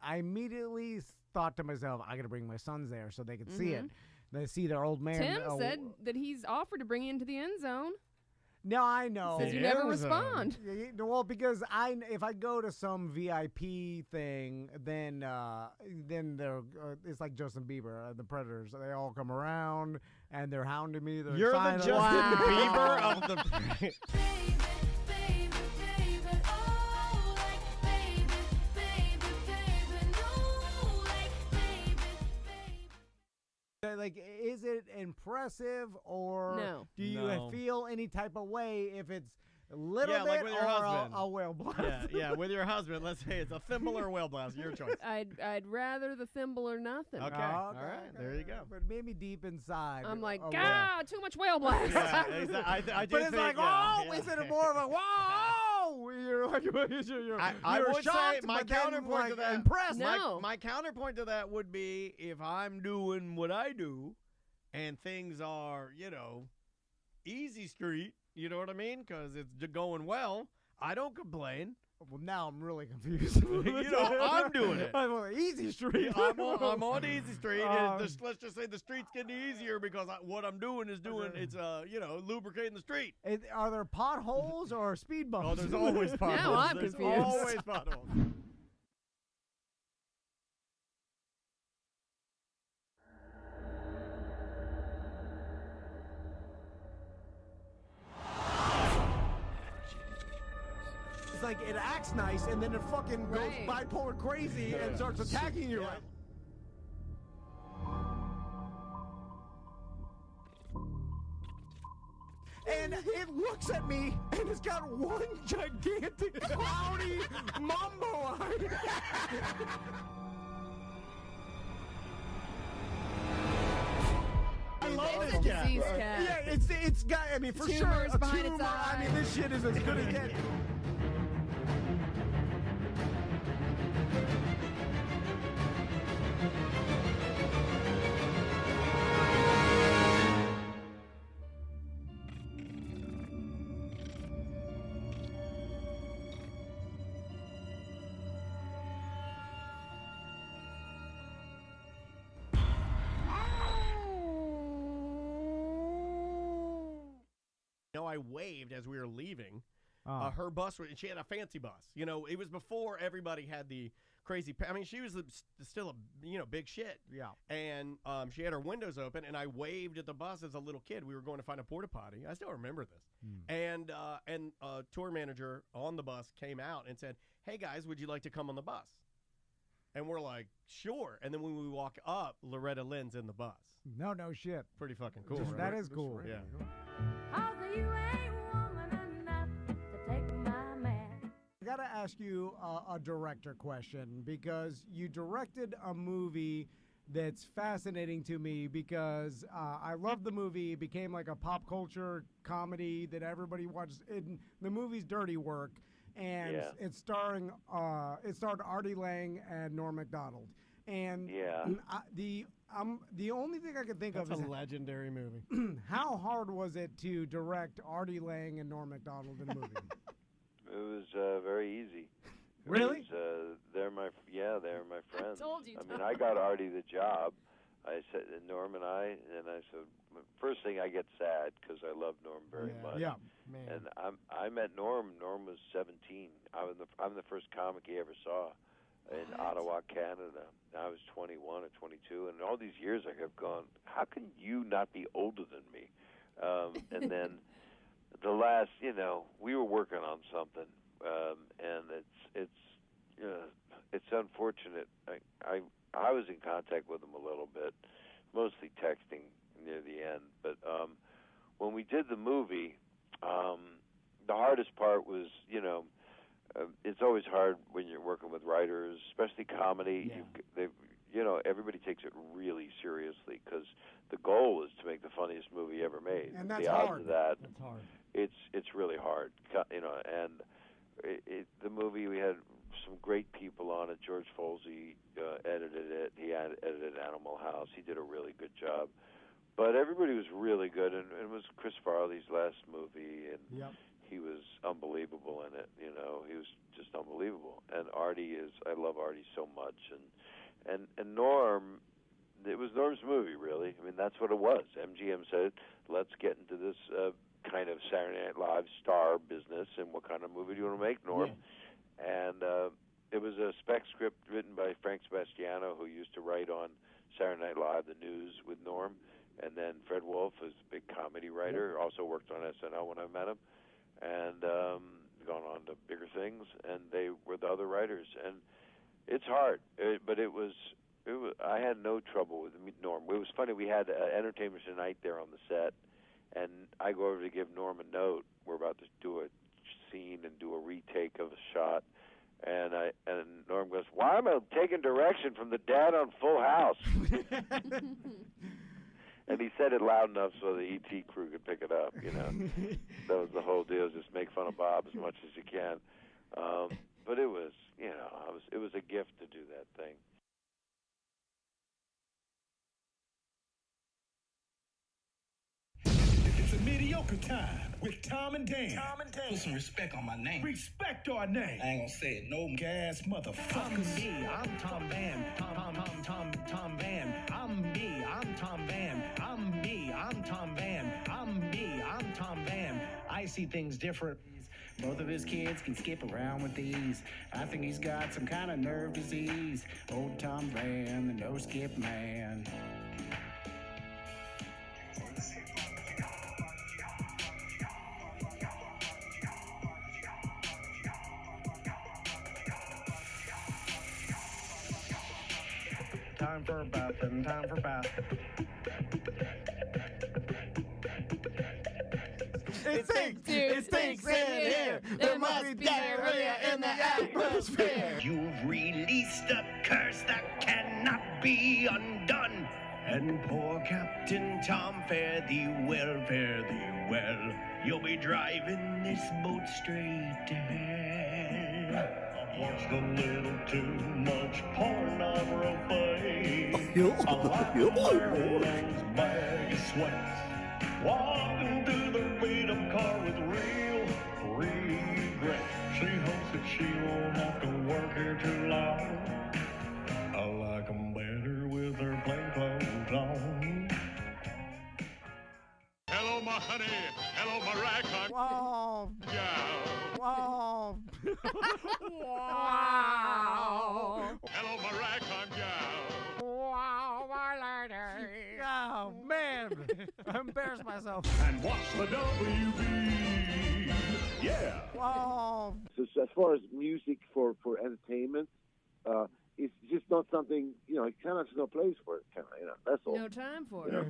I immediately thought to myself, I got to bring my sons there so they can see it. They see their old man. Tim said that he's offered to bring you into the end zone. No, I know. Says you never respond. Well, because if I go to some VIP thing, then they're it's like Justin Bieber, the Predators. They all come around and they're hounding me. They're You're the excited. Justin Bieber of the. Like, is it impressive, or No. do you No. feel any type of way if it's a little Yeah, bit like with your or husband. a whale blast? Yeah, with your husband. Let's say it's a thimble or a whale blast. Your choice. I'd rather the thimble or nothing. Okay. All right. There you go. But maybe deep inside, I'm like, a whale. God, too much whale blast. Yeah, exactly. I do But it's think, like, is it more of a whoa? You're like, I you're would say shocked, my but then, counterpoint like, to that. impressed. No. My counterpoint to that would be if I'm doing what I do, and things are, easy street. You know what I mean? Because it's going well. I don't complain. Well, now I'm really confused. I'm doing it. I'm on the easy street. I'm on easy street. And let's just say the street's getting easier because what I'm doing is it's lubricating the street. Are there potholes or speed bumps? Oh, there's always potholes. Now I'm There's confused. always potholes. It's like it acts nice and then it fucking goes Right. bipolar crazy and starts attacking you. Yeah. And it looks at me and it's got one gigantic cloudy mambo eye. I love It's this a cat. disease cat. Yeah, it's got. I mean, for sure, Tumors a behind its tumor. I mean, eye. this shit is as good as get. I waved as we were leaving. Her bus, and she had a fancy bus. It was before everybody had the crazy. I mean, she was still a big shit. Yeah. And she had her windows open, and I waved at the bus as a little kid. We were going to find a porta potty. I still remember this. And a tour manager on the bus came out and said, "Hey guys, would you like to come on the bus?" And we're like, "Sure." And then when we walk up, Loretta Lynn's in the bus. No shit. Pretty fucking cool. That right? is cool. Yeah. I gotta ask you a director question, because you directed a movie that's fascinating to me, because I love the movie. It became like a pop culture comedy that everybody watches. The movie's Dirty Work, and it starred Artie Lang and Norm Macdonald. And the only thing I can think That's of is a legendary movie. how hard was it to direct Artie Lang and Norm Macdonald in a movie? It was very easy. Really? They're my friends. told you, I mean, I got Artie the job. I said, and Norm and I said, first thing I get sad because I love Norm very much. Yeah, man. And I met Norm. Norm was 17. I'm the first comic he ever saw in Ottawa, Canada. I was 21 or 22, and all these years I kept going, how can you not be older than me? And then the last, we were working on something, and it's unfortunate. I was in contact with him a little bit, mostly texting near the end. But when we did the movie, the hardest part was, it's always hard when you're working with writers, especially comedy. Yeah. Everybody takes it really seriously because the goal is to make the funniest movie ever made. And that's the odds hard. of that, That's hard. it's really hard. And the movie, we had some great people on it. George Folsey edited it. He edited Animal House. He did a really good job. But everybody was really good, and it was Chris Farley's last movie, and he was unbelievable in it. You know, he was just unbelievable. And Artie I love Artie so much. And Norm, it was Norm's movie, really. I mean, that's what it was. MGM said, let's get into this kind of Saturday Night Live star business, and what kind of movie do you want to make, Norm? Yeah. And it was a spec script written by Frank Sebastiano, who used to write on Saturday Night Live, the news with Norm. And then Fred Wolf is a big comedy writer, also worked on SNL when I met him, and gone on to bigger things, and they were the other writers. And it's hard, but it was I had no trouble with Norm. It was funny, we had Entertainment Tonight there on the set, and I go over to give Norm a note. We're about to do a scene and do a retake of a shot, and Norm goes, "Why am I taking direction from the dad on Full House?" And he said it loud enough so the ET crew could pick it up, you know. That was the whole deal, just make fun of Bob as much as you can. But it was, you know, it was a gift to do that thing. It's a mediocre time with Tom and Dan. Put some respect on my name. Respect our name. I ain't gonna say it, no Gas motherfuckers. I'm Tom Van. Tom Van. I'm me. I'm Tom Van. I'm me. I'm Tom Van. I'm me. I'm Tom Van. I see things different. Both of his kids can skip around with ease. I think he's got some kind of nerve disease. Old Tom Van, the no-skip man. Time for a bath and time for bath. It stinks in here. There must be diarrhea in the atmosphere. You've released a curse that cannot be undone. And poor Captain Tom, fare thee well, fare thee well. You'll be driving this boat straight to hell. I've watched a little too much pornography. I like those bag of sweats. Walking through the beat-up car with real regret. She hopes that she won't have to work here too long. I like 'em better with their plain clothes on. Hello, my honey. Hello, my ragtime Wow. gal. Wow. Wow. Hello, my ragtime gal. Wow, my lady. Oh, man. I embarrassed myself. And watch the WB. Yeah. Wow. So as far as music for entertainment, it's just not something, you know, it kind of has no place for it, kind of, you know, that's all. No time for it.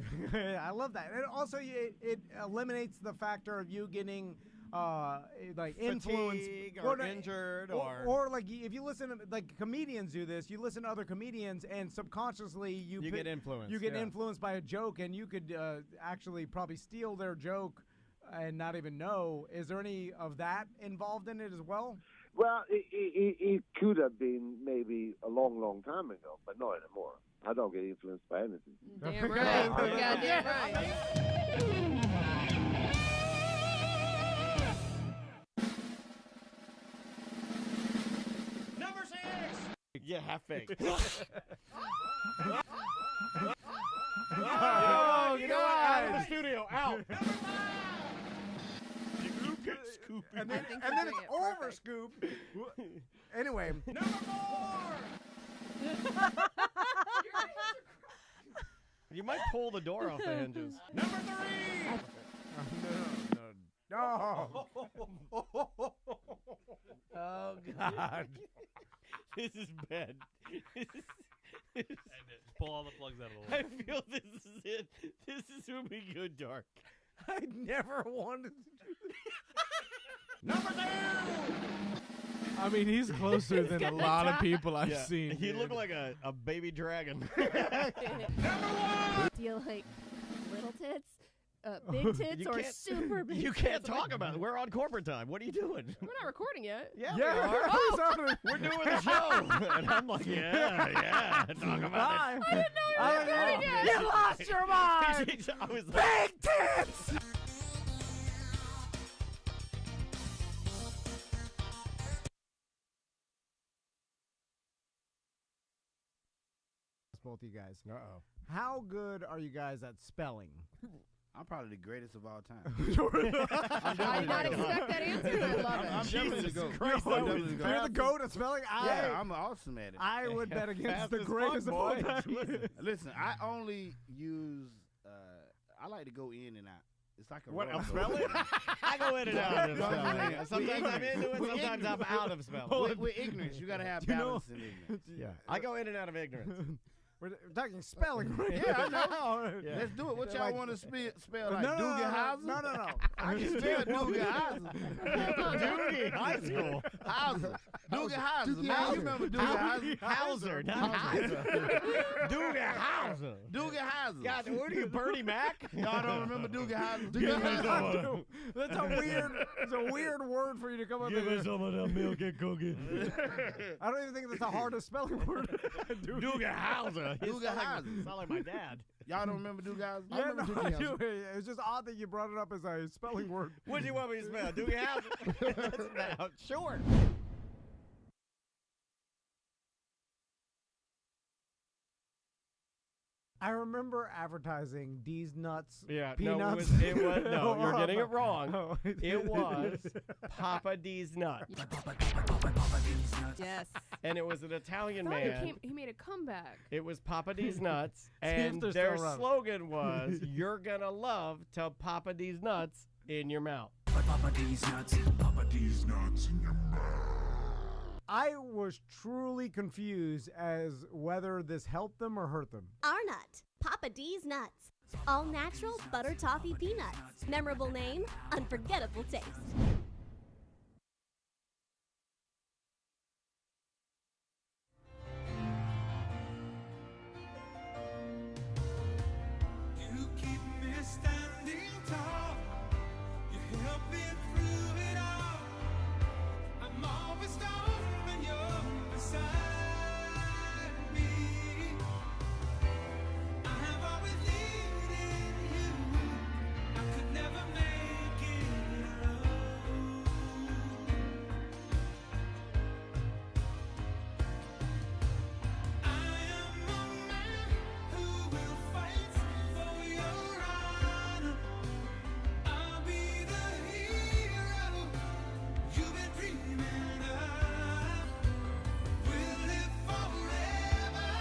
I love that. And also, it eliminates the factor of you getting like influenced or injured or like if you listen to like comedians do this, you listen to other comedians and subconsciously you get influenced. You get influenced by a joke, and you could actually probably steal their joke and not even know. Is there any of that involved in it as well? Well, it could have been maybe a long time ago, but not anymore. I don't get influenced by anything. Damn right. Goddamn right. Number 6. Yeah, half fake. Oh, you know what? Out of the studio, out. And then think and you're then it's doing it over, perfect. Scoop. Anyway. Number 4. You might pull the door off the hinges. Number 3. No. Oh, God. This is bad. Just pull all the plugs out of the I wall. feel this is it. This is when we go dark. I never wanted to do this. Number 2. I mean, he's closer than a lot of people I've seen. He dude. looked like a baby dragon. Do you like little tits, big tits, You or can't- super big You tits? can't talk about it. We're on corporate time. What are you doing? We're not recording yet. Yeah, Yeah, we are. we're We're doing the show. And I'm like, yeah, talk about Bye. I didn't know you were recording yet. You lost your mind. it. I was like, Big tits. ask both of you guys. Uh-oh. How good are you guys at spelling? I'm probably the greatest of all time. I did not expect that answer. I love it. I'm definitely the GOAT. Christ, I'm definitely the GOAT. You're the GOAT at spelling? Yeah, I'm awesome at it. I would bet against the Fast as greatest of fuck, all boy. time. Listen, I only use. I like to go in and out. It's like a What, roller of coaster. spelling? I go in and out of No, I'm spelling. saying, Sometimes I'm into it, we're sometimes I'm ignorant. out of spelling. We're ignorant. You got to have You know- balance in ignorance. Yeah, I go in and out of ignorance. We're talking spelling right Yeah, I now. Yeah. Let's do it. What y'all Like- want to spell? Like No, Doogie no, Howser? no. I can spell Doogie Howser. Doogie, high school. Houser. Doogie Howser. Man, Howser. you remember Doogie Howser? Hauser, not Hauser. Doogie Hauser. Doogie Howser. God, what are you, Bernie Mac? Y'all don't remember Doogie Howser? That's a weird word for you to come up with. some of that milk and cookies. I don't even think that's the hardest spelling word. Doogie Hauser. Doogie Howser. Sound like my dad. Y'all don't remember Doogie Howser? Yeah, no, I do. It's just odd that you brought it up as a spelling word. What do you want me to spell? Doogie Hauser? That's now short. I remember advertising D's nuts. Yeah, peanuts. no, no, you're getting it wrong. Oh. It was Papa D's Nuts. Yes. And it was an Italian I thought man. he made a comeback. It was Papa D's Nuts, if and they're their still around. slogan was, "You're gonna love to Papa D's Nuts in your mouth." I was truly confused as whether this helped them or hurt them. Our nut, Papa D's Nuts. All natural butter toffee peanuts. Memorable name, unforgettable taste. You keep me standing tall. You help me through it all. I'm always down when you're beside me. I have always needed you. I could never make it alone. I am a man who will fight for your honor. I'll be the hero you've been dreaming of. We'll live forever,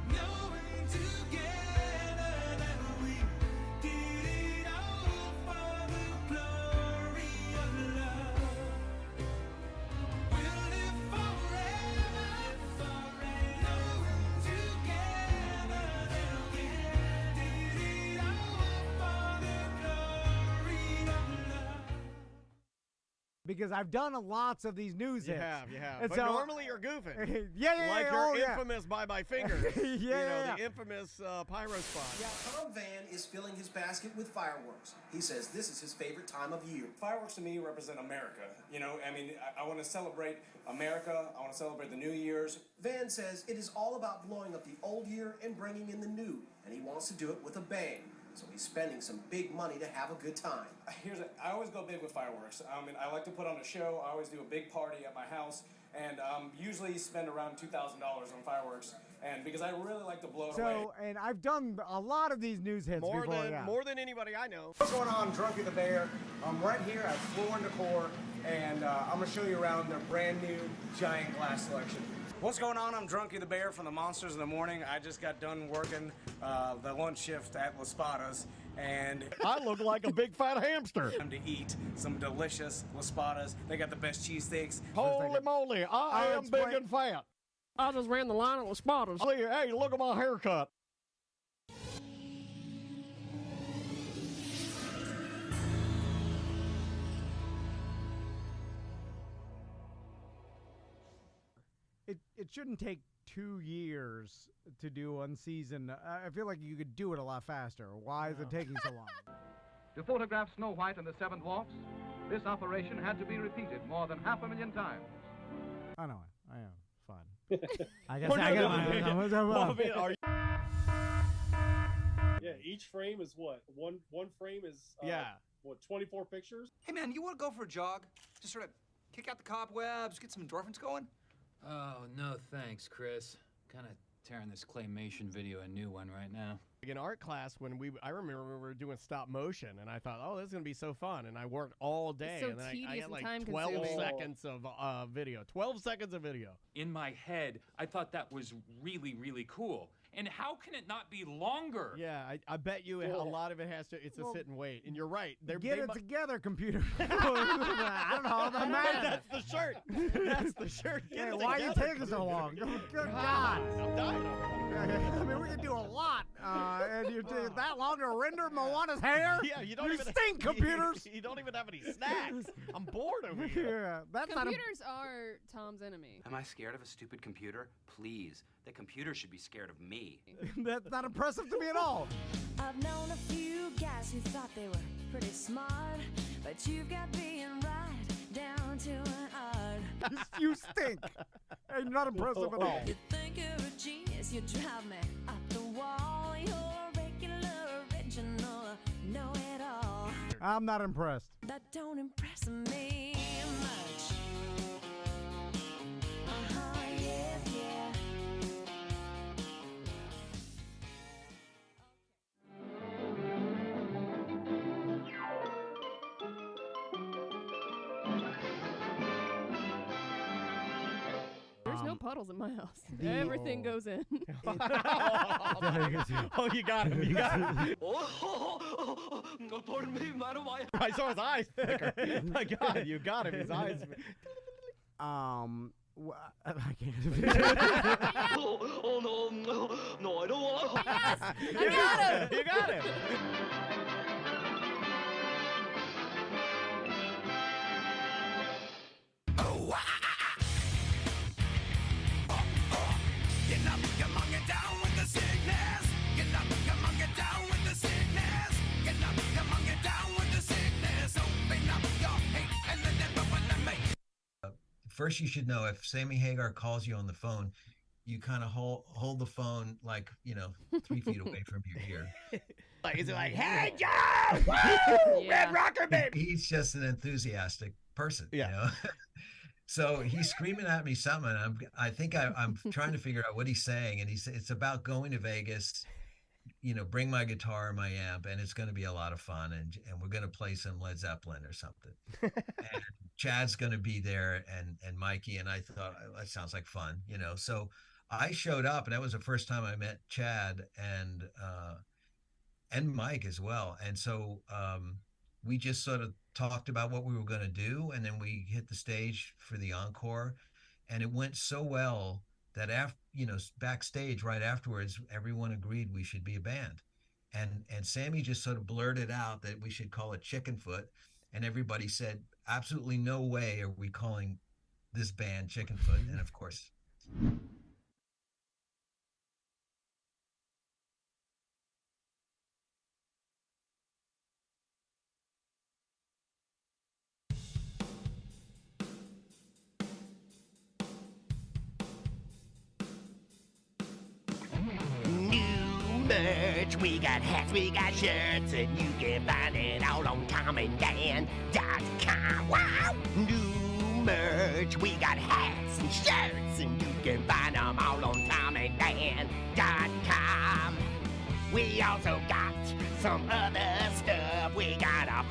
knowing together that we did it all for the glory of love. We'll live forever, knowing together that we did it all for the glory of love. Because I've done lots of these news You hits. have, you have. And But so- normally you're goofing. yeah, Like oh, your yeah. infamous "By My Fingers." Yeah. The infamous pyro spot. Tom Van is filling his basket with fireworks. He says this is his favorite time of year. Fireworks to me represent America. You know, I mean, I want to celebrate America. I want to celebrate the New Year's. Van says it is all about blowing up the old year and bringing in the new, and he wants to do it with a bang. So he's spending some big money to have a good time. I always go big with fireworks. I mean, I like to put on a show. I always do a big party at my house, and usually spend around $2,000 on fireworks. And because I really like to blow it away. So, and I've done a lot of these news hits More before. more than anybody I know. What's going on, Drunky the Bear? I'm right here at Floor and Decor, and I'm going to show you around their brand new giant glass selection. What's going on? I'm Drunky the Bear from the Monsters in the Morning. I just got done working the lunch shift at Las Spadas, and I look like a big fat hamster. time to eat some delicious Las Spadas. They got the best cheesesteaks. Holy moly, I am big and fat. I just ran the line at the spotters. Hey, look at my haircut. It shouldn't take 2 years to do one season. I feel like you could do it a lot faster. Why is it taking so long? To photograph Snow White and the Seven Dwarfs, this operation had to be repeated more than 500,000 times. I know. I am. Fine. I guess I get Yeah, each frame is what? One frame is what, 24 pictures? Hey man, you want to go for a jog? Just sort of kick out the cobwebs, get some endorphins going? Oh, no thanks, Chris. Kind of tearing this claymation video a new one right now. In art class, I remember we were doing stop motion, and I thought, oh, this is gonna be so fun, and I worked all day, so and then I tedious had like and 12 time-consuming. seconds of video. 12 seconds of video. In my head, I thought that was really, really cool. And how can it not be longer? Yeah, I bet you a lot of it has to. It's a sit and wait, and you're right. Get it together, computer. I don't know. I'm mad. That's the shirt. That's the shirt. Yeah, why are you taking so long? Good God. I'm dying. I mean, we can do a lot, and you take that long to render Moana's hair? Yeah, you don't you even stink, computers. You don't even have any snacks. I'm bored over here. Yeah, that's Computers are Tom's enemy. Am I scared of a stupid computer? Please. The computer should be scared of me. That's not impressive to me at all. I've known a few guys who thought they were pretty smart, but you've got being right down to an art. You stink. And you're not impressive at all. You think you're a genius, you drive me up the wall. You're a regular, original, know-it-all. I'm not impressed. That don't impress me much. Yeah, yeah. There's no puddles in my house. Everything goes in. Oh, you got him. You got him. Pardon me, madam. I saw his eyes flicker. My God, you got him. His eyes. I can't. Oh, no, I don't want to. Yes, I got him. You got him. Get up, come on, get down with the sickness. Get up, come on, get down with the sickness. Get up, come on, get down with the sickness. Open up your hate and let everyone make. First, you should know if Sammy Hagar calls you on the phone, you kind of hold the phone like 3 feet away from your ear. Like, is it like, hey, Joe! Woo! Yeah. Red Rocker, baby! He's just an enthusiastic person. Yeah. So he's screaming at me something. I think I'm trying to figure out what he's saying, and it's about going to Vegas. Bring my guitar and my amp, and it's going to be a lot of fun, and we're going to play some Led Zeppelin or something. And Chad's going to be there, and Mikey, and I thought that sounds like fun, So I showed up, and that was the first time I met Chad and Mike as well, and so we just sort of talked about what we were going to do, and then we hit the stage for the encore, and it went so well that backstage right afterwards, everyone agreed we should be a band, and Sammy just sort of blurted out that we should call it Chickenfoot, and everybody said, absolutely no way are we calling this band Chickenfoot, and of course. Merch, we got hats, we got shirts, and you can find it all on TomandDan.com. Wow! New merch, we got hats and shirts, and you can find them all on TomandDan.com. We also got some other stuff. We got a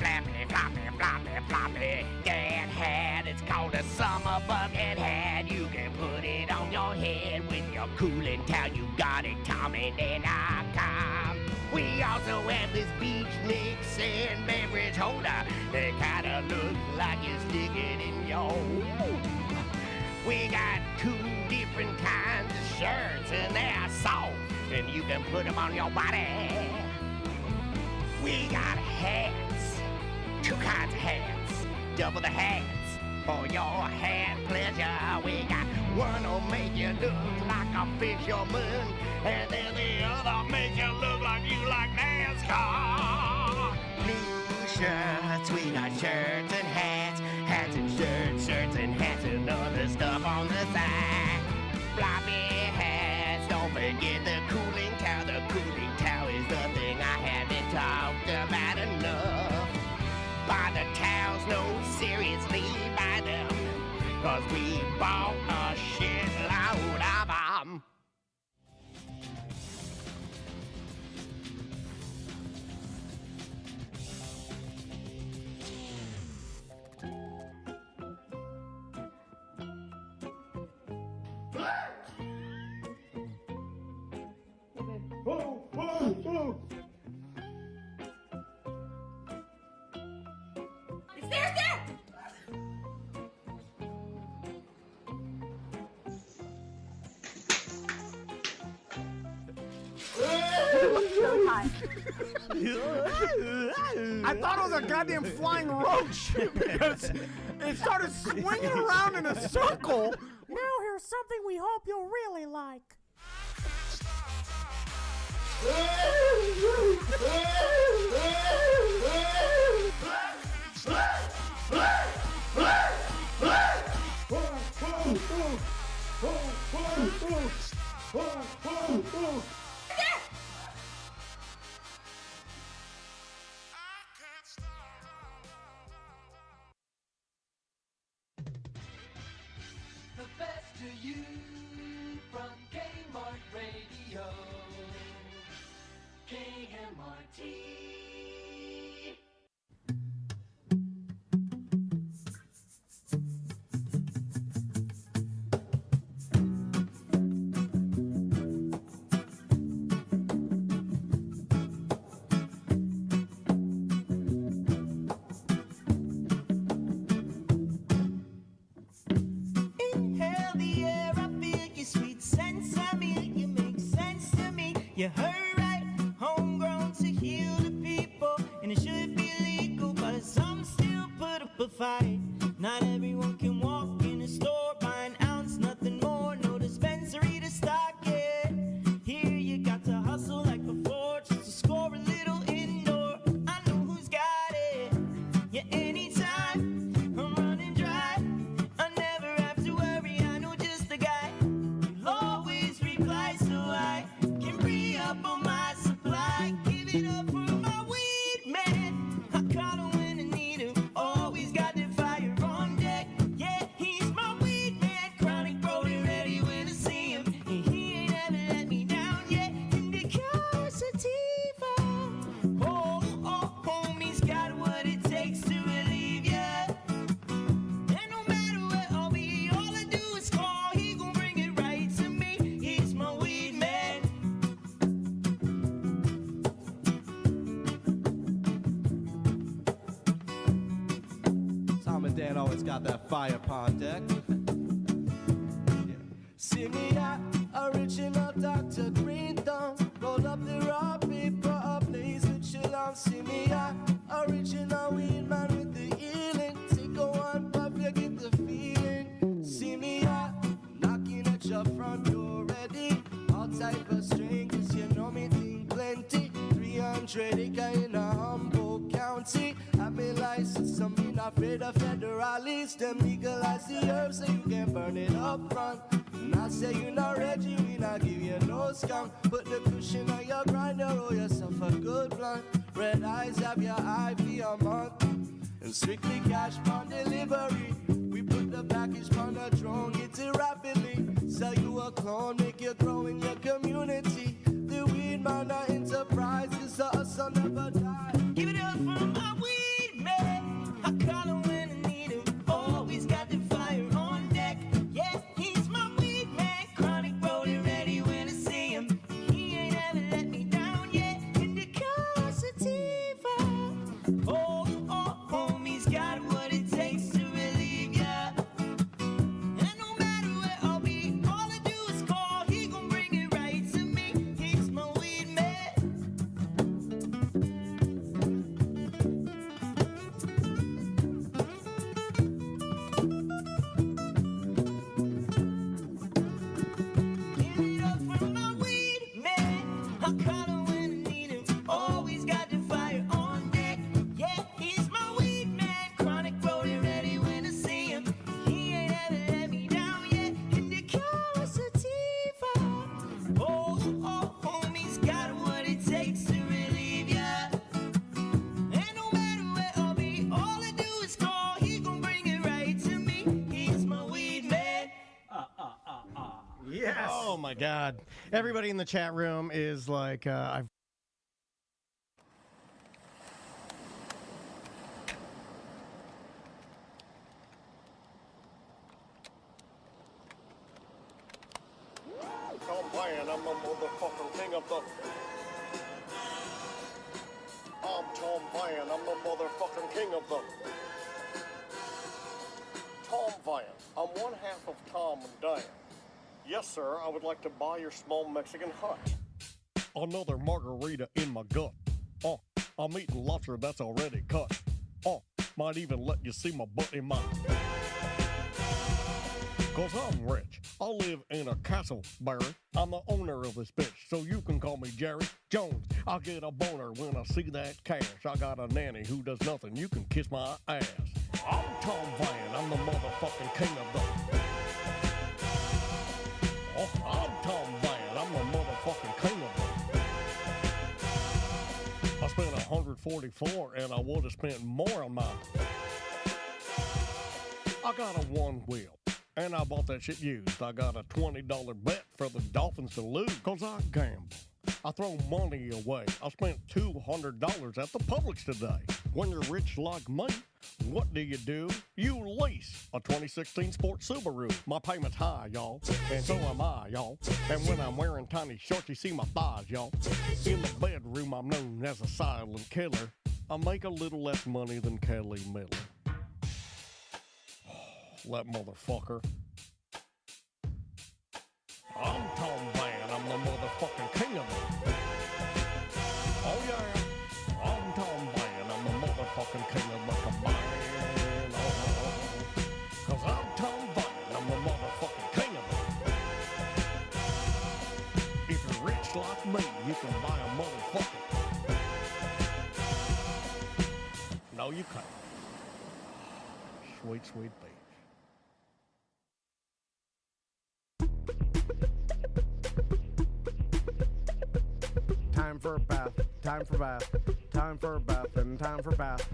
floppy Dan hat. It's called a summer bucket hat. You can put it on your head when you're cooling down. You got it, TomandDan.com. We also have this beach mix and beverage holder. They kinda look like you stick it in your. We got 2 different kinds of shirts, and they're soft, and you can put them on your body. We got hats, 2 kinds of hats, double the hats for your hat pleasure. We got one that'll make you look like a fisherman, and then the other make you look like you like NASCAR. New shirts, we got shirts and hats, hats and shirts, shirts and hats and other stuff on the side. Floppy hats, don't forget the cooling towel. The cooling towel is the thing I haven't talked about enough. Buy the towels, no, seriously, buy them, 'cause we bought a shitload of them. Stairs there! I thought it was a goddamn flying roach because it started swinging around in a circle. Now here's something we hope you'll really like. The best to you from Kmart Radio. KMRT. Inhale the air, I feel your sweet sense of me. You make sense to me. You heard right, homegrown to heal the people, and it should be legal, but some still put up a fight. Not everyone can walk in a store, buy an ounce, nothing more, no dispensary to stock it. Here you got to hustle like before, just to score a little indoor. I know who's got it. Yeah, anytime I'm running dry, I never have to worry. I know just the guy. You'll always reply, so I can re up on my supply. Give it up for my weed man. I call him when I need him. Always got the fire on deck. Yeah, he's my weed man. Chronic Brody ready when I see him. And he ain't ever let me down yet. Indica sativa. Oh, oh, homie's got what it takes to relieve ya. And no matter where I'll be, all I do is call. He gon' bring it right to me. He's my weed man. Tom and Dan always got that fire upon deck. See me at original Dr. Green Thumb. Roll up the raw paper, a blaze with chill on. See me at original weed man with the healing. Take a one puff, you get the feeling. See me at knocking at your front door ready. All type of strain, 'cause you know me think plenty. 300 acre in a Humboldt County. I'm a license, I'm not afraid of federalists. Them legalize the herbs so you can burn it up front. Not say you not ready, we not give you no skunk. Put the cushion on your grinder, roll yourself a good blunt. Red eyes have your eye for a month. And strictly cash on delivery. We put the package on the drone, get it rapidly. Sell you a clone, make you grow in your community. The weed man are enterprise, 'cause the hustle never die. Give it up for my weed man. I call him when I need him. Always got the fire on deck. Yeah, he's my weed man. Chronic Brody ready when I see him. He ain't ever let me down yet. Indica sativa. Oh, oh, homie's got what it takes to relieve ya. And no matter where I'll be, all I do is call. He gon' bring it right to me. He's my weed man. Give it up for my weed man. I call him when I need him. Always got the fire on deck. Yeah, he's my weed man. Chronic Brody ready when I see him. He ain't ever let me down yet. Indica sativa. Oh, oh, homie's got what it takes to relieve ya. And no matter where I'll be, all I do is call. He gon' bring it right to me. He's my weed man. Yes. Oh my God. Everybody in the chat room is like, I've. Tom Van, I'm the motherfucking king of the. I'm Tom Van, I'm the motherfucking king of the. Yes, sir. I would like to buy your small Mexican hut. Another margarita in my gut. I'm eating lobster that's already cut. Might even let you see my butt in my... Cause I'm rich. I live in a castle, Barry. I'm the owner of this bitch, so you can call me Jerry Jones. I get a boner when I see that cash. I got a nanny who does nothing. You can kiss my ass. I'm Tom Van. I'm the motherfucking king of the... I'm Tom Van. I'm the motherfucking king of the... I spent 144 and I would have spent more on mine. I got a one wheel. And I bought that shit used. I got a $20 bet for the Dolphins to lose. Cause I gamble. I throw money away. I spent $200 at the Publix today. When you're rich like me, what do? You lease a 2016 Sport Subaru. My payment's high, y'all. And so am I, y'all. And when I'm wearing tiny shorts, you see my thighs, y'all. In the bedroom, I'm known as a silent killer. I make a little less money than Kelly Miller. That motherfucker. I'm Tom Van. I'm the motherfucking king of it. Oh yeah. I'm Tom Van. I'm the motherfucking king of the combine. Cause I'm Tom Van. I'm the motherfucking king of it. If you're rich like me, you can buy a motherfucker. No, you can't. Sweet, sweet baby. Time for a bath, time for bath, time for a bath, and time for bath.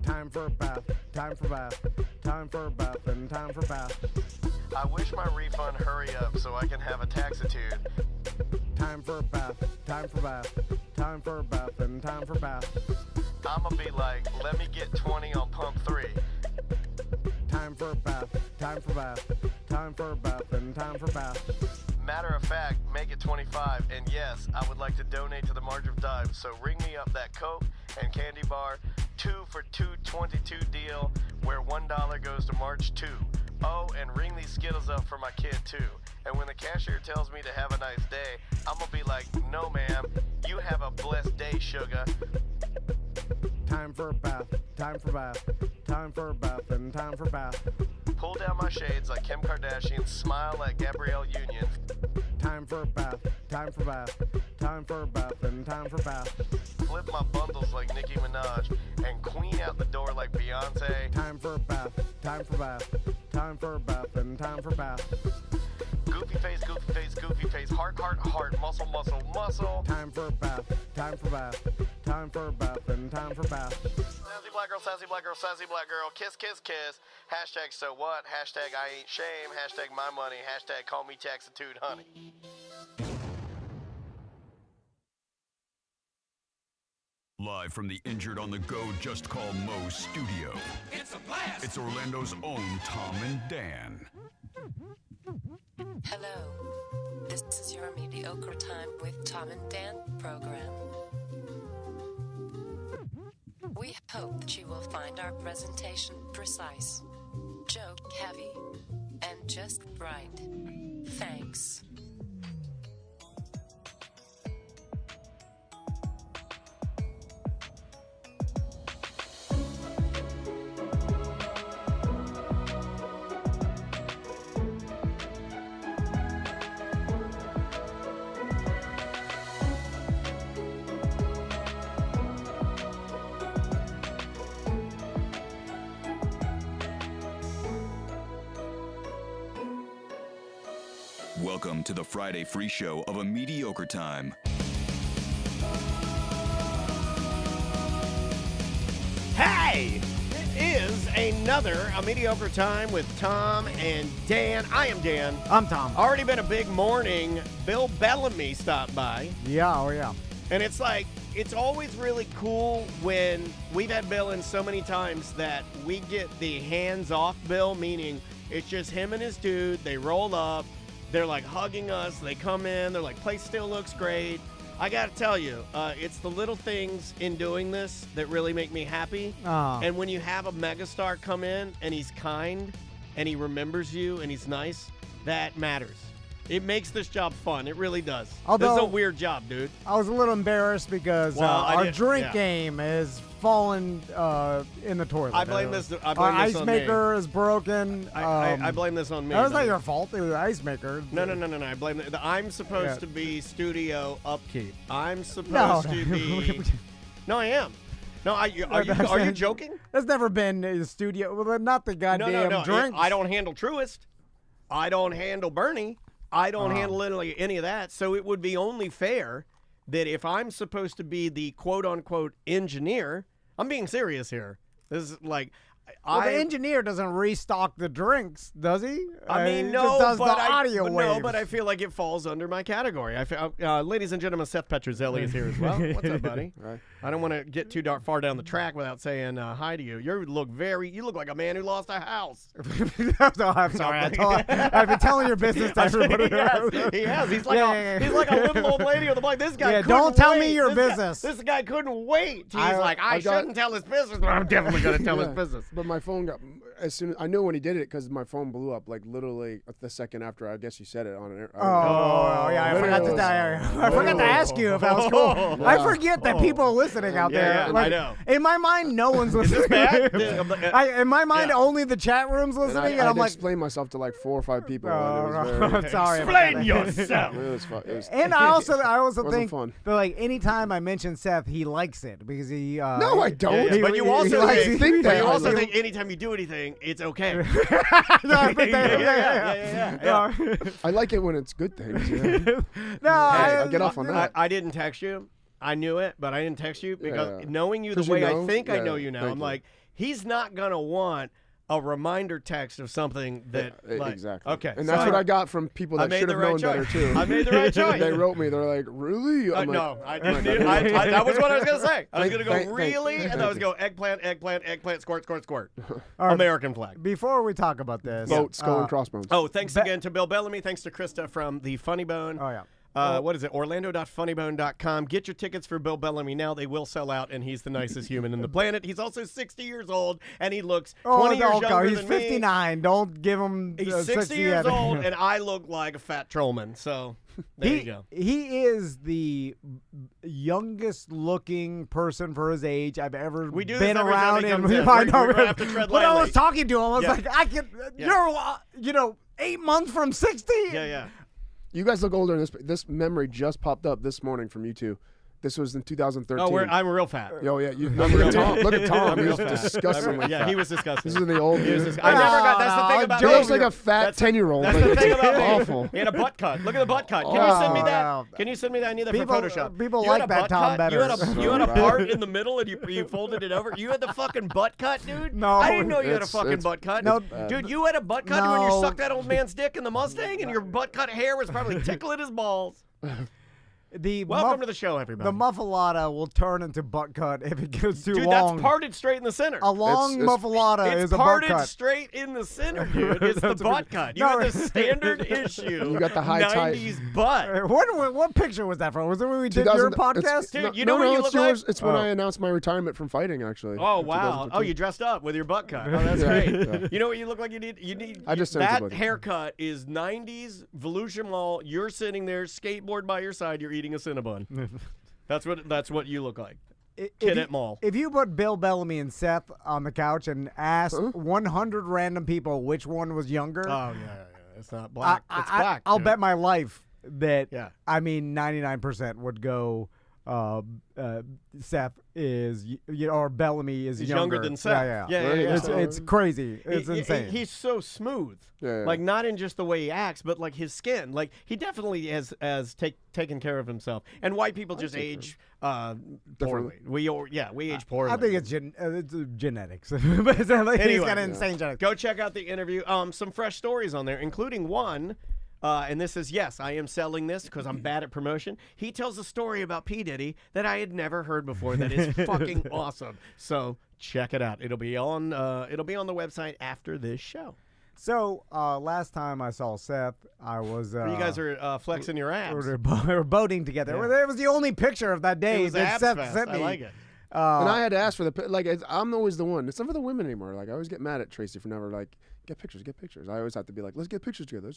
Time for a bath, time for bath, time for a bath, and time for bath. I wish my refund hurry up so I can have a taxitude. Time for a bath, time for bath, time for a bath, and time for bath. I'ma be like, let me get 20 on pump 3. Time for a bath, time for bath, time for a bath, and time for bath. Matter of fact, make it 25. And yes, I would like to donate to the March of Dimes. So ring me up that Coke and candy bar 2 for $2.22 deal where $1 goes to March 2. Oh, and ring these Skittles up for my kid too. And when the cashier tells me to have a nice day, I'm gonna be like, no ma'am, you have a blessed day, sugar. Time for a bath, time for bath, time for a bath, and time for bath. Pull down my shades like Kim Kardashian, smile like Gabrielle Union. Time for a bath, time for bath, time for a bath, and time for bath. Flip my bundles like Nicki Minaj and queen out the door like Beyonce. Time for a bath, time for bath, time for a bath, and time for bath. Goofy face, goofy face, goofy face, heart, heart, heart, muscle, muscle, muscle. Time for a bath, time for bath, time for a bath, and time for bath. Sassy black girl, sassy black girl, sassy black girl, kiss, kiss, kiss. Hashtag so what, hashtag I ain't shame, hashtag my money, hashtag call me taxitude, honey. Live from the Injured on the Go Just Call Mo studio. It's a blast! It's Orlando's own Tom and Dan. Hello. This is your Mediocre Time with Tom and Dan program. We hope that you will find our presentation precise, joke heavy, and just right. Thanks. Welcome to the Friday free show of A Mediocre Time. Hey! It is another A Mediocre Time with Tom and Dan. I am Dan. I'm Tom. Already been a big morning. Bill Bellamy stopped by. Yeah, oh yeah. And it's like, it's always really cool when we've had Bill in so many times that we get the hands-off Bill, meaning it's just him and his dude. They roll up. They're like hugging us. They come in. They're like, place still looks great. I got to tell you, it's the little things in doing this that really make me happy. And when you have a megastar come in and he's kind and he remembers you and he's nice, that matters. It makes this job fun. It really does. This is a weird job, dude. I was a little embarrassed because our drink game has fallen in the toilet. I blame this. Our ice maker is broken. I blame this on me. That was not your fault. It was the ice maker. No. I blame it. I'm supposed to be studio upkeep. I'm supposed to be. No, I am. No, are you joking? There's never been a studio. Well, not the goddamn drinks. I don't handle Truist. I don't handle Bernie. I don't handle literally any of that. So it would be only fair that if I'm supposed to be the quote-unquote engineer, I'm being serious here. This is like... the engineer doesn't restock the drinks, does he? I mean, he no, just does but the audio waves. No, but I feel like it falls under my category. Ladies and gentlemen, Seth Petruzzelli is here as well. What's up, buddy? Right. I don't want to get too far down the track without saying hi to you. You look like a man who lost a house. I'm sorry. I've been telling your business to everybody. He has. He's like a little old lady on the block. This guy. Don't tell me your business. This guy couldn't wait. He's I shouldn't tell his business, but I'm definitely going to tell his business. But my phone got as soon as I knew when he did it because my phone blew up like literally the second after I guess you said it on air. I forgot to ask you if that was cool. I forget that people are listening out there. Yeah, I know. In my mind, no one's listening. Is this bad? In my mind, only the chat room's listening, and I'm like, explain myself to like 4 or 5 people. Sorry. Explain yourself. And I also think fun. that like anytime I mention Seth, he likes it because he. No, I don't. But you also think that. You also think anytime you do anything, it's okay. I like it when it's good things. I get off on that. I didn't text you. I knew it, but I didn't text you because knowing you the way I think I know you now, I'm like, he's not going to want a reminder text of something that exactly. Okay, and that's what I got from people that should have known better too. I made the right choice. They wrote me. They're like, "Really?" I'm no, I didn't. That was what I was gonna say. I was gonna go really, and I was go eggplant, squirt. American flag. Before we talk about this, boat, skull, and crossbones. Oh, thanks again to Bill Bellamy. Thanks to Krista from the Funny Bone. Oh yeah. What is it? Orlando.funnybone.com. Get your tickets for Bill Bellamy now. They will sell out, and he's the nicest human in the planet. He's also 60 years old, and he looks 20 years younger he's than 59. Me. Don't give him. He's 60 years old, and I look like a fat trollman. So there you go. He is the youngest looking person for his age I've ever been around. I know. We're gonna have to tread lightly. When I was talking to him, I was like, I can. You're 8 months from 60. Yeah. You guys look older. This memory just popped up this morning from you two. This was in 2013. Oh, I'm real fat. Oh, yeah. Look at Tom. Look at Tom. He was disgustingly fat. He was disgusting. This is in the old days. I never got. That's the thing about. He looks like a fat 10-year-old. That's the thing about me. Awful. He had a butt cut. Look at the butt cut. Can you send me that? Can you send me that? I need that for Photoshop. People like that Tom better. You had a part in the middle and you folded it over. You had the fucking butt cut, dude. No, I didn't know you had a fucking butt cut. No, dude, you had a butt cut when you sucked that old man's dick in the Mustang, and your butt cut hair was probably tickling his balls. Welcome to the show, everybody. The muffalata will turn into butt cut if it goes too long. Dude, that's parted straight in the center. A long muffalata is a butt cut. It's parted straight in the center, dude. It's the butt cut. You got the standard issue. You got the high 90s butt. What picture was that from? Was it when we did your podcast? Dude, you know what you look like? It's when I announced my retirement from fighting, actually. Oh, wow. Oh, you dressed up with your butt cut. Oh, that's great. Yeah. You know what you look like? You need that haircut is 90s, Volusia Mall. You're sitting there, skateboard by your side. You're eating a Cinnabon. That's what you look like. Kid at mall. If you put Bill Bellamy and Seth on the couch and asked 100 random people which one was younger, yeah. It's not black. It's black. I'll bet my life that 99% would go. Seth is, or Bellamy is younger than Seth. Yeah. It's crazy. It's insane. He's so smooth. Like not in just the way he acts, but like his skin. Like he definitely has taken care of himself. And white people just age poorly. We age poorly. I think it's genetics. Anyway, he's got insane genetics. Go check out the interview. Some fresh stories on there, including one. And this is, yes, I am selling this because I'm bad at promotion. He tells a story about P Diddy that I had never heard before that is fucking awesome. So check it out. It'll be on the website after this show. So last time I saw Seth, I was. You guys are flexing your abs. We were boating together. Yeah. It was the only picture of that day It was that abs Seth fest. sent me. I like it. And I had to ask for I'm always the one. It's not for the women anymore. Like I always get mad at Tracy for never get pictures. I always have to be like, let's get pictures together.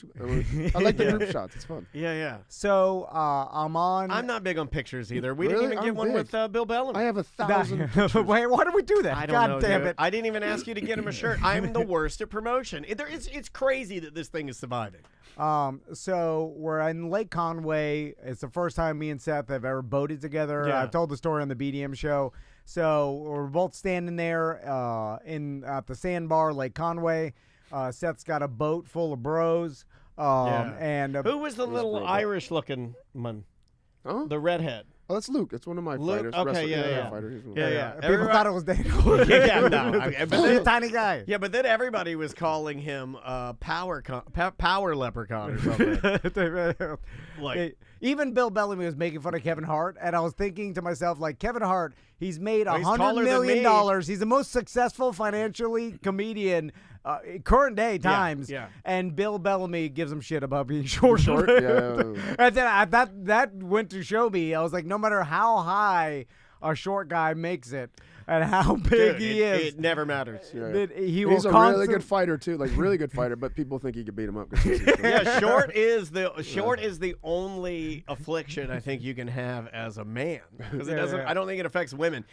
I like the group shots. It's fun. Yeah. So I'm on. I'm not big on pictures either. We Really? didn't even get I'm one big. with Bill Bellamy. I have 1,000 pictures. Wait, why did we do that? I don't God know, damn dude. it! I didn't even ask you to get him a shirt. I'm the worst at promotion. It's crazy that this thing is surviving. So we're in Lake Conway. It's the first time me and Seth have ever boated together. Yeah. I've told the story on the BDM show. So we're both standing there at the sandbar, Lake Conway. Seth's got a boat full of bros. And who was the little Irish-looking one? Huh? The redhead. Oh, that's Luke. It's one of my fighters. Okay, yeah. Fighter. He's one of my- People thought it was Daniel. No. He's a tiny guy. Yeah, but then everybody was calling him power leprechaun or something. Even Bill Bellamy was making fun of Kevin Hart, and I was thinking to myself, like, Kevin Hart, he's made he's $100 taller than million. me. He's the most successful financially comedian current day times. Yeah. And Bill Bellamy gives him shit about being short. Yeah. And then that went to show me, I was like, no matter how high a short guy makes it and how big Dude, he is. It never matters. that he He's will a really good fighter too, like really good fighter. But people think he could beat him up. Yeah, short is the only affliction I think you can have as a man because it doesn't. I don't think it affects women.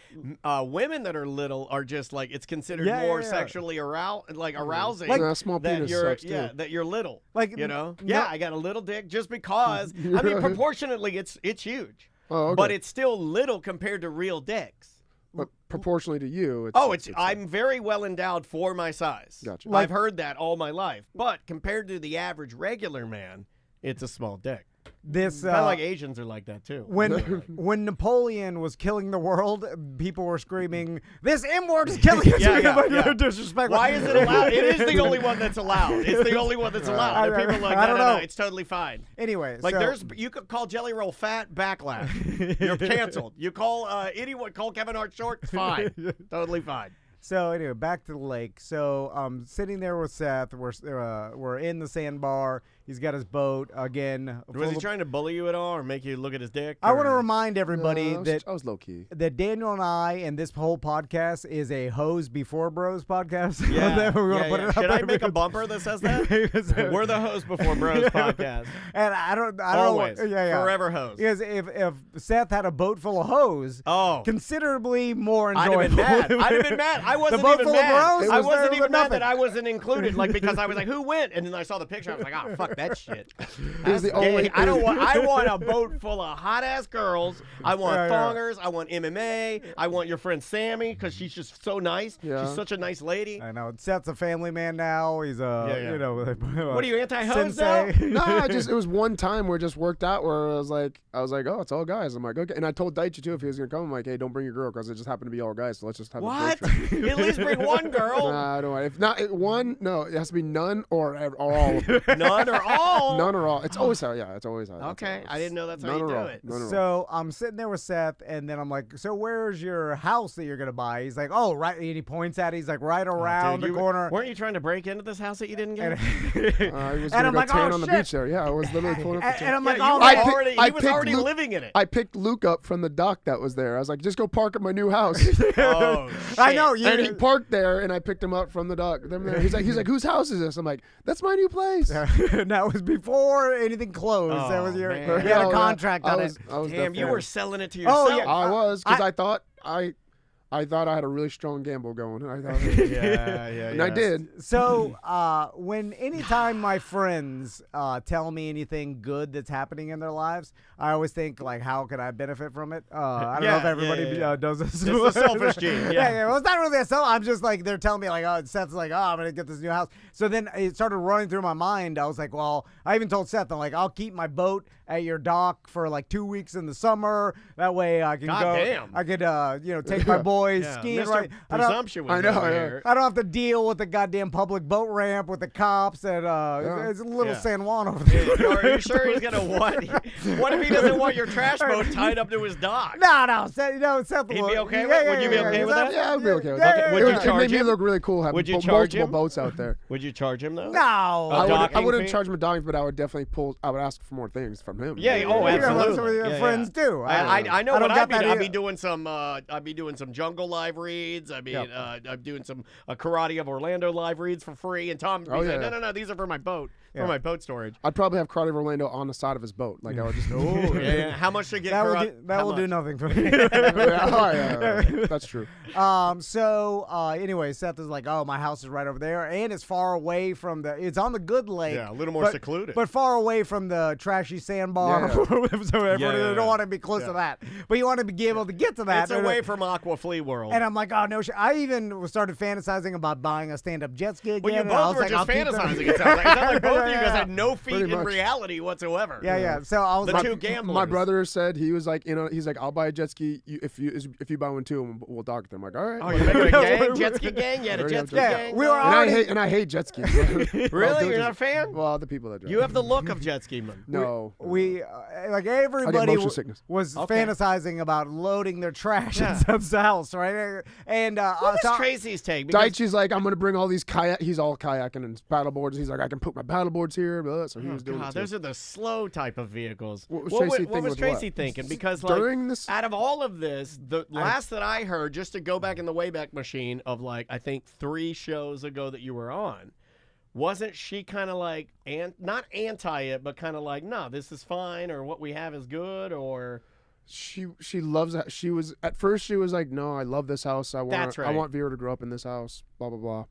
Women that are little are just like it's considered more sexually arousing. Like small that penis you're sucks, too. that you're little. Like I got a little dick just because. I mean, proportionately, it's huge. Oh, okay. But it's still little compared to real dicks. But proportionally to you, I'm very well endowed for my size. Gotcha. I've heard that all my life. But compared to the average regular man, it's a small dick. This kind of like Asians are like that too. When Napoleon was killing the world, people were screaming, "This M-word is killing us!" Disrespectful. Why is it allowed? It is the only one that's allowed. It's the only one that's allowed. And people are like, I don't know. No, it's totally fine. Anyway, like so, you could call Jelly Roll fat, backlash. You're canceled. You call anyone, call Kevin Hart short, it's fine, totally fine. So anyway, back to the lake. So I'm sitting there with Seth. We're in the sandbar. He's got his boat again. Was he trying to bully you at all, or make you look at his dick? I want to remind everybody I was low key. that Daniel and I and this whole podcast is a Hoes Before Bros podcast. Yeah, We're gonna put it up Should I there make a because- bumper that says that? We're the Hoes Before Bros podcast. And I don't Always. know. Forever hoes. Because if Seth had a boat full of hoes, considerably more I'd enjoyable. have been mad. I'd have been mad. I wasn't the boat even full mad. Of bros I was wasn't there even for mad nothing. that I wasn't included. Like because I was like, who went? And then I saw the picture. I was like, oh fuck that shit. That's the gay. only- I want a boat full of hot ass girls. I want thongers. I want MMA. I want your friend Sammy because she's just so nice. Yeah. She's such a nice lady. I know. Seth's a family man now. He's you know. What are you anti-hoes now? Sensei? It was one time where it just worked out where I was like, oh, it's all guys. I'm like, okay. And I told Daichi too if he was gonna come. I'm like, hey, don't bring your girl because it just happened to be all guys. So let's just have a What? boat trip. At least bring one girl. Nah, I don't want. If not one, no, it has to be none or all of them. None or all. None or all. It's always how. Yeah, it's always how. Okay, I didn't know that's how None you or do all. it. None or all. So I'm sitting there with Seth, and then I'm like, so where's your house that you're going to buy? He's like, oh, right. And he points at it. He's like, right around Dude, the corner. Weren't you trying to break into this house that you didn't get? I was gonna go tan on the beach there. Yeah, I was literally pulling up the tent. And I'm like, he was already living in it. I picked Luke up from the dock that was there. I was like, just go park at my new house. Oh, shit. I know. And he parked there, and I picked him up from the dock. He's like, whose house is this? I'm like, that's my new place. And that was before anything closed. Oh, that was your. man. You had Yeah, a contract on it. I was Damn, you definitely- were selling it to yourself. Oh, yeah. I was because I thought I had a really strong gamble going. And I thought, yeah. and I did. So anytime my friends tell me anything good that's happening in their lives, I always think like, how can I benefit from it? I don't know if everybody does this. It's the selfish gene. Yeah. Well, it's not really that selfish. I'm just like, they're telling me like, oh, Seth's like, oh, I'm gonna get this new house. So then it started running through my mind. I was like, well, I even told Seth, I'm like, I'll keep my boat at your dock for like 2 weeks in the summer. That way I can God go. damn. I could take my boys boys Yeah, skiing Mr. right. Presumption was I know, over yeah. here. I don't have to deal with the goddamn public boat ramp with the cops and it's a little Yeah. San Juan over there. Are you sure he's gonna what? What if he doesn't want your trash boat tied up to his dock? No, Seth He'd will- be okay yeah, with it? yeah, Would you be yeah, okay yeah. with that? Yeah, I'd be okay with Yeah, that. yeah, Would yeah, you yeah. It charge made me him? look really cool having Would you charge multiple him? boats out there. Would you charge him though? No. A I docking wouldn't fee? charge him a dime, but I would definitely I would ask for more things from him. Yeah. Oh, Yeah, that's what absolutely. your Yeah, friends yeah. do. I know I what don't I'd got be. that I'd be either. doing some. I'd be doing some jungle live reads. I'm doing some karate of Orlando live reads for free. And Tom, Oh, saying, yeah. no, these are for my boat, Yeah. for my boat storage. I'd probably have Karate of Orlando on the side of his boat. Like I would just. Oh, yeah. How much to get? That will do nothing for me. yeah, that's true. Anyway, Seth is like, oh, my house is right over there, and it's far away from it's on the good lake. Yeah, a little more secluded. But far away from the trashy sandbar. Yeah. So everyone Yeah. don't want to be close to that. But you want to be able to get to that. It's away from Aqua Flea World. And I'm like, oh, no shit. I even started fantasizing about buying a stand-up jet ski again. Well, you and I both was were like, just I'll keep them. fantasizing. It sounds like. It sounds like both of you guys Yeah. had no feet Pretty in much. reality whatsoever. Yeah. So I was The like, two gamblers. My brother said he was like, he's like, I'll buy a jet ski if you buy one too, and we'll dock them. I'm like, all right. Oh, you're making a gang? Jet ski gang? You had a Already jet have ski jet- gang? we were And already. I hate jet skis. Really? You're not a fan? Well, the people that drive. You have the look of jet ski man. No. We like everybody motion sickness. was Okay. fantasizing about loading their trash Yeah. in Seth's house, right? And What so- was Tracy's take? Because Daichi's like, I'm gonna bring all these He's all kayaking and paddle boards. He's like, I can put my paddle boards here. Blah, so he was doing God, it too. those are the slow type of vehicles. What was What Tracy was thinking with Tracy what? thinking? Because During this- out of all of this, the last that I heard, just to go back in the Wayback Machine of like I think 3 shows ago that you were on, wasn't she kind of like not anti it, but kind of like, no, this is fine, or what we have is good, or She loves that. She was at first she was like, no, I love this house. That's right. I want Vera to grow up in this house. Blah blah blah.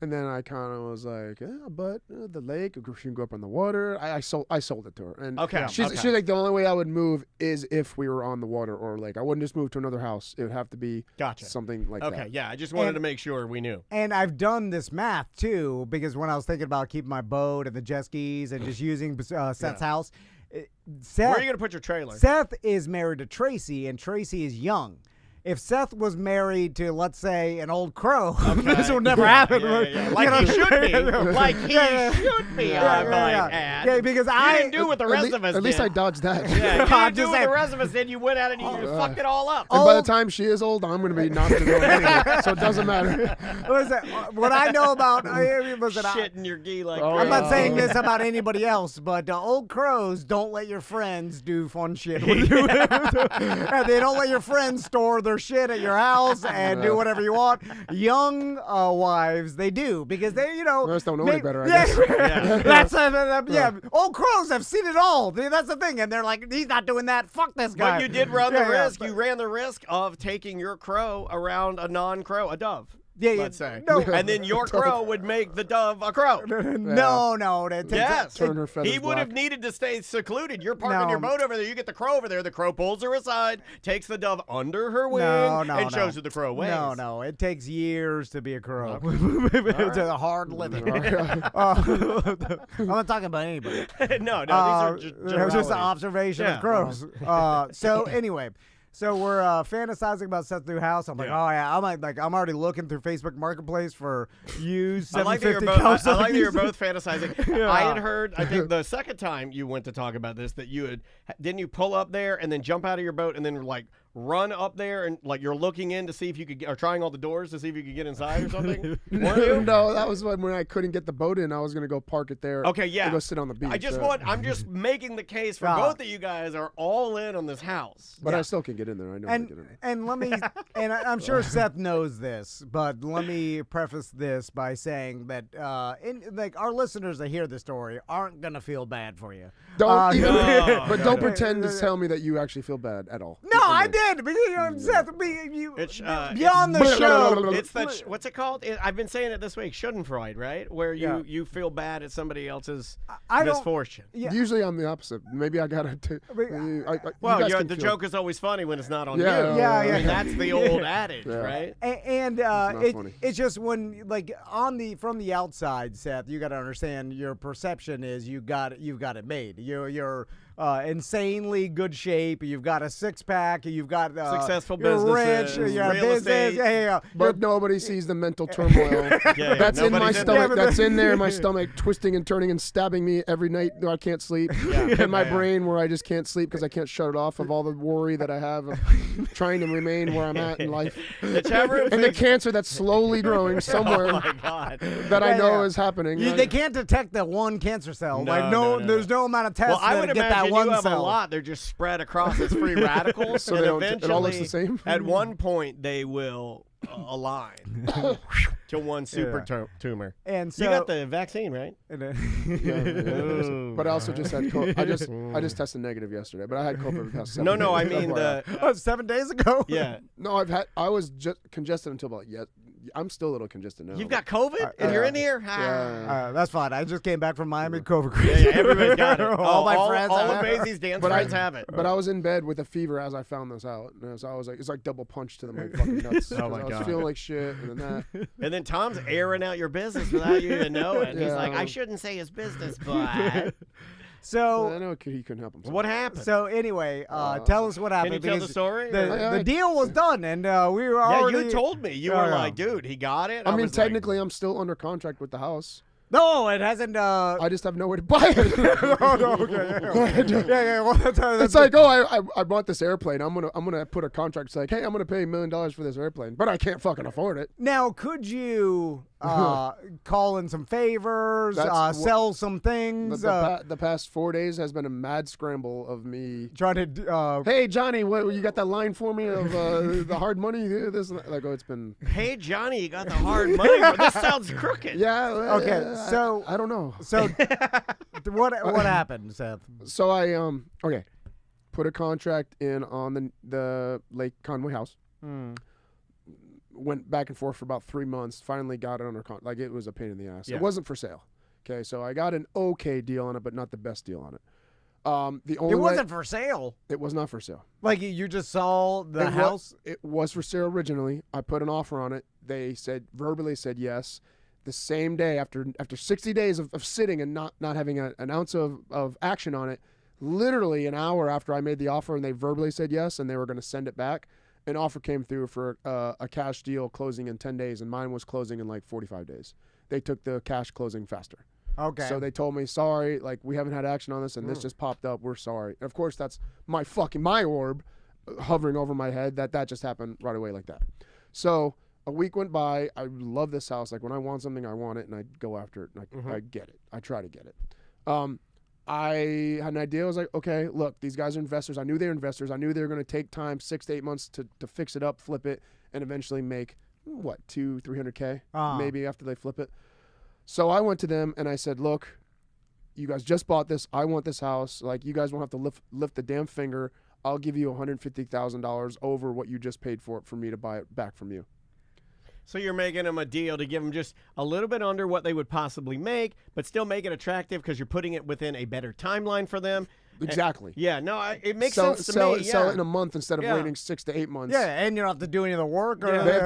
And then I kind of was like, yeah, but the lake, she can go up on the water. I sold it to her. And Okay, she's okay. she's like, the only way I would move is if we were on the water or lake. I wouldn't just move to another house. It would have to be Gotcha. something like that. Okay, yeah, I just wanted And- to make sure we knew. And I've done this math too, because when I was thinking about keeping my boat and the jet skis and just using Seth's house, Seth, Where are you gonna put your trailer? Seth is married to Tracy, and Tracy is young. If Seth was married to, let's say, an old crow, this would never happen. Yeah. You Like know he what should I'm be. saying? Like he Yeah. should be, Yeah, I yeah, might yeah. add. Yeah, because you I didn't do what the rest of us At least did. I dodged that. Yeah, you I'm didn't do just what the saying. rest of us did. You went out and you fucked it all up. And by the time she is old, I'm going to be knocking it over anyway, so it doesn't matter. Listen, what I know about listen, Shit in your gi like Oh, I'm not yeah. saying this about anybody else, but old crows don't let your friends do fun shit with you. And they don't let your friends store their shit at your house and do whatever you want. Young wives, they do because they, They just don't know any better, I guess. Yeah. Old crows have seen it all. That's the thing, and they're like, he's not doing that. Fuck this guy. But you did run the Yeah, risk. You ran the risk of taking your crow around a non-crow, a dove. Yeah, let's say. no. And then your crow would make the dove a crow. No. Yes. Turn her feathers He would have black. needed to stay secluded. You're parking No. your boat over there. You get the crow over there. The crow pulls her aside, takes the dove under her wing, and shows her the crow ways. No. It takes years to be a crow. It's a hard living. I'm not talking about anybody. no, these are just It was just an generalities. observation Yeah. of crows. So anyway. So we're fantasizing about Seth's new house. I'm like, oh yeah, I'm already looking through Facebook Marketplace for used I like that you're 750 both. I like that Kawasaki's. you're both fantasizing. Yeah. I had heard. I think the second time you went to talk about this, that you didn't you pull up there and then jump out of your boat and then like run up there and like you're looking in to see if you could or trying all the doors to see if you could get inside or something. Weren't you? No, that was when I couldn't get the boat in. I was going to go park it there. Okay, yeah. And go sit on the beach. I'm just making the case for both of you guys are all in on this house. But I still can get in there. I know I can get in there. And let me, and I'm sure Seth knows this, but let me preface this by saying that, like our listeners that hear the story aren't gonna feel bad for you. Don't No. pretend to tell me that you actually feel bad at all. No, I did. Because, Seth, It's beyond the show. It's that. What's it called? I've been saying it this week. Schadenfreude, right? Where you feel bad at somebody else's misfortune. Usually I'm the opposite. Maybe I gotta. Well, the joke is always funny when it's not on you. Yeah. I mean, that's the old adage, right? And funny. it's just when like from the outside, Seth, you got to understand your perception is you've got it made. You're insanely good shape. You've got a six-pack. You've got successful you're businesses, rich. Yeah, real business. estate. Yeah. But nobody sees the mental turmoil that's in my stomach. That's in there in my stomach, twisting and turning and stabbing me every night where I can't sleep. In my brain where I just can't sleep because I can't shut it off of all the worry that I have of trying to remain where I'm at in life. The chat room and the cancer that's slowly growing somewhere that I know is happening. They can't detect that one cancer cell. There's no amount of tests Well, I would that get imagine that one you have cell. a lot. They're just spread across as free radicals. So and they don't- eventually, it all looks the same? At one point, they will align to one super tumor. And so you got the vaccine, right? But I also just had COVID. I just tested negative yesterday, but I had COVID for the past 7 days. No, I mean the 7 days ago. Yeah. No, I was just congested until about I'm still a little congested now. You've got COVID and you're in here? That's fine. I just came back from Miami COVID. Yeah, everybody's got it. all my friends. All of Maisie's dance friends have it. But I was in bed with a fever as I found this out. And so I was like, it's like double punch to my fucking nuts. Oh my I was God. feeling like shit, and then that. And then Tom's airing out your business without you even knowing. He's like, I shouldn't say his business, but. So I know he couldn't help himself. What happened? So anyway, tell us what happened. Can you tell the because story? The deal was done, and we were already. Yeah, you told me. You were like, dude, he got it. I mean, was technically, I'm still under contract with the house. No, it hasn't. I just have nowhere to buy it. Yeah. Well, it's like, I bought this airplane. I'm gonna put a contract. It's like, hey, I'm gonna pay $1 million for this airplane, but I can't fucking afford it. Now, could you call in some favors, That's sell some things? The past 4 days has been a mad scramble of me trying to. Hey, Johnny, what you got that line for me of the hard money? This and that? Like, it's been. Hey, Johnny, you got the hard money. But this sounds crooked. Yeah. Okay. So I don't know. So what happened, Seth? So I put a contract in on the Lake Conway house. Went back and forth for about 3 months. Finally got it under contract. Like, it was a pain in the ass. Yeah. It wasn't for sale. Okay, so I got an okay deal on it, but not the best deal on it. The only It wasn't for sale. It was not for sale. Like, you just saw the house. It was for sale originally. I put an offer on it. They verbally said yes. The same day, after 60 days of sitting and not having an ounce of action on it, literally an hour after I made the offer and they verbally said yes and they were going to send it back, an offer came through for a cash deal closing in 10 days, and mine was closing in like 45 days. They took the cash closing faster. Okay. So they told me, sorry, like, we haven't had action on this, and this just popped up. We're sorry. And of course, that's my orb hovering over my head that just happened right away like that. So a week went by. I love this house. Like, when I want something, I want it, and I go after it, and I get it. I try to get it. I had an idea. I was like, okay, look, these guys are investors. I knew they were investors. I knew they were going to take time, 6 to 8 months to fix it up, flip it, and eventually make, $200-300K maybe after they flip it. So I went to them and I said, look, you guys just bought this. I want this house. Like, you guys won't have to lift the damn finger. I'll give you $150,000 over what you just paid for it for me to buy it back from you. So you're making them a deal to give them just a little bit under what they would possibly make, but still make it attractive because you're putting it within a better timeline for them. Exactly. It makes sense to me. Sell it in a month instead of waiting 6 to 8 months. Yeah, and you don't have to do any of the work. Or They have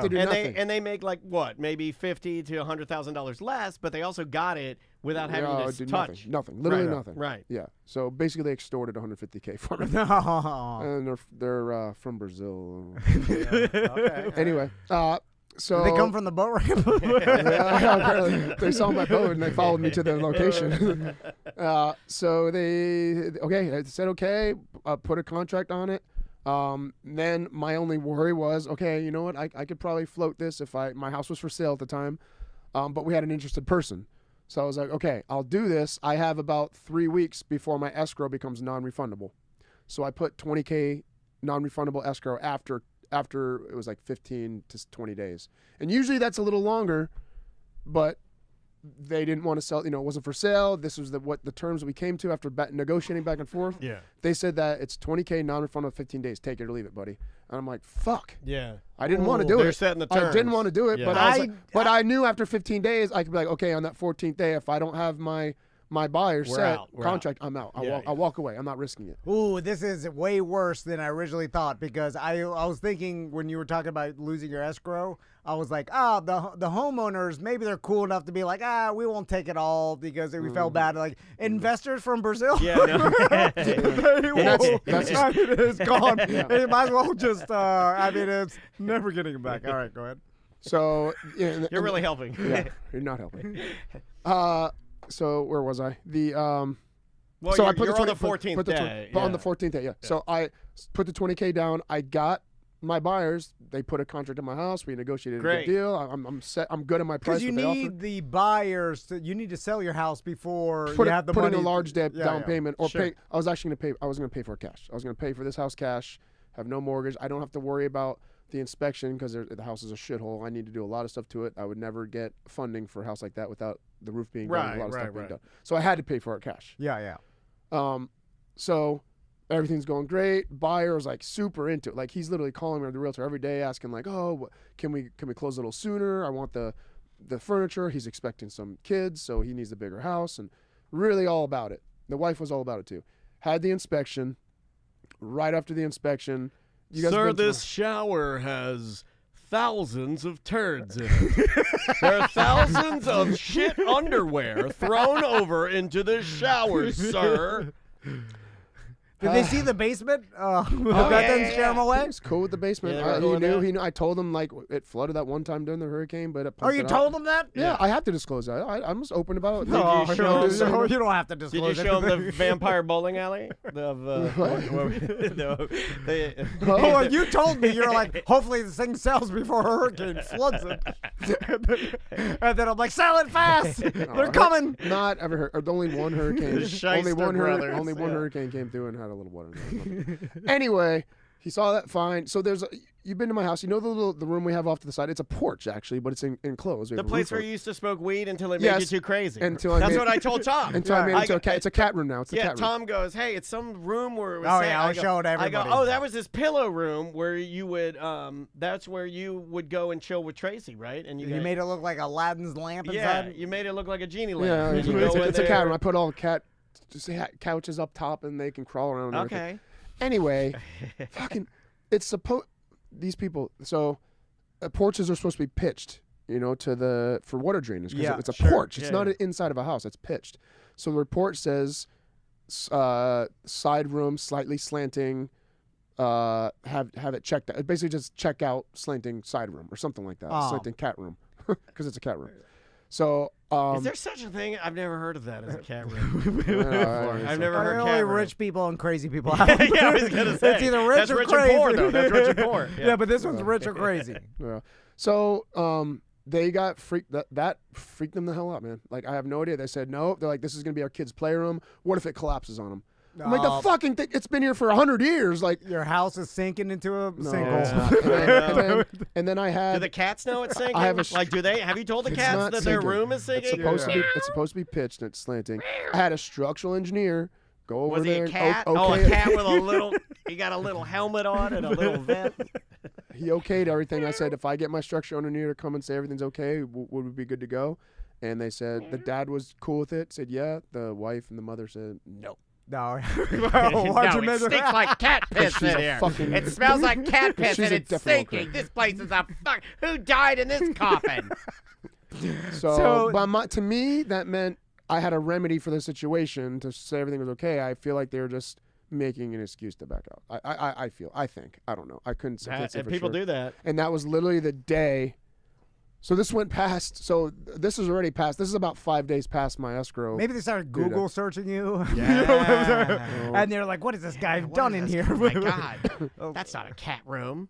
to do nothing. And they make like what, maybe $50,000 to $100,000 less, but they also got it without having to touch nothing, literally Right. nothing. Right. Yeah. So basically, they extorted $150K from me. And they're from Brazil. Okay. Anyway, so they come from the boat ramp. Yeah, they saw my boat and they followed me to the location. So they said okay, put a contract on it. Then my only worry was, okay, you know what? I could probably float this if my house was for sale at the time, but we had an interested person. So I was like, okay, I'll do this. I have about 3 weeks before my escrow becomes non-refundable. So I put $20K non-refundable escrow after it was like 15 to 20 days. And usually that's a little longer, but they didn't want to sell, it wasn't for sale. This was what the terms we came to after negotiating back and forth. Yeah. They said that it's $20K non-refundable 15 days. Take it or leave it, buddy. And I'm like, fuck. Yeah. I didn't want to do it. They're setting the terms. I didn't want to do it, Yeah. but I knew after 15 days I could be like, okay, on that 14th day, if I don't have my my buyer said, out, we're contract, I'm out. I'll walk away. I'm not risking it. Ooh, this is way worse than I originally thought because I was thinking when you were talking about losing your escrow, I was like, the homeowners, maybe they're cool enough to be like, we won't take it all because we felt bad. Like investors from Brazil, Yeah, no. it's gone. You might as well just, it's never getting it back. All right, go ahead. So You're really helping. Yeah, you're not helping. So where was I? Well, so you're, I put you're the on 20, the 14th day. on the 14th day, yeah. So I put the $20K down. I got my buyers. They put a contract in my house. We negotiated a Great. good deal. I'm set. I'm good at my price. Because you what they need offered. the buyers you need to sell your house before Put you have the money. in a large down payment or Sure. pay. I was actually going to pay. I was going to pay for it cash. I was going to pay for this house cash. Have no mortgage. I don't have to worry about the inspection because the house is a shithole. I need to do a lot of stuff to it. I would never get funding for a house like that without the roof being done. And a lot of stuff being done. So I had to pay for it cash. Yeah. So everything's going great. Buyer was like super into it. Like he's literally calling me, the realtor, every day asking like, can we close a little sooner? I want the furniture. He's expecting some kids, so he needs a bigger house, and really all about it. The wife was all about it too. Had the inspection. Right after the inspection, you guys Sir, been to this shower has thousands of turds in it. There are thousands of shit underwear thrown over into the shower, sir. Did they see the basement? That didn't scare them away? He's cool with the basement. Yeah, He knew. I told him like it flooded that one time during the hurricane, but it Oh, you pumped it told out. them that? Yeah, I have to disclose that. I'm just open about it. No, Did you show him no, you don't have to disclose Did you show him anything. the vampire bowling alley? Oh, you told me. You're like, hopefully this thing sells before a hurricane floods it. And then I'm like, sell it fast. They're coming. Not ever heard. Only one hurricane. Shyster brothers, only one yeah. hurricane came through and had a little water in it. Anyway, he saw that fine. So you've been to my house. You know the room we have off to the side? It's a porch actually, but it's enclosed. We The have a place roof where over you used to smoke weed until it made Yes, you too crazy. until That's what I told Tom. Until I made it into a cat. It's a cat room now. It's a cat room. Tom goes, hey, it's some room where it was Oh, saying- yeah, I'll show it to I go, everybody. oh, that was this pillow room where you would, that's where you would go and chill with Tracy, right? And You made it look like Aladdin's lamp yeah, inside? you made it look like a genie lamp. Yeah, And it's, you go in it's a cat there- room. I put all the couches up top and they can crawl around. And everything. Okay. Anyway, fucking, it's supposed. These people. So, porches are supposed to be pitched, for water drainage. Yeah, it's a sure. porch. It's Yeah, not yeah. inside of a house. It's pitched. So the report says, side room slightly slanting. Have it checked out. Basically, just check out slanting side room or something like that. Oh. Slanting cat room, because it's a cat room. So. Is there such a thing? I've never heard of that as a cat room. I've I've never heard Only cat room. rich people and crazy people. Yeah, I was gonna say. It's either rich That's or rich crazy. and poor, though. That's rich and poor. Yeah, but this one's rich or crazy. Yeah. So they got freaked. That freaked them the hell out, man. Like I have no idea. They said no. They're like, this is gonna be our kids' playroom. What if it collapses on them? I'm like, the fucking thing. It's been here for 100 years. Like your house is sinking into a no. sinkhole. And then I had. Do the cats know it's sinking? I have do they? Have you told the It's cats not that their sinking. room is sinking? It's supposed to be pitched and it's slanting. I had a structural engineer go over Was he there. a cat? And Oh, a cat with a little. He got a little helmet on and a little vent. He okayed everything. I said, if I get my structural engineer to come and say everything's okay, would we be good to go? And they said the dad was cool with it. Said yeah. The wife and the mother said no. No. It stinks like cat piss She's in a here. fucking- It smells like cat piss She's and a it's definite stinking. crook. This place is a fuck. Who died in this coffin? So to me, that meant I had a remedy for the situation to say everything was okay. I feel like they were just making an excuse to back out. I think. I don't know. I couldn't say. Can't say for People sure. do that. And that was literally the day. So this went past. So this is already past. This is about 5 days past my escrow. Maybe they started due to- Google searching you. Yeah. And they're like, what has this guy done in here? Oh my God. That's not a cat room.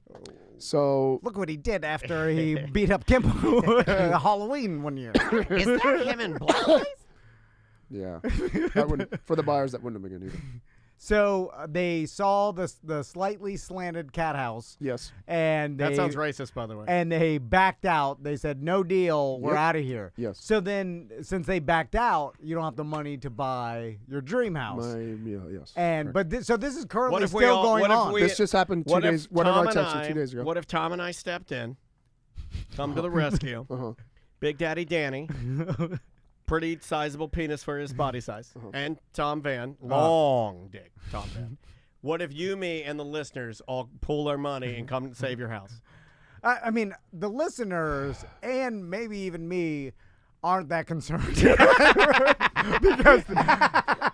So Look what he did after he beat up Kimbo at Halloween one year. Is that him in blackface? yeah, that wouldn't for the buyers. That wouldn't have been good either. So they saw the slightly slanted cat house. Yes. And That they, sounds racist, by the way. And they backed out. They said, no deal. We're Yep. out of here. Yes. So then, since they backed out, you don't have the money to buy your dream house. Yes. And so this is currently What if we still all- going what if on. we- This just happened 2 What if days. Whatever Tom I and texted 2 days ago. What if Tom and I stepped in, come to the rescue, Uh-huh. Big Daddy Danny, pretty sizable penis for his body size. And Tom Van, long dick, Tom Van. What if you, me, and the listeners all pool our money and come and save your house? I mean, the listeners and maybe even me aren't that concerned because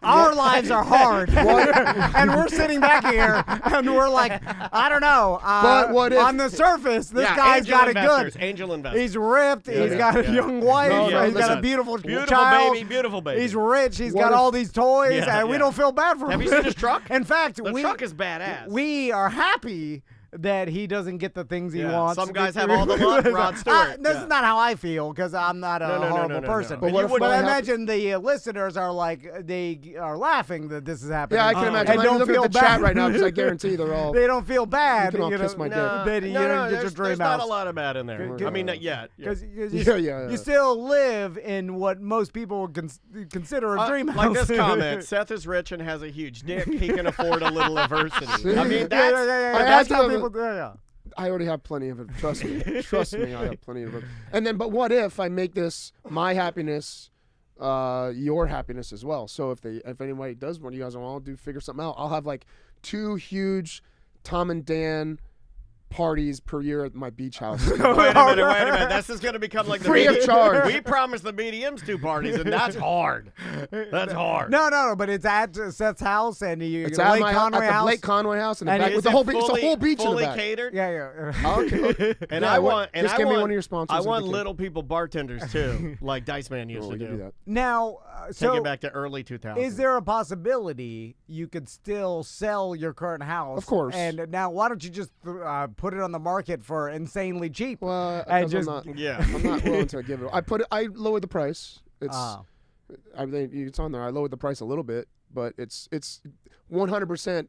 our lives are hard, and we're sitting back here and we're like, I don't know. But what if, on the surface, this guy's got it good. Angel investors. He's ripped. He's got a young wife. He's got a beautiful child. Beautiful baby. He's rich. He's got all these toys, and we don't feel bad for him. Have you seen his truck? In fact, the truck is badass. We are happy that he doesn't get the things he wants. Some guys have all the luck. Rod Stewart. This is not how I feel because I'm not a horrible person. No. But I imagine the listeners are like, they are laughing that this is happening. Yeah, I can imagine. And don't look feel at the bad chat right now because I guarantee they're all. They don't feel bad. You can all kiss my dick. That you didn't get your dream there's house. not a lot of bad in there. I mean, not yet. Because you still live in what most people would consider a dream house. Like this comment, Seth is rich and has a huge dick. He can afford a little adversity. I mean, that's how people do it. I already have plenty of it. Trust me. Trust me, I have plenty of it. And then, but what if I make this my happiness, your happiness as well? So if anybody does want, you guys want to figure something out, I'll have like 2 huge Tom and Dan parties per year at my beach house. Wait a minute. This is going to become like the free of charge. We promised the mediums 2 parties, and that's hard. That's hard. No, but it's at Seth's house, and it's at at Lake Conway house. Lake Conway house, and is with the whole beach. Fully, it's a whole beach in the fully back. catered. Yeah. Okay. And yeah, I want. And just I give want, me one of your sponsors. I want little people bartenders too, like Dice Man used to do. That. Now, take it back to early 2000s. Is there a possibility you could still sell your current house? Of course. And now, why don't you just put it on the market for insanely cheap? Well, and just, I'm not willing to give it. I lowered the price. It's I think it's on there. I lowered the price a little bit, but it's 100%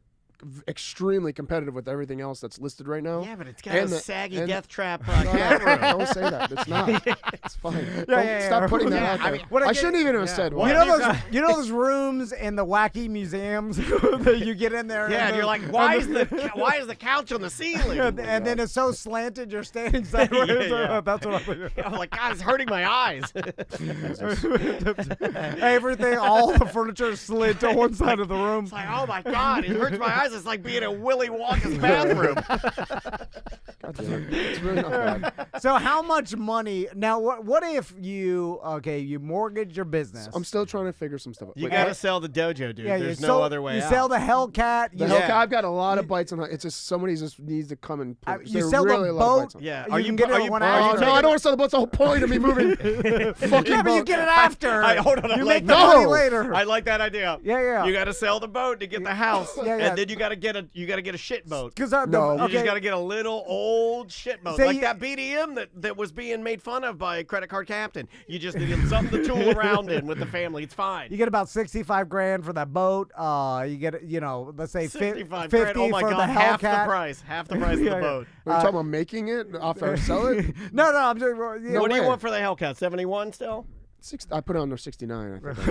extremely competitive with everything else that's listed right now. Yeah, but it's got a saggy death trap cat room. Don't say that. It's not. It's fine. Stop putting that out there. I shouldn't even have said one. You know those rooms in the wacky museums that you get in there? Yeah, and you're like, why is the couch on the ceiling? And then it's so slanted, you're standing sideways. That's what I'm thinking. I'm like, God, it's hurting my eyes. Everything, all the furniture slid to one side of the room. It's like, oh my God, it hurts my eyes. It's like being in Willy Wonka's bathroom. It's really not bad. So how much money? Now, what if you mortgage your business? I'm still trying to figure some stuff out. You got to sell the dojo, dude. There's no other way out. You sell the Hellcat. Hellcat. I've got a lot of bites on it. It's just somebody just needs to come and play. You sell the boat. Yeah. Are you get it on one hour? No, I don't want to sell the boat. It's the whole point of me moving. Fucking yeah, but you get it after. Hold on. You make the money later. I like that idea. Yeah. You got to sell the boat to get the house, and then you got to get a shit boat. You just got to get a little old shit boat, like that BDM that was being made fun of by Credit Card Captain. You just need something to tool around in with the family. It's fine. You get about $65,000 for that boat. You get, let's say 65 $50,000 grand. Oh my for God, the half Hellcat. the price. Half the price of the boat. Are you talking about making it after sell it? No, I'm just. What do you want for the Hellcat? 71 still? I put it under 69. I think.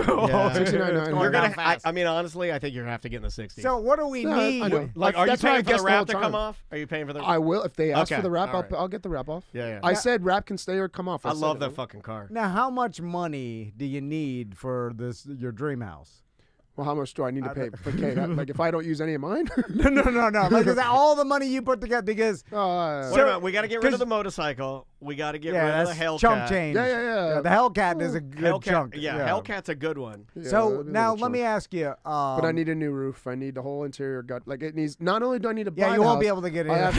69. You're gonna. I mean, honestly, I think you're gonna have to get in the 60s. So what do we need? I know. Like, are you paying for the wrap to come off? Are you paying for the? I will if they ask Okay. for the wrap. All right. I'll get the wrap off. Yeah. I said wrap can stay or come off. I love that fucking car. Now, how much money do you need for your dream house? Well, how much do I need to pay? Okay, like if I don't use any of mine? No. Like is that all the money you put together? Because What about, we got to get rid of the motorcycle. We got to get rid of the Hellcat. Chunk change. Yeah. The Hellcat is a good chunk. Yeah, Hellcat's a good one. Yeah, so now let me ask you. But I need a new roof. I need the whole interior gut. Like it needs. Not only do I need to buy you won't be able to get in. I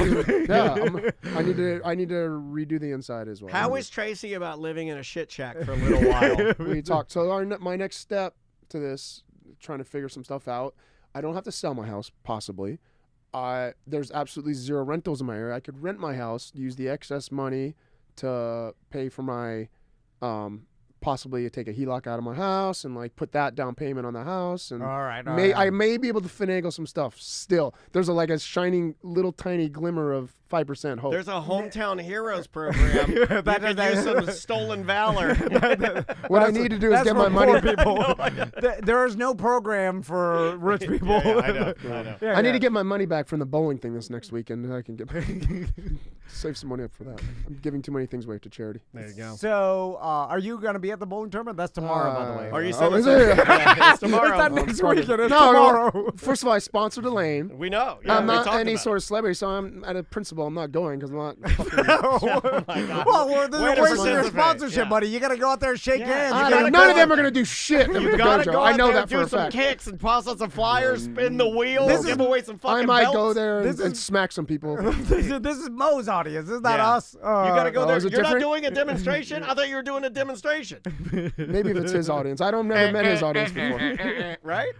need to redo the inside as well. How is Tracy about living in a shit shack for a little while? We talked. So my next step to this, trying to figure some stuff out. I don't have to sell my house, possibly. There's absolutely zero rentals in my area. I could rent my house, use the excess money to pay for my, possibly take a HELOC out of my house and like put that down payment on the house. And I may be able to finagle some stuff still. There's a shining little tiny glimmer of 5% hope. There's a hometown heroes program. You could use some stolen valor. What I need to do is get my money. People. There is no program for rich people. I know. I need to get my money back from the bowling thing this next weekend. I can get. Save some money up for that. I'm giving too many things away to charity. There you go. So, are you going to be at the bowling tournament? That's tomorrow, by the way. Are you Oh, is saying it? yeah, it's tomorrow? It's not next weekend. It's No, tomorrow. first of all, I sponsored Elaine. We know. Yeah, I'm we not talked any about sort of celebrity, so I'm at a principle. I'm not going because I'm not. Oh my God. Well, we're Way to wasting your participate. sponsorship, Yeah. buddy. You got to go out there and shake hands. I You don't- gotta none go of them out- are going to do shit. at You the gotta dojo. go I out know there that and for do a some fact. kicks and toss out some flyers, spin the wheels, give away some fucking I might belts. go there This and is- smack some people. this is Mo's audience. This is not Yeah. us. You gotta go there. is it You're not different? doing a demonstration? I thought you were doing a demonstration. Maybe if it's his audience. I don't never met his audience before. Right?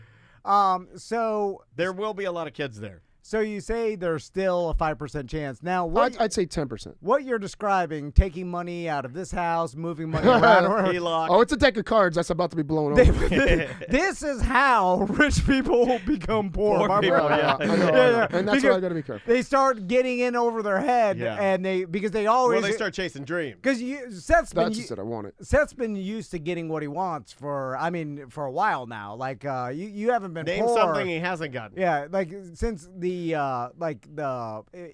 So There will be a lot of kids there. So you say there's still a 5% chance. Now, what I'd say 10%. What you're describing, taking money out of this house, moving money around. Oh, it's a deck of cards that's about to be blown over. This is how rich people become poor. Poor my people, brother. yeah, I know. And that's why I got to be careful. They start getting in over their head, Yeah. and because they always Well, they start chasing dreams. because Seth's been That's just it. I want it. Seth's been used to getting what he wants for a while now. Like you haven't been Name poor. something he hasn't gotten. Yeah, like since the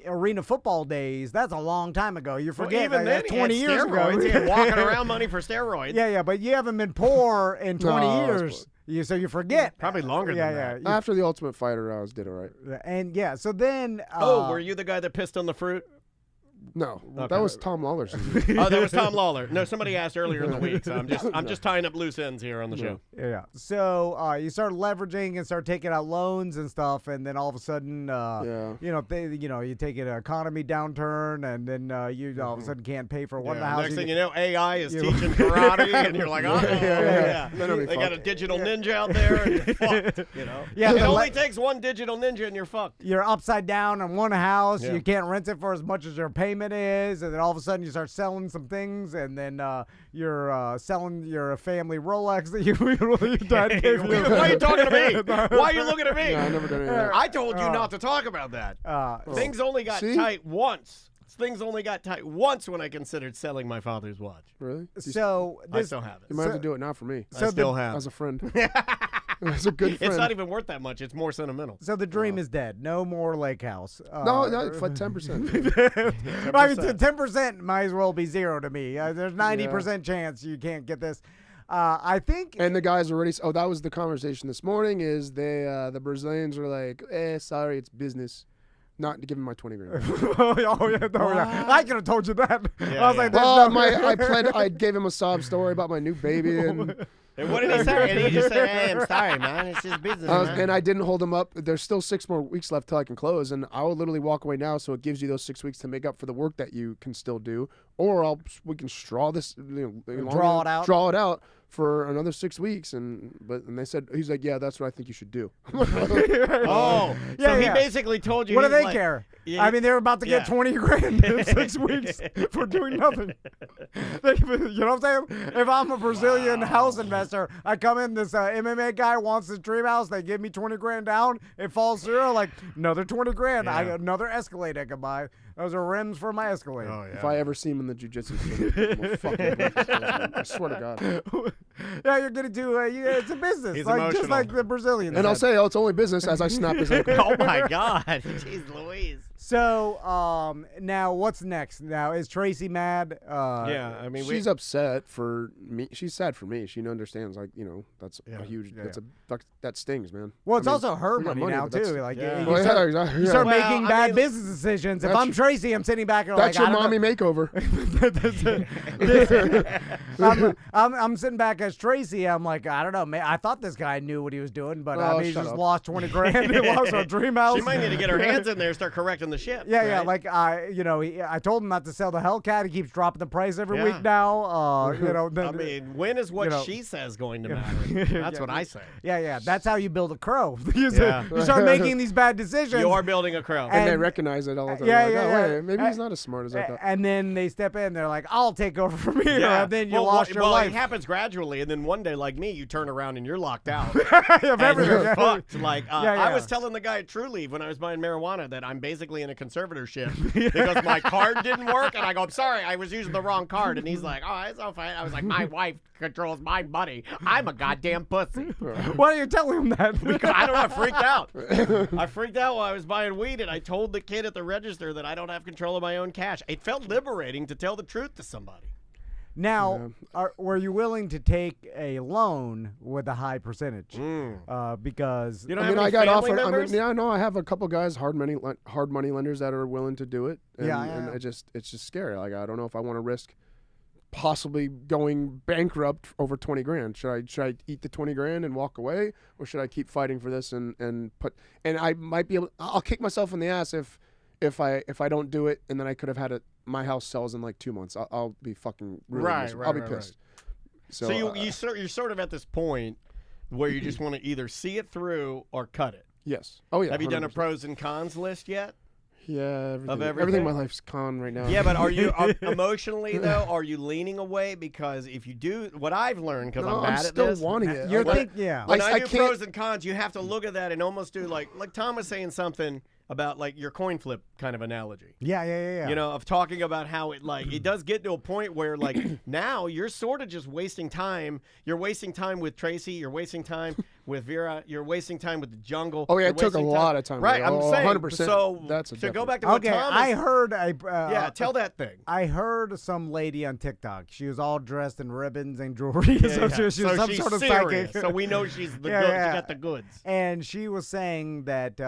arena football days, that's a long time ago. You Well, forget even like, then, 20 he had years steroids. ago. He had walking around money for steroids. Yeah, but you haven't been poor in 20 No, I was years. So you forget. Probably longer than that. After the Ultimate Fighter, I did all right. And yeah, so then. Oh, were you the guy that pissed on the fruit? No, Okay. that was Tom Lawler. Oh, that was Tom Lawler. No, somebody asked earlier in the week, so I'm just tying up loose ends here on the show. Yeah. So you start leveraging and start taking out loans and stuff, and then all of a sudden, you take an economy downturn, and then you all of a sudden can't pay for one of the houses. Next thing you know, AI is teaching karate, and you're like, Yeah. They got a digital ninja out there, and you're fucked. You know, Yeah, it but only takes one digital ninja, and you're fucked. You're upside down on one house. Yeah. You can't rent it for as much as your payment is, and then all of a sudden you start selling some things, and then you're selling your family Rolex that your dad gave you. Why are you talking to me? Why are you looking at me? No, I never done any of that. I told you not to talk about that. Things only got See? tight once. Things only got tight once when I considered selling my father's watch. Really? So I still have it. You might have to do it now for me. I still have. As a friend. As a good friend. It's not even worth that much. It's more sentimental. So the dream is dead. No more lake house. No, for 10%. I mean, 10% might as well be zero to me. There's 90% chance you can't get this. I think. And the guys already. Oh, that was the conversation this morning. Is the Brazilians are like, sorry, it's business. Not to give him my 20 grand. Yeah. I could have told you that. I was like, well, I gave him a sob story about my new baby, and what did he say? And he just said, "Hey, I'm sorry, man. It's just business." Man. and I didn't hold him up. There's still 6 more weeks left till I can close, and I will literally walk away now. So it gives you those 6 weeks to make up for the work that you can still do, or we can draw this, draw it out for another 6 weeks. And they said, he's like, yeah, that's what I think you should do. Oh, so he basically told you. What do he's they like, care? Yeah, I mean, they're about to get 20 grand in 6 weeks for doing nothing. You know what I'm saying? If I'm a Brazilian house investor, I come in, this MMA guy wants this dream house, they give me 20 grand down, it falls through, like, another 20 grand, I got another Escalade I can buy. Those are rims for my Escalade. Oh, yeah. If I ever see him in the jiu-jitsu I swear to God. Yeah, you're going to do, it's a business, He's like, emotional. just like the Brazilians. And I'll say, it's only business as I snap his ankle. Oh my God, jeez Louise. So, now what's next? Now, is Tracy mad? Yeah, I mean, she's upset for me. She's sad for me. She understands, like, that's a huge. That stings, man. Well, it's also her money now too. Like you start making bad business decisions. If I'm Tracy, I'm sitting back and that's like, your mommy makeover. I'm sitting back as Tracy. I'm like, I don't know, man. I thought this guy knew what he was doing, but I mean, he just lost 20 grand. He lost a dream house. She might need to get her hands in there and start correcting the shit. Yeah, right? like I told him not to sell the Hellcat. He keeps dropping the price every week now. I mean, when is what she says going to matter? That's what I say. Yeah. That's how you build a crow. You start making these bad decisions. You are building a crow, and they recognize it all the time. Wait, maybe he's not as smart as I thought. And then they step in. They're like, "I'll take over from here." And then you lost your life. It happens gradually, and then one day, like me, you turn around and you're locked out. Of everything. You're fucked. Like I Yeah. was telling the guy at True Leave when I was buying marijuana that I'm basically in a conservatorship because my card didn't work. And I go, I'm sorry, I was using the wrong card. And he's like, oh, it's all fine. I was like, my wife controls my money. I'm a goddamn pussy. Why are you telling him that? Because I don't know, I freaked out. I freaked out while I was buying weed, and I told the kid at the register that I don't have control of my own cash. It felt liberating to tell the truth to somebody. Now, were you willing to take a loan with a high percentage? Because You don't I have mean, any I got family offered. I members? mean, yeah, no, I have a couple guys, hard money lenders that are willing to do it. And, Yeah, and yeah. it's just scary. Like, I don't know if I want to risk possibly going bankrupt over 20 grand. Should I eat the 20 grand and walk away, or should I keep fighting for this and I might be able. I'll kick myself in the ass if I don't do it, and then I could have had my house sells in like 2 months. I'll be fucking really miserable. I'll be pissed. So you're sort of at this point where you just want to either see it through or cut it. Yes. Oh, yeah. Have you done a 100%. pros and cons list yet? Yeah, Of everything in my life's con right now. Yeah, but are you emotionally though? Are you leaning away? Because if you do, what I've learned, because No, I'm bad I'm at still this. wanting it. You're Like, think, yeah. When Like, I I do can't- pros and cons, you have to look at that and almost do like Tom was saying something about like your coin flip kind of analogy. Yeah. You know, of talking about how it does get to a point where like now you're sort of just wasting time. You're wasting time with Tracy. You're wasting time with Vera. You're wasting time with the jungle. Oh, yeah, You're it took a wasting lot of time. Right, I'm saying. 100%. So That's a to go definite- back to what Okay, Tom I is, heard yeah, tell that thing. I heard some lady on TikTok. She was all dressed in ribbons and jewelry. So she was So some she's sort of serious. psychic. So we know she's the Yeah, good. yeah. She got the goods. And she was saying that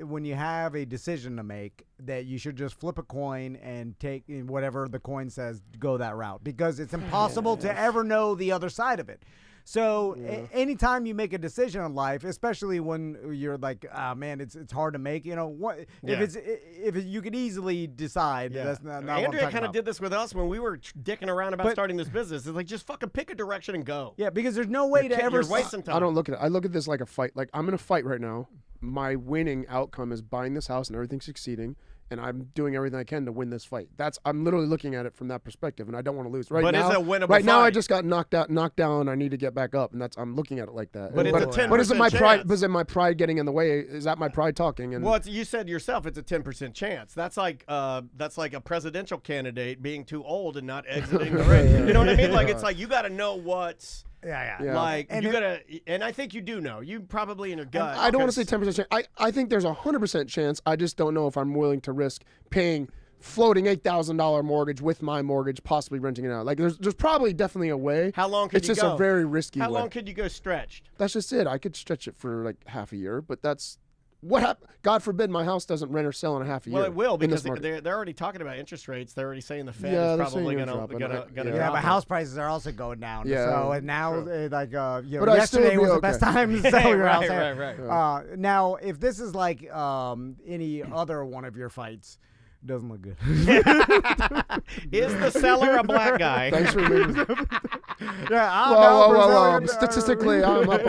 when you have a decision to make, that you should just flip a coin and take whatever the coin says, go that route, because it's impossible to ever know the other side of it. So anytime you make a decision in life, especially when you're like, man, it's hard to make. You know what? If you could easily decide, that's not what I'm Andrea talking kind of about. did this with us when we were dicking around about But- starting this business. It's like just fucking pick a direction and go. Yeah, because there's no way to ever. You're wasting time. I don't look at it. I look at this like a fight. Like, I'm in a fight right now. My winning outcome is buying this house and everything's succeeding, and I'm doing everything I can to win this fight. I'm literally looking at it from that perspective, and I don't want to lose. Right But now, it's a winnable right now I fight. just got knocked down. I need to get back up, and I'm looking at it like that. But it's a 10% But is it my pride? chance. Is it my pride getting in the way? Is that my pride talking? And Well, you said yourself it's a 10% chance. That's like a presidential candidate being too old and not exiting the race. You know what I mean? Like it's like you got to know what's Yeah. like And you gotta. And I think you do know. You probably in your gut. I don't want to say 'cause- 10% chance. I think there's a 100% chance. I just don't know if I'm willing to risk paying floating $8,000 mortgage with my mortgage, possibly renting it out. Like there's probably definitely a way. How long could it's you just go? a very risky How way. long could you go stretched? That's just it. I could stretch it for like half a year, but that's what happened. God forbid my house doesn't rent or sell in a half a year. Well, it will in this because market. they're already talking about interest rates. They're already saying the Fed Yeah, is they're probably saying going they're dropping. to Yeah, drop but it. house prices are also going down. Yeah, So and now, true. but I yesterday still was be the best okay. time to sell your house. Right. Now, if this is like any other one of your fights, doesn't look good. Is the seller a black guy? Thanks for leaving. Yeah, Whoa. Statistically, I'm up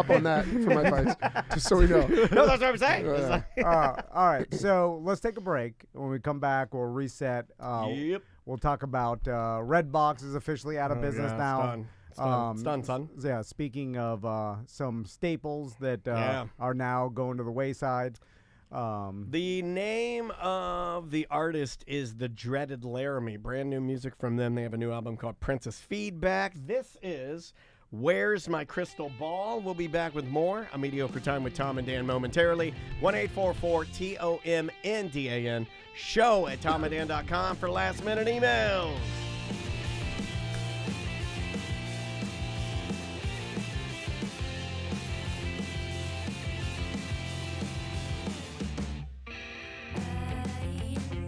on that for my fights. Just so we know. No, that's what I'm saying. It's like- all right, so let's take a break. When we come back, we'll reset. Yep. We'll talk about Redbox is officially out of business yeah, now. it's done. It's done, son. Yeah, speaking of some staples that Yeah. are now going to the wayside. The name of the artist is the Dreaded Laramie. Brand new music from them. They have a new album called Princess Feedback. This is Where's My Crystal Ball? We'll be back with more. A Mediocre Time with Tom and Dan momentarily. 1-844-TOMNDAN. Show at tomandan.com for last minute emails.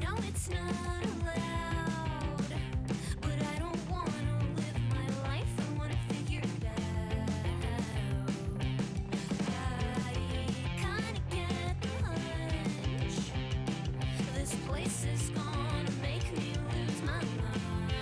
No, it's not allowed, but I don't wanna live my life. I wanna figure it out. I kinda get the hunch this place is gonna make me lose my mind.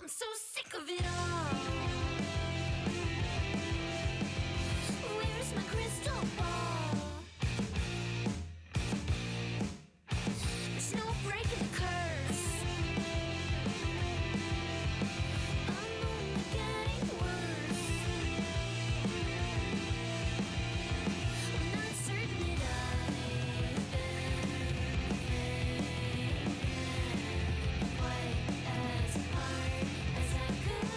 I'm so sick of it all. Where's my crystal ball? There's no breaking the curse. I'm only getting worse. I'm not certain that I've been quite as hard as I could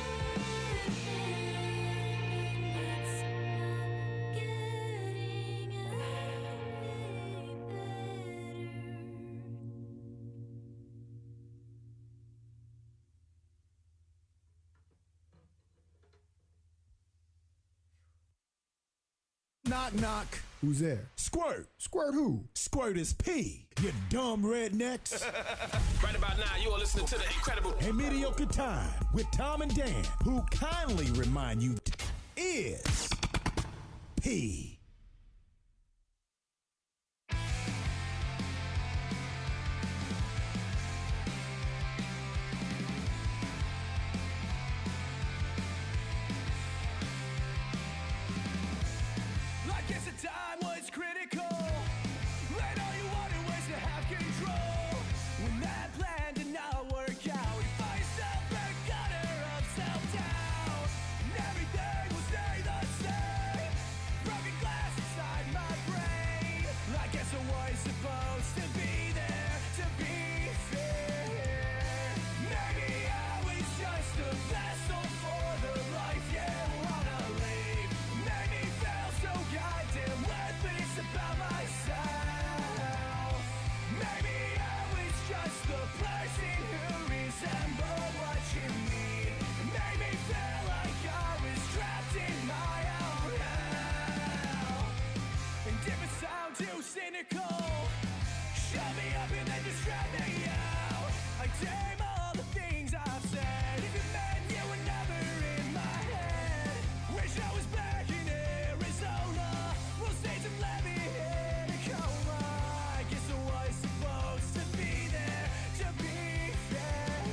have been. It's not getting any better. Knock, knock. Who's there? Squirt. Squirt who? Squirt is P. You dumb rednecks. Right about now, you are listening to the incredible A Mediocre Time with Tom and Dan, who kindly remind you is P. I guess the time was critical. And all you wanted was to have control. When that plan did not work out, we find yourself in a gutter of self-doubt. And everything will stay the same. Broken glass inside my brain. I guess I was supposed to be there to be fair. Maybe I was just a vessel for the life you wanna live. Made me feel so goddamn worthless about myself. Maybe I was just the person who resembled what you need. It made me feel like I was trapped in my own hell. And if it sounds too cynical, shut me up and then just drag me out. I damn all the things I've said. If it meant you were never in my head. Wish I was back in Arizona. We'll stay some levy in a coma. I guess I was supposed to be there to be fair.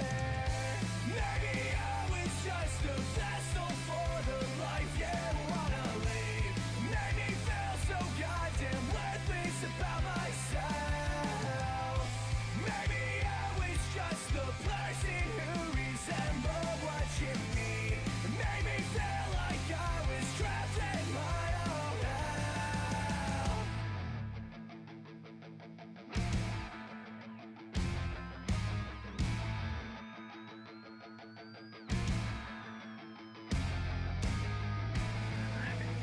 Maybe I was just a vessel for the life you wanna live. Made me feel so goddamn worthless about myself. Maybe I was just the person who resembled what you need. It made me feel like I was trapped in my own hell.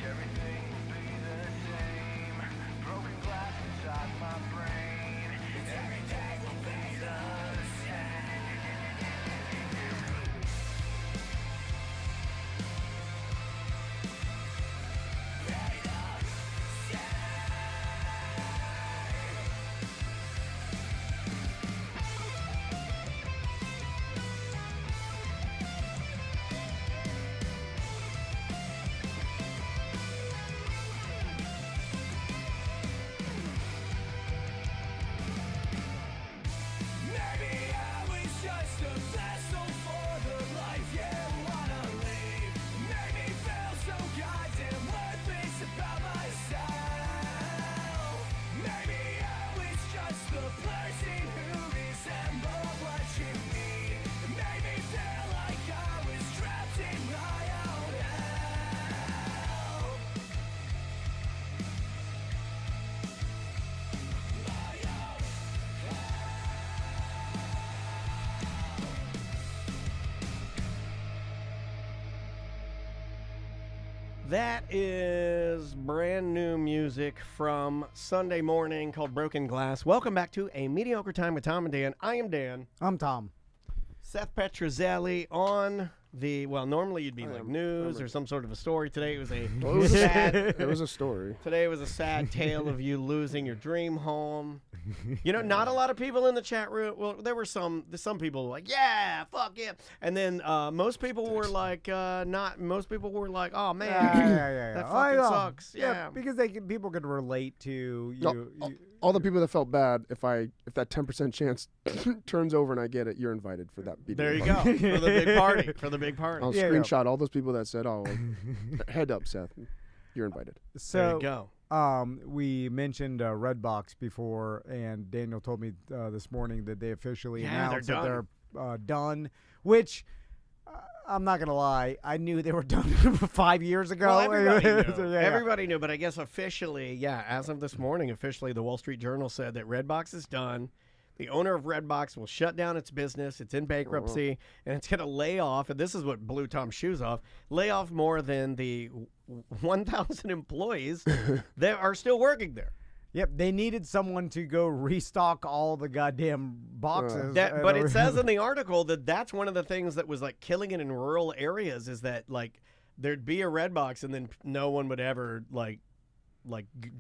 Everything will be the same. Broken glass inside my brain. Everything will be the same. Maybe I was just a vessel for the life you wanna live. Made me feel so goddamn worthless about myself. Maybe I was just the person who resembled what you need. It made me feel like I was trapped in my own hell. My own That is brand new music from Sunday morning called Broken Glass. Welcome back to A Mediocre Time with Tom and Dan. I am Dan. I'm Tom. Seth Petruzzelli on the, well, normally you'd be like news or some sort of a story. Today it was a sad, It was a story. today was a sad tale of you losing your dream home. You know, not a lot of people in the chat room. Well, there were some people like, yeah, fuck yeah. And then most people were like, most people were like, oh man, that fucking sucks. Yeah. because people could relate to you. all the people that felt bad, if that 10% chance turns over and I get it, you're invited for that. There you go. For the big party. For the big party. I'll screenshot all those people that said, "Oh, head up, Seth. You're invited." So, there you go. We mentioned Redbox before, and Daniel told me this morning that they officially announced that they're done, which I'm not going to lie, I knew they were done 5 years ago. Well, everybody knew. So, Everybody knew, but I guess officially, as of this morning, officially the Wall Street Journal said that Redbox is done. The owner of Redbox will shut down its business. It's in bankruptcy, and it's going to lay off, and this is what blew Tom's shoes off, lay off more than the 1,000 employees that are still working there. Yep, they needed someone to go restock all the goddamn boxes. But it says in the article that that's one of the things that was like killing it in rural areas is that like there'd be a Redbox and then no one would ever like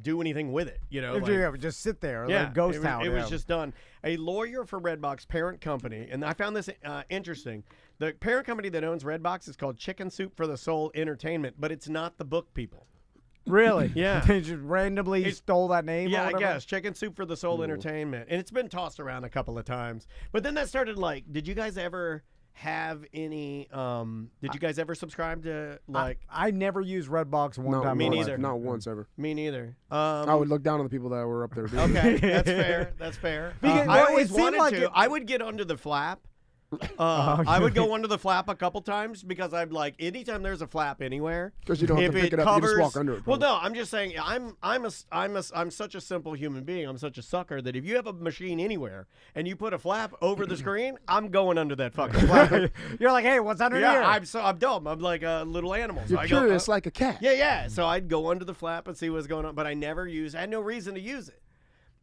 do anything with it. You know, like, just sit there, like ghost town. It was just done. A lawyer for Redbox parent company, and I found this interesting. The parent company that owns Redbox is called Chicken Soup for the Soul Entertainment, but it's not the book people. Really? Yeah. They just randomly stole that name? Yeah, or I whatever? guess. Chicken Soup for the Soul Entertainment. And it's been tossed around a couple of times. But then that started like, did you guys ever have any, did you guys ever subscribe to like. I never used Redbox one time. Me neither. Not once ever. Me neither. I would look down on the people that were up there. Okay, that's fair. That's fair. Because, I always wanted like to. I would get under the flap. I would go under the flap a couple times because I'm like, anytime there's a flap anywhere, because you don't have to pick it up, you just walk under it. Well, no, I'm just saying, I'm such a simple human being. I'm such a sucker that if you have a machine anywhere and you put a flap over the screen, I'm going under that fucking flap. You're like, hey, what's under here? I'm dumb. I'm like a little animal. So You're curious like a cat. Yeah. So I'd go under the flap and see what's going on, but I had no reason to use it.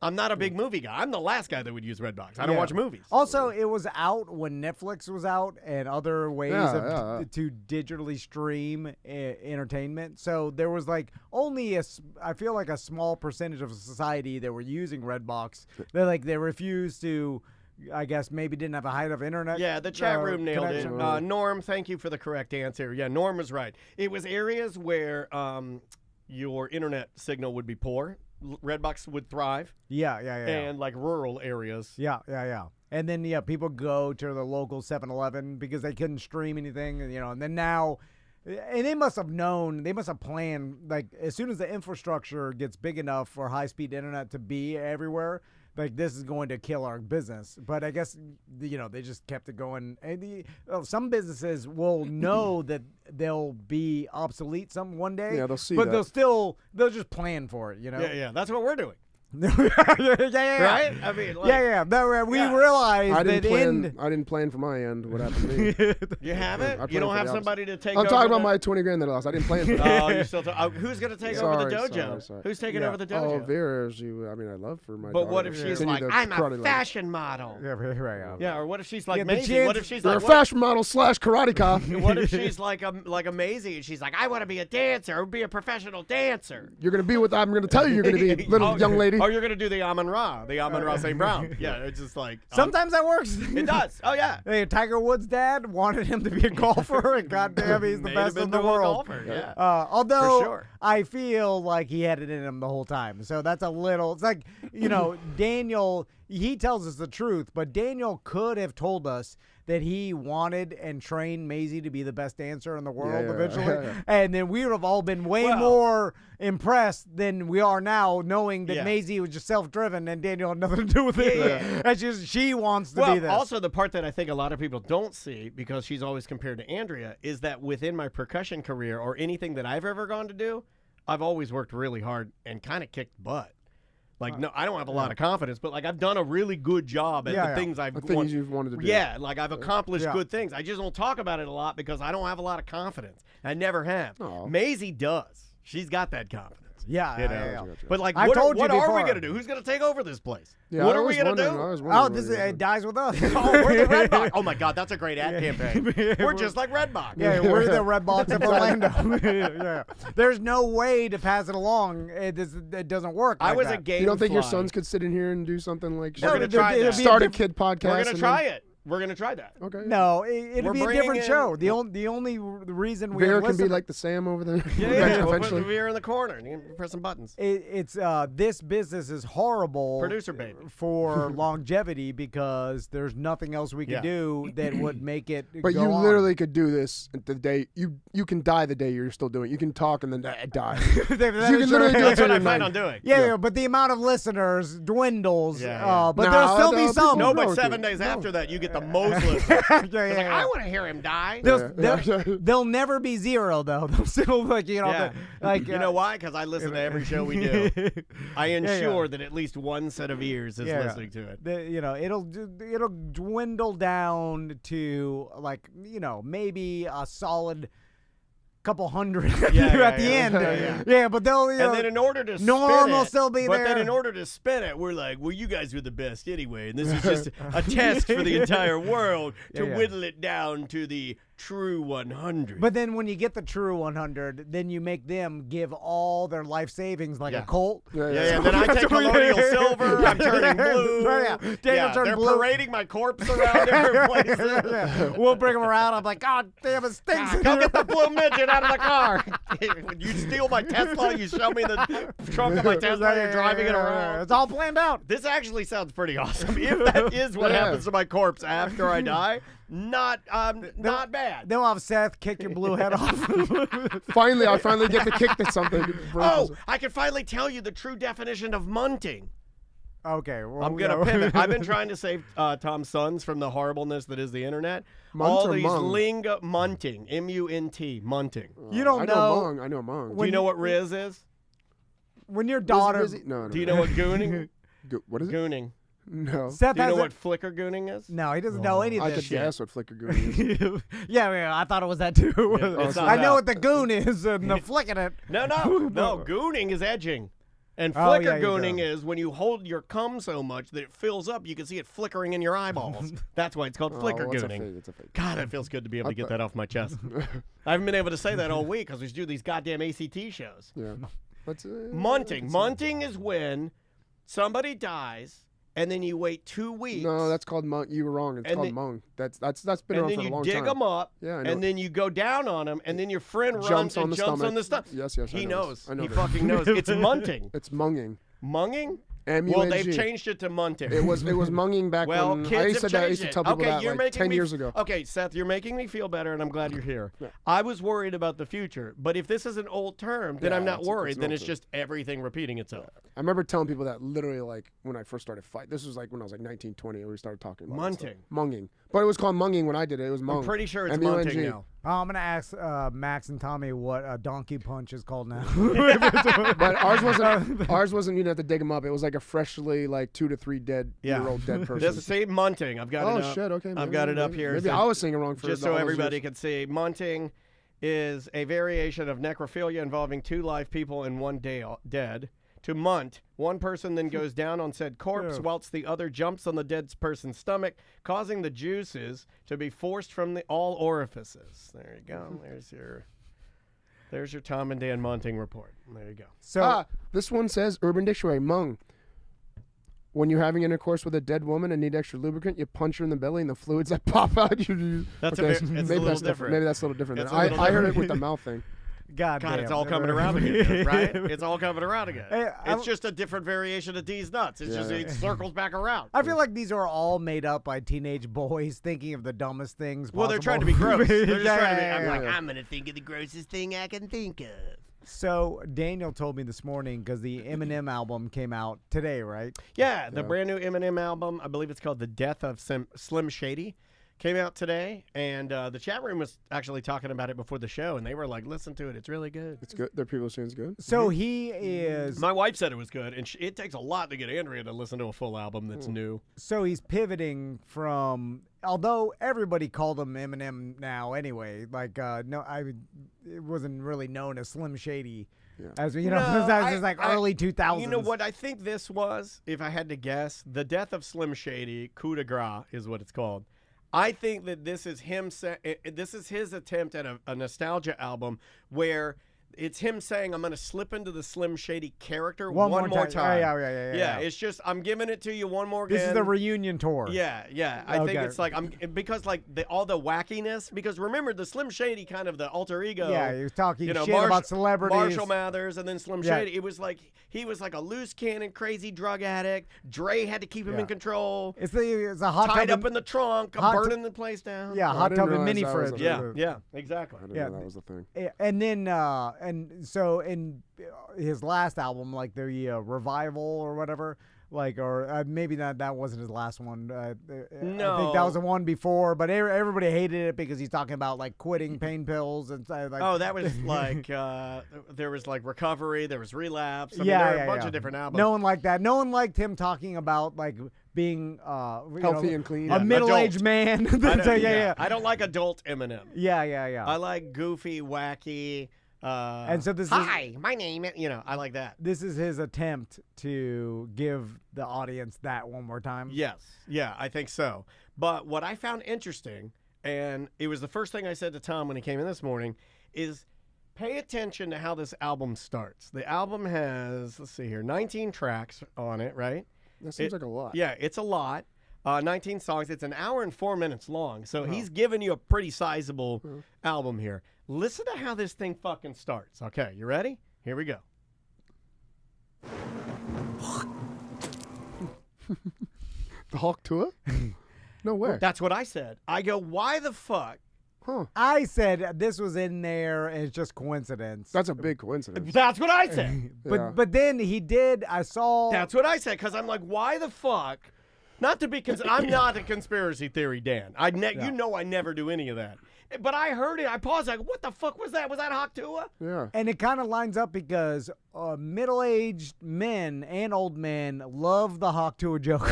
I'm not a big movie guy. I'm the last guy that would use Redbox. I don't watch movies. Also, it was out when Netflix was out and other ways to digitally stream entertainment. So there was like only I feel like a small percentage of society that were using Redbox. They refused to, I guess maybe didn't have a height of internet. Yeah, the chat room nailed it. Norm, thank you for the correct answer. Yeah, Norm was right. It was areas where your internet signal would be poor. Redbox would thrive. Yeah. And like rural areas. Yeah. And then people go to the local 7-Eleven because they couldn't stream anything, and then now, and they must have known, they must have planned, like as soon as the infrastructure gets big enough for high-speed internet to be everywhere, like this is going to kill our business. But I guess they just kept it going. And some businesses will know that they'll be obsolete one day. Yeah, they'll see but that. they'll just plan for it. Yeah. That's what we're doing. yeah. Right? I mean, like, we realized I didn't plan for my end. What happened to me? You haven't? You don't have somebody to take I'm over talking about my 20 grand that I lost. I didn't plan for that. Oh, you're still who's going to take over the dojo? Sorry. Who's taking over the dojo? Oh, Vera, I love for my But daughter. what if she's like, I'm a fashion model? Yeah, or what if she's like Maisie? What if she's You're like a fashion model / karateka. What if she's like a Maisie and she's like, I want to be a dancer or be a professional dancer? You're going to be what I'm going to tell you you're going to be, little young lady. Oh, you're going to do the Amon-Ra St. Brown. Yeah, it's just like sometimes that works. It does. Oh yeah. Hey, Tiger Woods' dad wanted him to be a golfer, and goddamn, he's the best in the world. Golfer, yeah. Although For sure. I feel like he had it in him the whole time, so that's a little. It's like Daniel. He tells us the truth, but Daniel could have told us that he wanted and trained Maisie to be the best dancer in the world eventually. And then we would have all been way more impressed than we are now, knowing that Maisie was just self-driven and Daniel had nothing to do with it. That's just, she wants to be this. Also, the part that I think a lot of people don't see, because she's always compared to Andrea, is that within my percussion career or anything that I've ever gone to do, I've always worked really hard and kind of kicked butt. Like, no, I don't have a lot of confidence, but, like, I've done a really good job at the things you've wanted to do. Yeah, like, I've accomplished good things. I just don't talk about it a lot because I don't have a lot of confidence. I never have. Aww. Maisie does. She's got that confidence. Yeah. But, like, what are we going to do? Who's going to take over this place? Yeah, what are we going to do? It dies with us. Oh, we're the Redbox. Oh, my God, that's a great ad campaign. We're just like Redbox. Yeah, we're the Redbox of Orlando. There's no way to pass it along. It doesn't work. I was a game. You don't think your fly. sons could sit in here and do something like We're gonna try that. start a kid podcast? We're going to try it. We're gonna try that. Okay. No, it'll We're be a bringing different in- show. The only reason we Vera have can be listened- like the Sam over there. Yeah, we'll put eventually. the beer in the corner and you can press some buttons. It's this business is horrible. Producer baby. For longevity because there's nothing else we could Yeah. do that would make it. But go you on. literally could do this the day you can die the day you're still doing it. You can talk and then die. You can literally do it. That's what I till plan you're on doing. Yeah, but the amount of listeners dwindles. Yeah. But there'll still be some. No, but 7 days after that, you get the most listeners. It's like, I want to hear him die. They'll never be zero though. They'll still Yeah. like you know why? Because I listen to every show we do. I ensure that at least one set of ears is listening to it. It'll dwindle down to like maybe a solid couple hundred at the end. Yeah, but they'll and then in order to Norm spin will it, still be but there. then in order to spin it, we're like, well, you guys were the best anyway, and this is just a test for the entire world to whittle it down to the true 100. But then when you get the true 100, then you make them give all their life savings like a cult. Yeah. Then I take colonial silver. I'm turning blue. Daniel turned they're blue. parading my corpse around different places. We'll bring them around. I'm like, God damn, it stinks. Go get the blue midget out of the car. You steal my Tesla. You show me the trunk of my Tesla. You're driving it around. It's all planned out. This actually sounds pretty awesome. If that is what happens to my corpse after I die, not bad. Then we'll have Seth kick your blue head off. Finally, I finally get to kick to something. Oh, I can finally tell you the true definition of munting. Okay. Well, I'm going to pivot. I've been trying to save Tom's sons from the horribleness that is the internet. Munt All or these mung? munting, M-U-N-T, munting. You don't I know. I know mung. Do you know what Riz is? When your daughter. No. Do you know what gooning? What is it? Gooning. No. Seth Do you has know a- what flicker gooning is? No, he doesn't know any of I this could shit. guess what flicker gooning is. yeah, I thought it was that too. it's not I know that. what the goon is and the flicking it. No. Gooning is edging. And Oh, flicker yeah, you gooning do. is when you hold your cum so much that it fills up, you can see it flickering in your eyeballs. That's why it's called flicker it's a gooning. fake, it's a fake. God, it feels good to be able to get that off my chest. I haven't been able to say that all week because we do these goddamn ACT shows. Yeah. Munting. Munting is when somebody dies and then you wait 2 weeks. No, that's called mung. You were wrong. It's And called the- mung. That's been around for a long time. And then you dig them up, Yeah, I know. and then you go down on them, and then your friend runs Jumps and on the jumps stomach. on the stomach. Yes, I He know knows. this. I know He this. fucking knows. It's munting. It's munging. Munging? M-U-N-G. Well, they've changed it to munting. It was munging back well, when kids I used have to I changed used to it. tell people Okay, that you're like making 10 me, years ago. Okay, Seth, you're making me feel better, and I'm glad you're here. I was worried about the future, but if this is an old term, then Yeah, I'm not it's worried. an Then old it's term. just everything repeating itself. I remember telling people that literally like when I first started fight. This was like when I was like 19, 20, and we started talking about that stuff. Munting. Munging. But it was called munging when I did it. It was mung. I'm pretty sure it's M-U-N-G. munting now. I'm gonna ask Max and Tommy what a donkey punch is called now. But ours wasn't. Ours wasn't. You didn't have to dig them up. It was like a freshly like 2 to 3 year-old dead person. This is same munting. I've got it up. Oh shit! Okay. I've got it up here. Maybe I was saying it wrong for just all so those everybody years. can see. Munting is a variation of necrophilia involving 2 live people and 1 dead. To munt, one person then goes down on said corpse whilst the other jumps on the dead person's stomach, causing the juices to be forced from all orifices. There you go. There's your Tom and Dan Munting report. There you go. So this one says Urban Dictionary mung. When you're having intercourse with a dead woman and need extra lubricant, you punch her in the belly and the fluids that pop out. That's a little different. Maybe that's a little different. It's Than a little I heard it different. with the mouth thing. God it's all coming around again, right? It's all coming around again. Hey, it's just a different variation of D's nuts. It's just it circles back around. I feel like these are all made up by teenage boys thinking of the dumbest things possible. Well, they're trying to be gross. They're just trying to be. Yeah. I'm gonna think of the grossest thing I can think of. So Daniel told me this morning because the Eminem album came out today, right? Yeah, the brand new Eminem album, I believe it's called The Death of Slim Shady, came out today, and the chat room was actually talking about it before the show, and they were like, listen to it, it's really good. It's good. Their people saying it's good. So he is... My wife said it was good, and it takes a lot to get Andrea to listen to a full album that's new. So he's pivoting from... Although everybody called him Eminem now anyway, like, it wasn't really known as Slim Shady. Yeah. As that was just like early 2000s. You know what I think this was, if I had to guess? The Death of Slim Shady, coup de grace is what it's called. I think that this is him. This is his attempt at a nostalgia album where It's him saying, I'm going to slip into the Slim Shady character One more more time. time. Yeah. It's just, I'm giving it to you one more This again. is the reunion tour. Yeah. I think it's like, because like all the wackiness, because remember the Slim Shady kind of the alter ego. Yeah, he was talking shit about celebrities. Marshall Mathers and then Slim Shady. It was like, he was like a loose cannon, crazy drug addict. Dre had to keep him in control. It's a hot tied tub up in the trunk, burning the place down. Yeah, hot tub and mini fridge. Yeah, exactly. I didn't know that was the thing. And then, and so in his last album, like the Revival or whatever, like, or maybe that wasn't his last one. No. I think that was the one before, but everybody hated it because he's talking about like quitting pain pills and like. Oh, that was like there was like Recovery, there was Relapse. I mean, there were a bunch of different albums. No one liked that. No one liked him talking about like being healthy and clean, a middle-aged man. I don't like adult Eminem. Yeah. I like goofy, wacky. And so this hi, my name. I like that. This is his attempt to give the audience that one more time. Yes, yeah, I think so. But what I found interesting, and it was the first thing I said to Tom when he came in this morning, is pay attention to how this album starts. The album has, let's see here, 19 tracks on it, right? That seems like a lot. Yeah, it's a lot. 19 songs. It's an hour and 4 minutes long. So he's giving you a pretty sizable album here. Listen to how this thing fucking starts. Okay, you ready? Here we go. The Hawk Tour? No way. That's what I said. I go, why the fuck? I said this was in there and it's just coincidence. That's a big coincidence. That's what I said. But then he did. I saw. That's what I said because I'm like, why the fuck? Not to be. I'm not a conspiracy theory, Dan. You know I never do any of that. But I heard it. I paused. Like, what the fuck was that? Was that Hawk Tuah? Yeah. And it kind of lines up because middle-aged men and old men love the Hawk Tuah joke.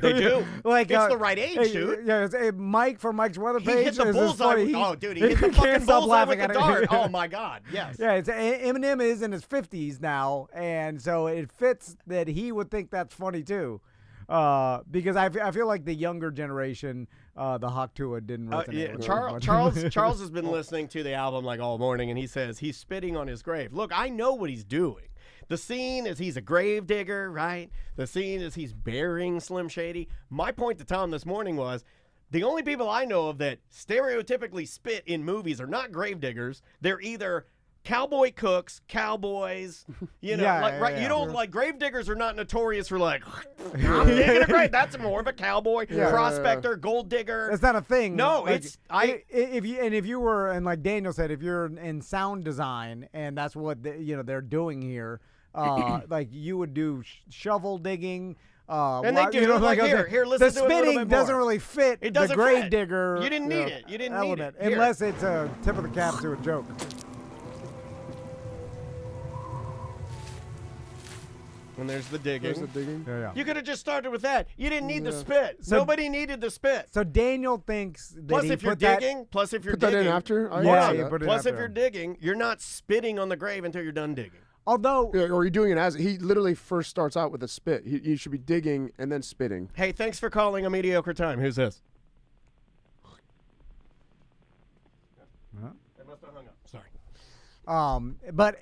They do. Like it's the right age, dude. Yeah. Mike from Mike's Weather Page. He hit the bullseye. He hit the fucking bullseye with the dart. Oh my God. Yes. Yeah. Eminem is in his 50s now, and so it fits that he would think that's funny too. Because I feel like the younger generation, the Hawk Tuah didn't resonate with Charles has been listening to the album like all morning, and he says he's spitting on his grave. Look, I know what he's doing. The scene is he's a grave digger, right? The scene is he's burying Slim Shady. My point to Tom this morning was the only people I know of that stereotypically spit in movies are not grave diggers. They're either cowboy cooks, cowboys, you don't like grave diggers are not notorious for like I'm digging a grave. That's more of a cowboy, prospector, gold digger. It's not a thing. No, like, if you were, and like Daniel said, if you're in sound design and that's what they're doing here, like you would do shovel digging. And they do. Here, listen the to it a little spitting bit doesn't more. really fit It doesn't the grave fit. digger. You didn't need it. You didn't need it. Here. Unless it's a tip of the cap to a joke. And there's the digging. There's the digging. Yeah. You could have just started with that. You didn't need the spit. So- Nobody needed the spit. So Daniel thinks that Plus, he if you're put that- digging, Put that in after? I Yeah, see you that. put it plus after. if you're digging, you're not spitting on the grave until you're done digging. Although, Yeah, or are you doing it as he literally first starts out with a spit? You should be digging and then spitting. Hey, thanks for calling a mediocre time. Who's this? They must have hung up. Sorry. but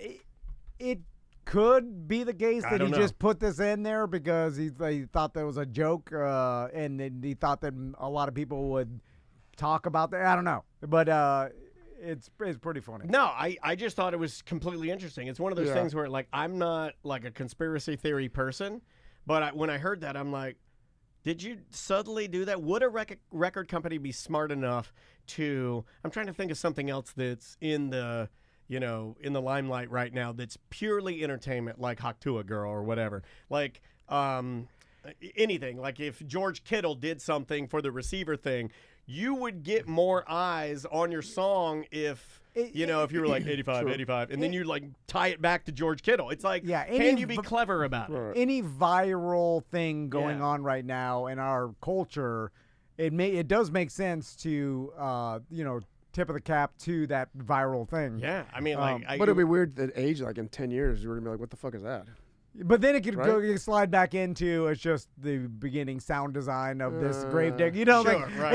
it could be the case I that he don't know. just put this in there because he thought that was a joke, and then he thought that a lot of people would talk about that. I don't know, but it's pretty funny. No, I just thought it was completely interesting. It's one of those things where like I'm not like a conspiracy theory person, but when I heard that, I'm like, did you subtly do that? Would a record company be smart enough to? I'm trying to think of something else that's in the limelight right now that's purely entertainment, like Hawk Tuah Girl or whatever. Like anything. Like if George Kittle did something for the receiver thing, you would get more eyes on your song if you were like 85, 85, and then you like tie it back to George Kittle. It's like, can you be clever about it? Any viral thing going on right now in our culture, it does make sense to tip of the cap to that viral thing. Yeah, I mean, but it'd be weird that age, like in 10 years, we're gonna be like, what the fuck is that? But then it could Right? go you slide back into it's just the beginning sound design of this gravedigger. You know, Sure, like right,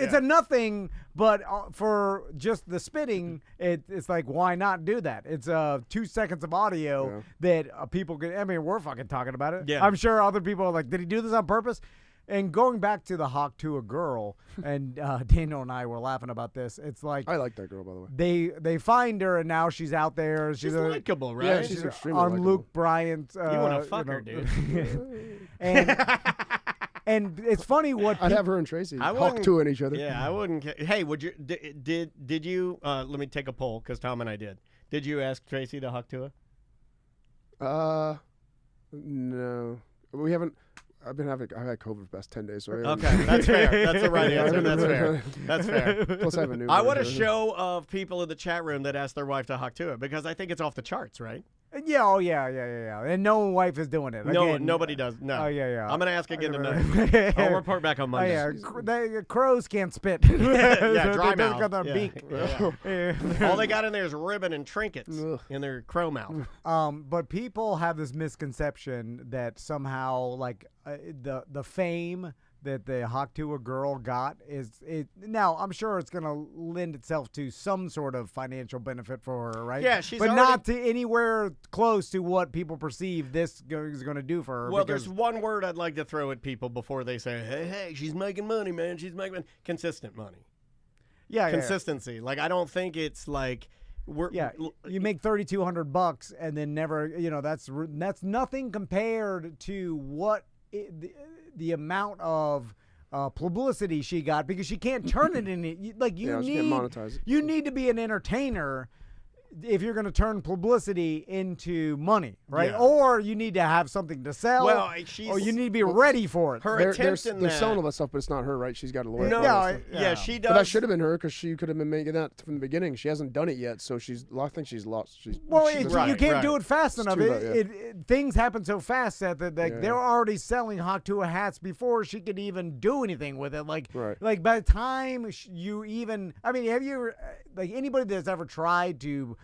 it's a nothing. But for just the spitting, it's like why not do that? It's 2 seconds of audio that people can. I mean, we're fucking talking about it. Yeah. I'm sure other people are like, did he do this on purpose? And going back to the hawk to a girl, and Daniel and I were laughing about this. It's like I like that girl, by the way. They find her, and now she's out there. She's likable, right? Yeah, she's extremely on likable. Luke Bryant. You want to fuck her, dude. and it's funny what I'd have her and Tracy hawk to in each other. Yeah, I wouldn't. Hey, would you? Did you? Let me take a poll because Tom and I did. Did you ask Tracy to hawk to her? No, we haven't. I've had COVID for the past 10 days. So Okay, that's fair. That's the right answer. That's fair. That's fair. Plus, I have a new. I want a version. show of people in the chat room that ask their wife to hawk to it because I think it's off the charts, right? Yeah, yeah. And no wife is doing it. No, Again, nobody does. No. Oh, yeah. I'm gonna ask again tonight. I'll report back on Monday. Oh, yeah. Crows can't spit. Yeah, dry They mouth. got their Yeah. beak. Yeah. All they got in there is ribbon and trinkets in their crow mouth. But people have this misconception that somehow, like, the fame that the hawk to a girl got is it. Now, I'm sure it's going to lend itself to some sort of financial benefit for her, right? Yeah, she's but already- not to anywhere close to what people perceive this is going to do for her. Well, because- there's one word I'd like to throw at people before they say, hey, she's making money, man. She's making money. Consistent money. yeah. Consistency. Like, I don't think it's like You make $3,200 and then never, that's nothing compared to what the amount of publicity she got because she can't turn it in. Like she can't monetize it. You need to be an entertainer if you're going to turn publicity into money, right? Yeah. Or you need to have something to sell. Well, or you need to be ready for it. Her They're attempt in that. selling all that stuff, but it's not her, right? She's got a lawyer. Yeah, she does. But that should have been her because she could have been making that from the beginning. She hasn't done it yet, so I think she's lost. Well, you can't do it fast enough. too late, Things happen so fast that they're already selling hawk to haats before she could even do anything with it. Like by the time you even, have you anybody that's ever tried to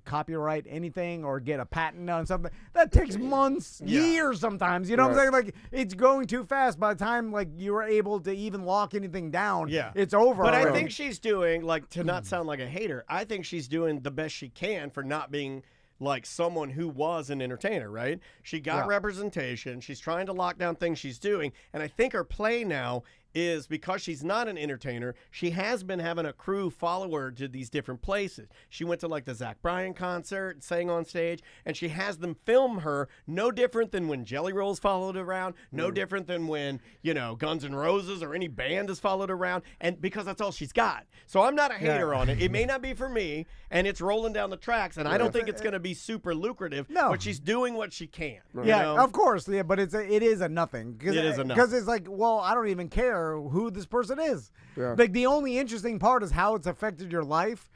copyright anything or get a patent on something that takes months, years sometimes. You know what I'm saying? Like it's going too fast. By the time you're able to even lock anything down, it's over. But already. I think she's doing, to not sound like a hater, I think she's doing the best she can for not being like someone who was an entertainer, right? She got representation. She's trying to lock down things she's doing. And I think her play now is because she's not an entertainer, she has been having a crew follow her to these different places. She went to the Zach Bryan concert, sang on stage, and she has them film her, no different than when Jelly Rolls followed around, no different than when, Guns N' Roses or any band has followed around, and because that's all she's got. So I'm not a hater on it. It may not be for me, and it's rolling down the tracks, and I don't think it's going to be super lucrative, but she's doing what she can. Yeah, of course. Yeah, but it is a nothing. It is a nothing. Because it's like, well, I don't even care who this person is. Yeah. Like the only interesting part is how it's affected your life.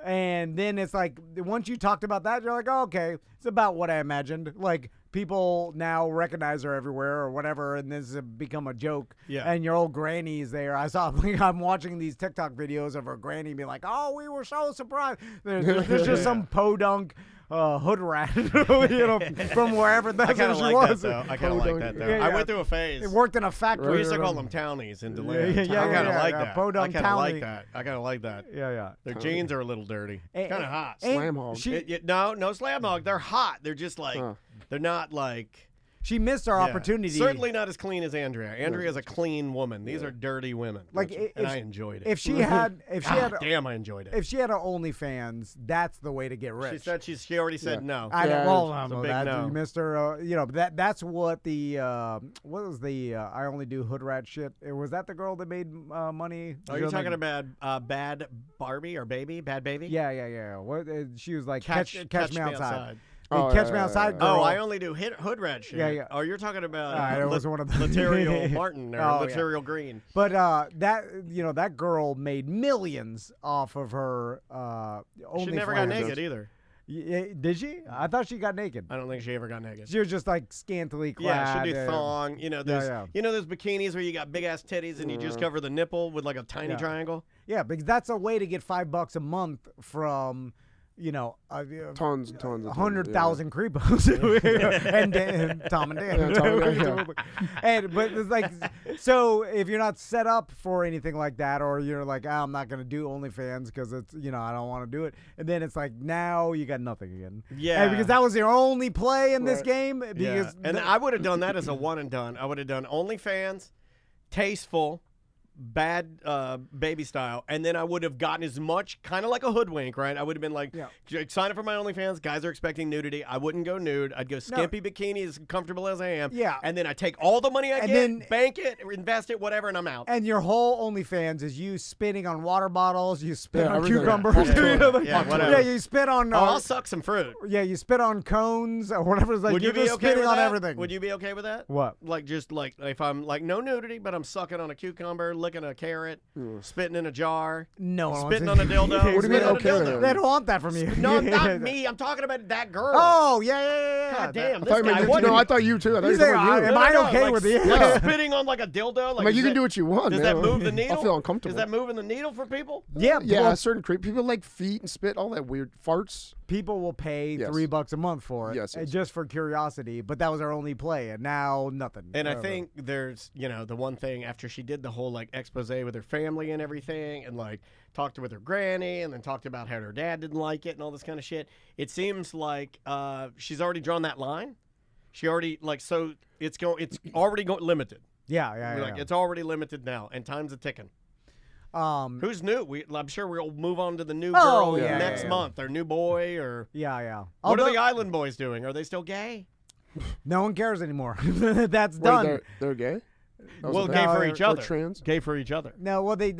And then it's like, once you talked about that, you're like, oh, okay, it's about what I imagined. Like, people now recognize her everywhere or whatever, and this has become a joke. Yeah. And your old granny's there. I'm watching these TikTok videos of her granny being like, oh, we were so surprised. There's just some podunk hood rat, from wherever that's I kind of she like was. that, though. I kind of like that, though. Yeah, I went through a phase. It worked in a factory. We used to call them townies in DeLand. Yeah, I kind of like yeah, that. podunk I kind of like townie. that. I kind of like that. Yeah. Their jeans are a little dirty. Kind of hot. Slam hog. No slam hog. They're hot. They're just they're not like. She missed our opportunity. Certainly not as clean as Andrea. Andrea's a clean woman. These are dirty women. And I enjoyed it. If she had, damn, I enjoyed it. If she had an OnlyFans, that's the way to get rich. She said she already said no. I know. Well, it's a big no. you missed her. That's what the what was the I only do hood rat shit. Was that the girl that made money? Are you talking about Bad Barbie or Baby? Bad Baby? Yeah. What she was like? Catch me outside. Oh, Catch Me Outside girl. Oh, I only do hood rat shit. Yeah. Oh, you're talking about it was one of the Laterial Martin or Laterial Green. But that girl made millions off of her OnlyFans. She never got naked either. Did she? I thought she got naked. I don't think she ever got naked. She was just like scantily clad. Yeah, she do thong. There's those bikinis where you got big ass titties and you just cover the nipple with like a tiny triangle. Yeah, because that's a way to get $5 a month from tons and tons. 100,000 creepos and Tom and Dan. But it's like, so if you're not set up for anything like that, or you're like, I'm not gonna do OnlyFans because it's I don't want to do it, and then it's like now you got nothing again. Yeah, and because that was your only play in this game. Because and I would have done that as a one and done. I would have done OnlyFans, tasteful. Bad baby style, and then I would have gotten as much, kind of like a hoodwink, right? I would have been like, sign up for my OnlyFans. Guys are expecting nudity. I wouldn't go nude. I'd go skimpy bikini, as comfortable as I am. Yeah. And then I take all the money I get, bank it, invest it, whatever, and I'm out. And your whole OnlyFans is you spitting on water bottles, you spit on everything. cucumbers. Whatever. You spit on... I'll suck some fruit. Yeah, you spit on cones or whatever. It's like Would you're you be just okay spitting with on that? everything. Would you be okay with that? What? Like, just like, if I'm like, no nudity, but I'm sucking on a cucumber, licking a carrot, spitting in a jar, spitting on a dildo. What do you mean okay? They don't want that from you. No, not me. I'm talking about that girl. Oh, yeah. God damn, I thought you too. I thought you were talking about you. Am I okay with it? Like spitting on like a dildo? Like, you can do what you want. Does that move the needle? I feel uncomfortable. Is that moving the needle for people? Yeah. Certain people like feet and spit, all that weird farts. People will pay $3 a month for it, just for curiosity. But that was our only play, and now nothing. And I think there's, the one thing after she did the whole like expose with her family and everything, and like talked with her granny, and then talked about how her dad didn't like it and all this kind of shit. It seems like she's already drawn that line. She already so it's already limited. Yeah. It's already limited now, and time's a ticking. Who's new? I'm sure we'll move on to the new girl next month, or new boy, or What are the Island Boys doing? Are they still gay? No one cares anymore. That's done. They're gay. Well, gay for each other. Trans? Gay for each other. No, well they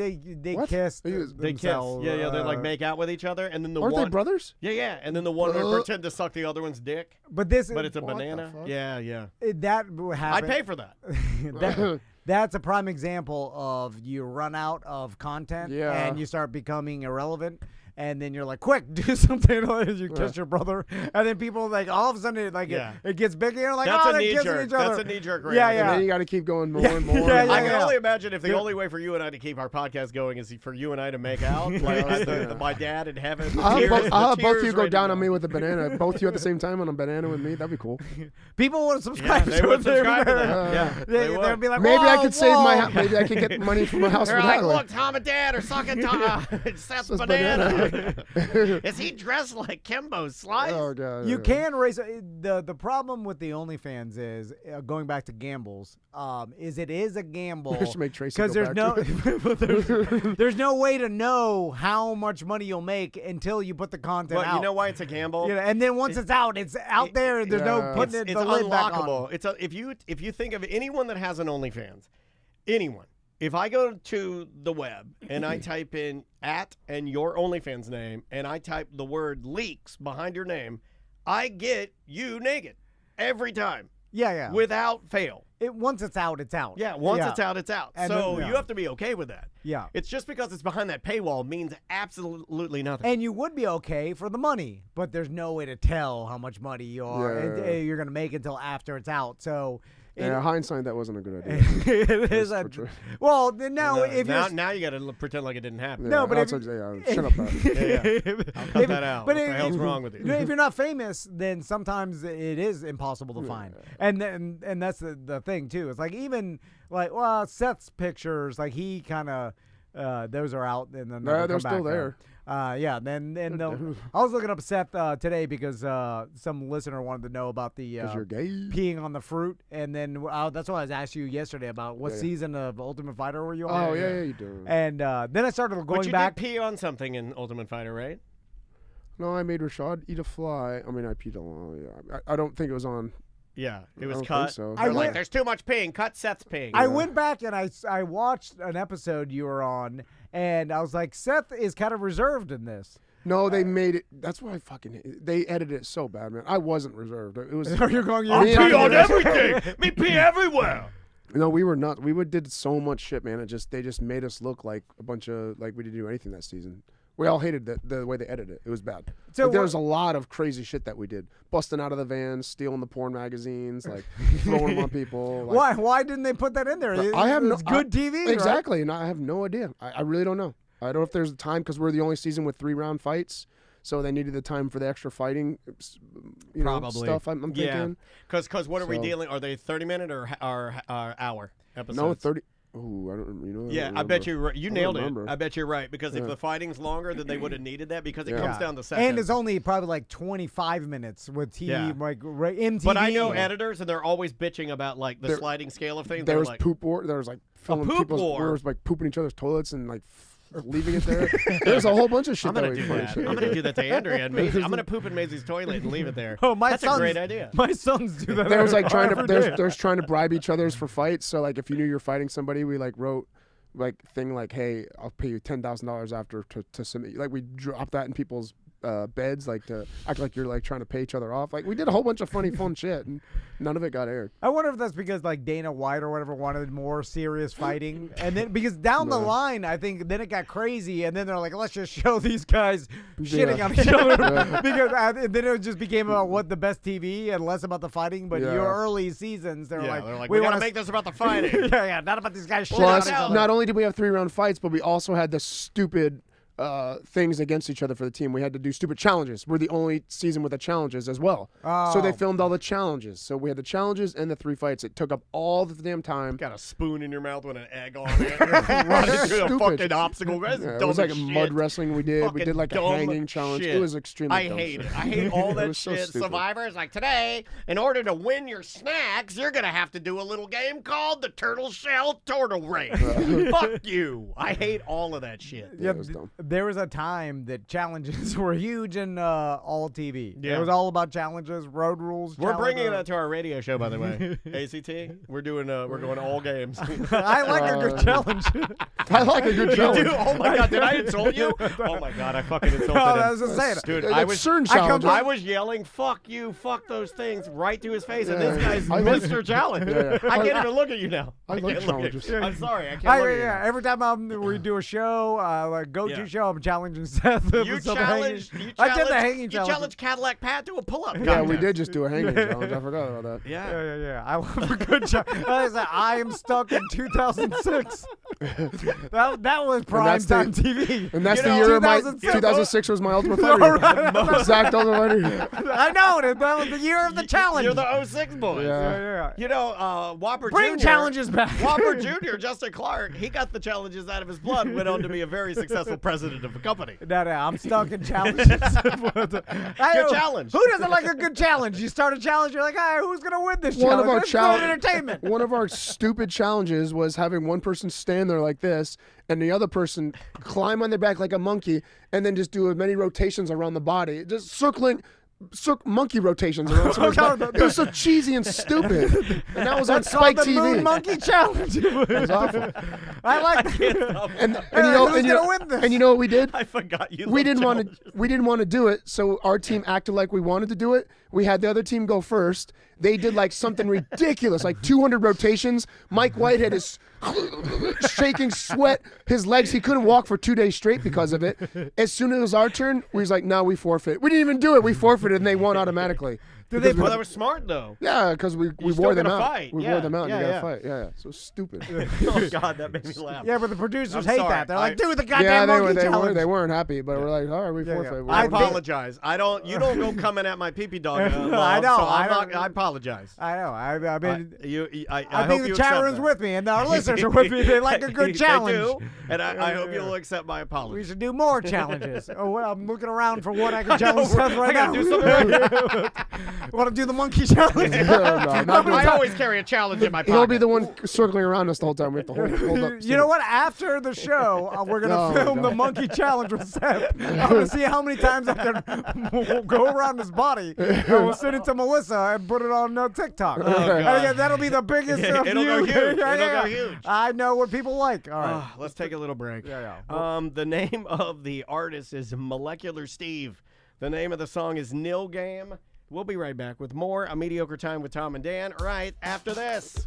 kissed. They kiss. Yeah. They like make out with each other, and then the Aren't one. they brothers? Yeah. And then the one would pretend to suck the other one's dick. But it's a banana. Yeah. That happened. I'd pay for that. That's a prime example of you run out of content and you start becoming irrelevant. And then you're like, quick, do something. You kiss your brother. And then people, like, all of a sudden, it gets bigger. You're like, they're kissing each other. That's a knee-jerk reaction. Yeah. And then you got to keep going more and more. I can only imagine if the only way for you and I to keep our podcast going is for you and I to make out. Like, my dad in heaven. I'll have both of you go down on me with a banana. Both of you at the same time on a banana with me. That'd be cool. People would subscribe they would subscribe to that. They'd be like, maybe I could save my house. Maybe I could get money from my house for that. Look, Tom and Dad are sucking Seth's banana. Is he dressed like Kimbo Slice? Oh, God. You can raise the problem with the OnlyFans is going back to gambles. Is it is a gamble because there's no way to know how much money you'll make until you put the content out. You know why it's a gamble? And then once it's out there. There's no putting the lid back on. It's if you think of anyone that has an OnlyFans, anyone. If I go to the web and I type in @ and your OnlyFans name and I type the word leaks behind your name, I get you naked every time. Yeah. Without fail. Once it's out, it's out. Yeah, it's out, it's out. And so then, you have to be okay with that. Yeah. It's just because it's behind that paywall means absolutely nothing. And you would be okay for the money, but there's no way to tell how much money you're going to make until after it's out. So... hindsight, that wasn't a good idea. It is now you got to pretend like it didn't happen. No, but shut up. I'll cut that out. What the hell's wrong with you? If you're not famous, then sometimes it is impossible to find. And that's the thing too. It's like even like Seth's pictures, like he kind of those are out and then they're still there. Then I was looking up Seth today because some listener wanted to know about the you're gay. Peeing on the fruit, and then that's what I was asking you yesterday about what season of Ultimate Fighter were you on? Oh yeah, you do. And then I started going but you back. Did pee on something in Ultimate Fighter, right? No, I made Rashad eat a fly. I mean, I peed on. Yeah, I don't think it was on. Yeah, it was I don't cut. think so. They're like, there's too much peeing. Cut Seth's peeing. I went back and I watched an episode you were on, and I was like, Seth is kind of reserved in this. No, they made it. That's why they edited it so bad, man. I wasn't reserved. It was. You're going. I pee on everything. Me pee everywhere. No, we were not. We did so much shit, man. They just made us look like a bunch of we didn't do anything that season. We all hated the way they edited it. It was bad. So there was a lot of crazy shit that we did. Busting out of the vans, stealing the porn magazines, throwing them on people. Why didn't they put that in there? I have no good TV. Exactly, right? and I have no idea. I really don't know. I don't know if there's a time because we're the only season with 3-round fights. so they needed the time for the extra fighting, Probably. stuff. I'm thinking. Because what are we So- dealing? Are they 30-minute or hour episodes? No, 30. Ooh, I don't. Yeah, I I bet you you I don't nailed it. remember. I bet you're right because if Yeah. the fighting's longer, then they would have needed that because it Yeah. comes down to seconds. And it's only probably like 25 minutes with TV, Yeah. like MTV. But I know editors, and they're always bitching about like the There- sliding scale of things. There They're was like, poop war. There was like filming poop people's war? There was like pooping each other's toilets and like leaving it there. There's a whole bunch of shit. I'm gonna that we do funny that. shit. I'm gonna do that to Andrea and Maisie. I'm gonna poop in Maisie's toilet and leave it there. Oh, my That's a sons, great idea. My sons do that. There was like trying to every day. there's trying to bribe each other's for fights. So like if you knew you're fighting somebody, we like wrote like thing like, hey, I'll pay you $10,000 after to submit. Like we dropped that in people's beds, like to act like you're like trying to pay each other off. Like we did a whole bunch of funny fun shit, and none of it got aired. I wonder if that's because like Dana White or whatever wanted more serious fighting, and then because down the No. line, I think then it got crazy, and then they're like, let's just show these guys shitting Yeah. on each other Yeah. because and then it just became about what the best TV and less about the fighting. But Yeah. your early seasons, they're Yeah, like, they're like, we we gotta wanna make this about the fighting. yeah, not about these guys shitting Plus, on each other. not only did we have 3-round fights, but we also had the stupid things against each other for the team. We had to do stupid challenges. We're the only season with the challenges as well. So they Oh. filmed all the challenges. So we had the challenges and the 3 fights. It took up all the damn time. Got a spoon in your mouth with an egg on it. Running through a Stupid. fucking obstacle. That's Yeah, it dumb was like as a shit. mud wrestling we did. We Fucking did like a dumb hanging challenge. shit. It was extremely I dumb hate shit. it. I hate all It that was so shit. stupid. Survivors like today, in order to win your snacks, you're gonna have to do a little game called the Turtle Shell Turtle Race. Fuck you. I hate all of that shit. Yeah, there was a time that challenges were huge in all TV. Yeah. It was all about challenges, road rules. We're bringing challenges. that to our radio show, by the way. ACT, we're doing. We're going all games. I like a good challenge. I like a good You challenge. do? Oh my god, did I insult you? Oh my god, I fucking insulted No, him. I was just saying. Dude, That's I was certain challenges. I was yelling, "Fuck you, fuck those things," right to his face, and this Yeah. guy's I like- Mr. Challenge. Yeah, yeah. I can't even look at you now. I like can't look at challenges. you. I'm sorry, I can't look at you. Yeah, every time we do a show, like go-to Yeah. show, I'm challenging Seth. You for something challenged. hanging. You I did the challenged- hanging You challenge. challenged Cadillac Pat to a pull-up. Yeah, we contest. did just do a hanging challenge. I forgot about that. Yeah. Yeah. I love a good challenge. I am stuck in 2006. that was prime that's time the- TV. And that's You the know, year of my 2006. 2006 was my ultimate fighter. Exact ultimate fighter. I know that was the year of the challenge. You're the 06 boys. Yeah. You know, Whopper Bring Jr. challenges back. Whopper Jr., Justin Clark, he got the challenges out of his blood, went on to be a very successful president of a company. No, I'm stuck in challenges. Good challenge. Who doesn't like a good challenge? You start a challenge, you're like, all right, who's gonna win this One challenge? of our Let's go to entertainment. One of our stupid challenges was having one person stand there like this, and the other person climb on their back like a monkey, and then just do as many rotations around the body, just circling. Monkey rotations around someone's back. It was so cheesy and stupid, and that was on That's Spike called the TV. Moon Monkey Challenge. It was awful. I like that. And you know, who's gonna win this? and you know what we did? I forgot you. We love didn't want challenges. to. We didn't want to do it, so our team acted like we wanted to do it. We had the other team go first. They did like something ridiculous, like 200 rotations. Mike Whitehead is shaking sweat. His legs, he couldn't walk for 2 days straight because of it. As soon as it was our turn, we was like, no, we forfeit. We didn't even do it. We forfeited, and they won automatically. Well, that was smart though. Yeah, because we You wore still them gotta out. fight. We Yeah, wore them out. yeah, and you yeah. gotta fight. Yeah. So stupid. Oh God, that made me laugh. Yeah, but the producers I'm hate sorry. that. They're like, do the Yeah, goddamn they monkey challenge. they weren't happy, but we're like, all right, we Yeah, forfeit. yeah. We I won't do it. apologize. You don't go coming at my pee-pee dog. I know, So I I apologize. I know. I mean, I I hope think the you chat accept room's that. with me, and our listeners are with me. They like a good challenge. They do, and I hope Yeah. you'll accept my apology. We should do more challenges. Oh, well, I'm looking around for what I can challenge Seth right I now. gotta do something Want to do the monkey challenge? No, not I always carry a challenge in my pocket. He'll be the one circling around us the whole time. We have to hold up. You know what? After the show, we're going to Oh, film God. the monkey challenge with Seth. I'm going to see how many times I can go around his body. And we'll send it to Melissa and put it on TikTok. Oh, God. And again, that'll be the biggest It'll go view. huge. Yeah, It'll yeah. go huge. I know what people like. All right. Let's take a little break. Yeah. The name of the artist is Molecular Steve. The name of the song is Nil Game. We'll be right back with more A Mediocre Time with Tom and Dan right after this.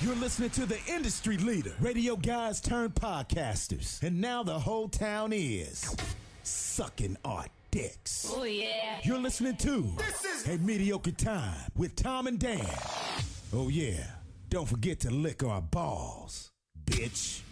You're listening to the industry leader, radio guys turned podcasters. And now the whole town is sucking our dicks. Oh, yeah. You're listening to A Mediocre Time with Tom and Dan. Oh, yeah. Don't forget to lick our balls, bitch.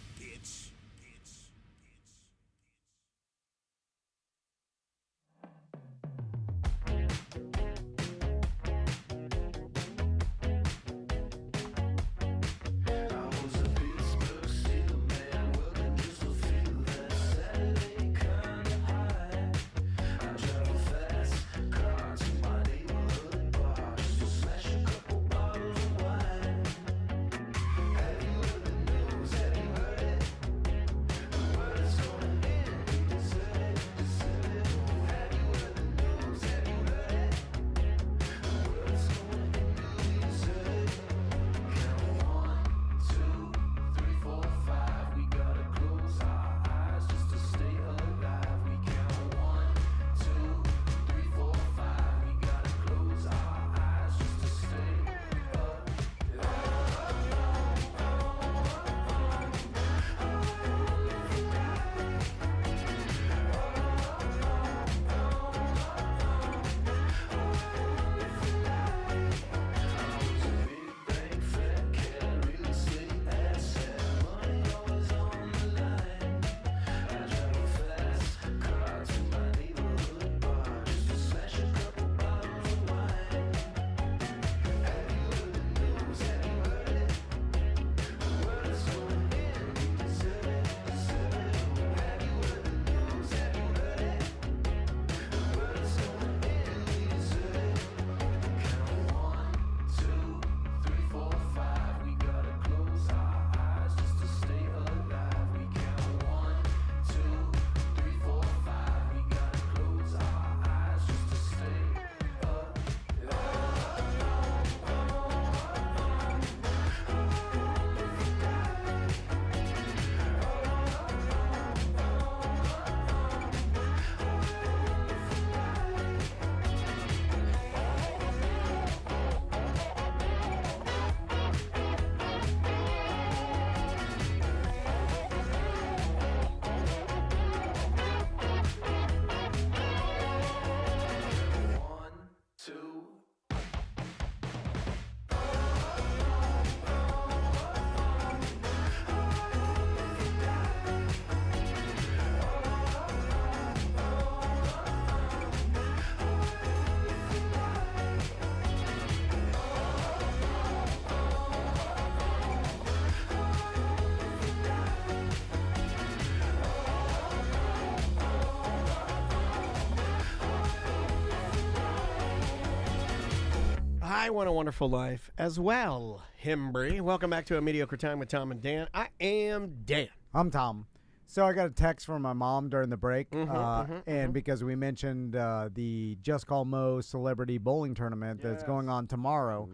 I want a wonderful life as well, Hembry. Welcome back to A Mediocre Time with Tom and Dan. I am Dan. I'm Tom. So I got a text from my mom during the break, and because we mentioned the Just Call Mo Celebrity Bowling Tournament that's going on tomorrow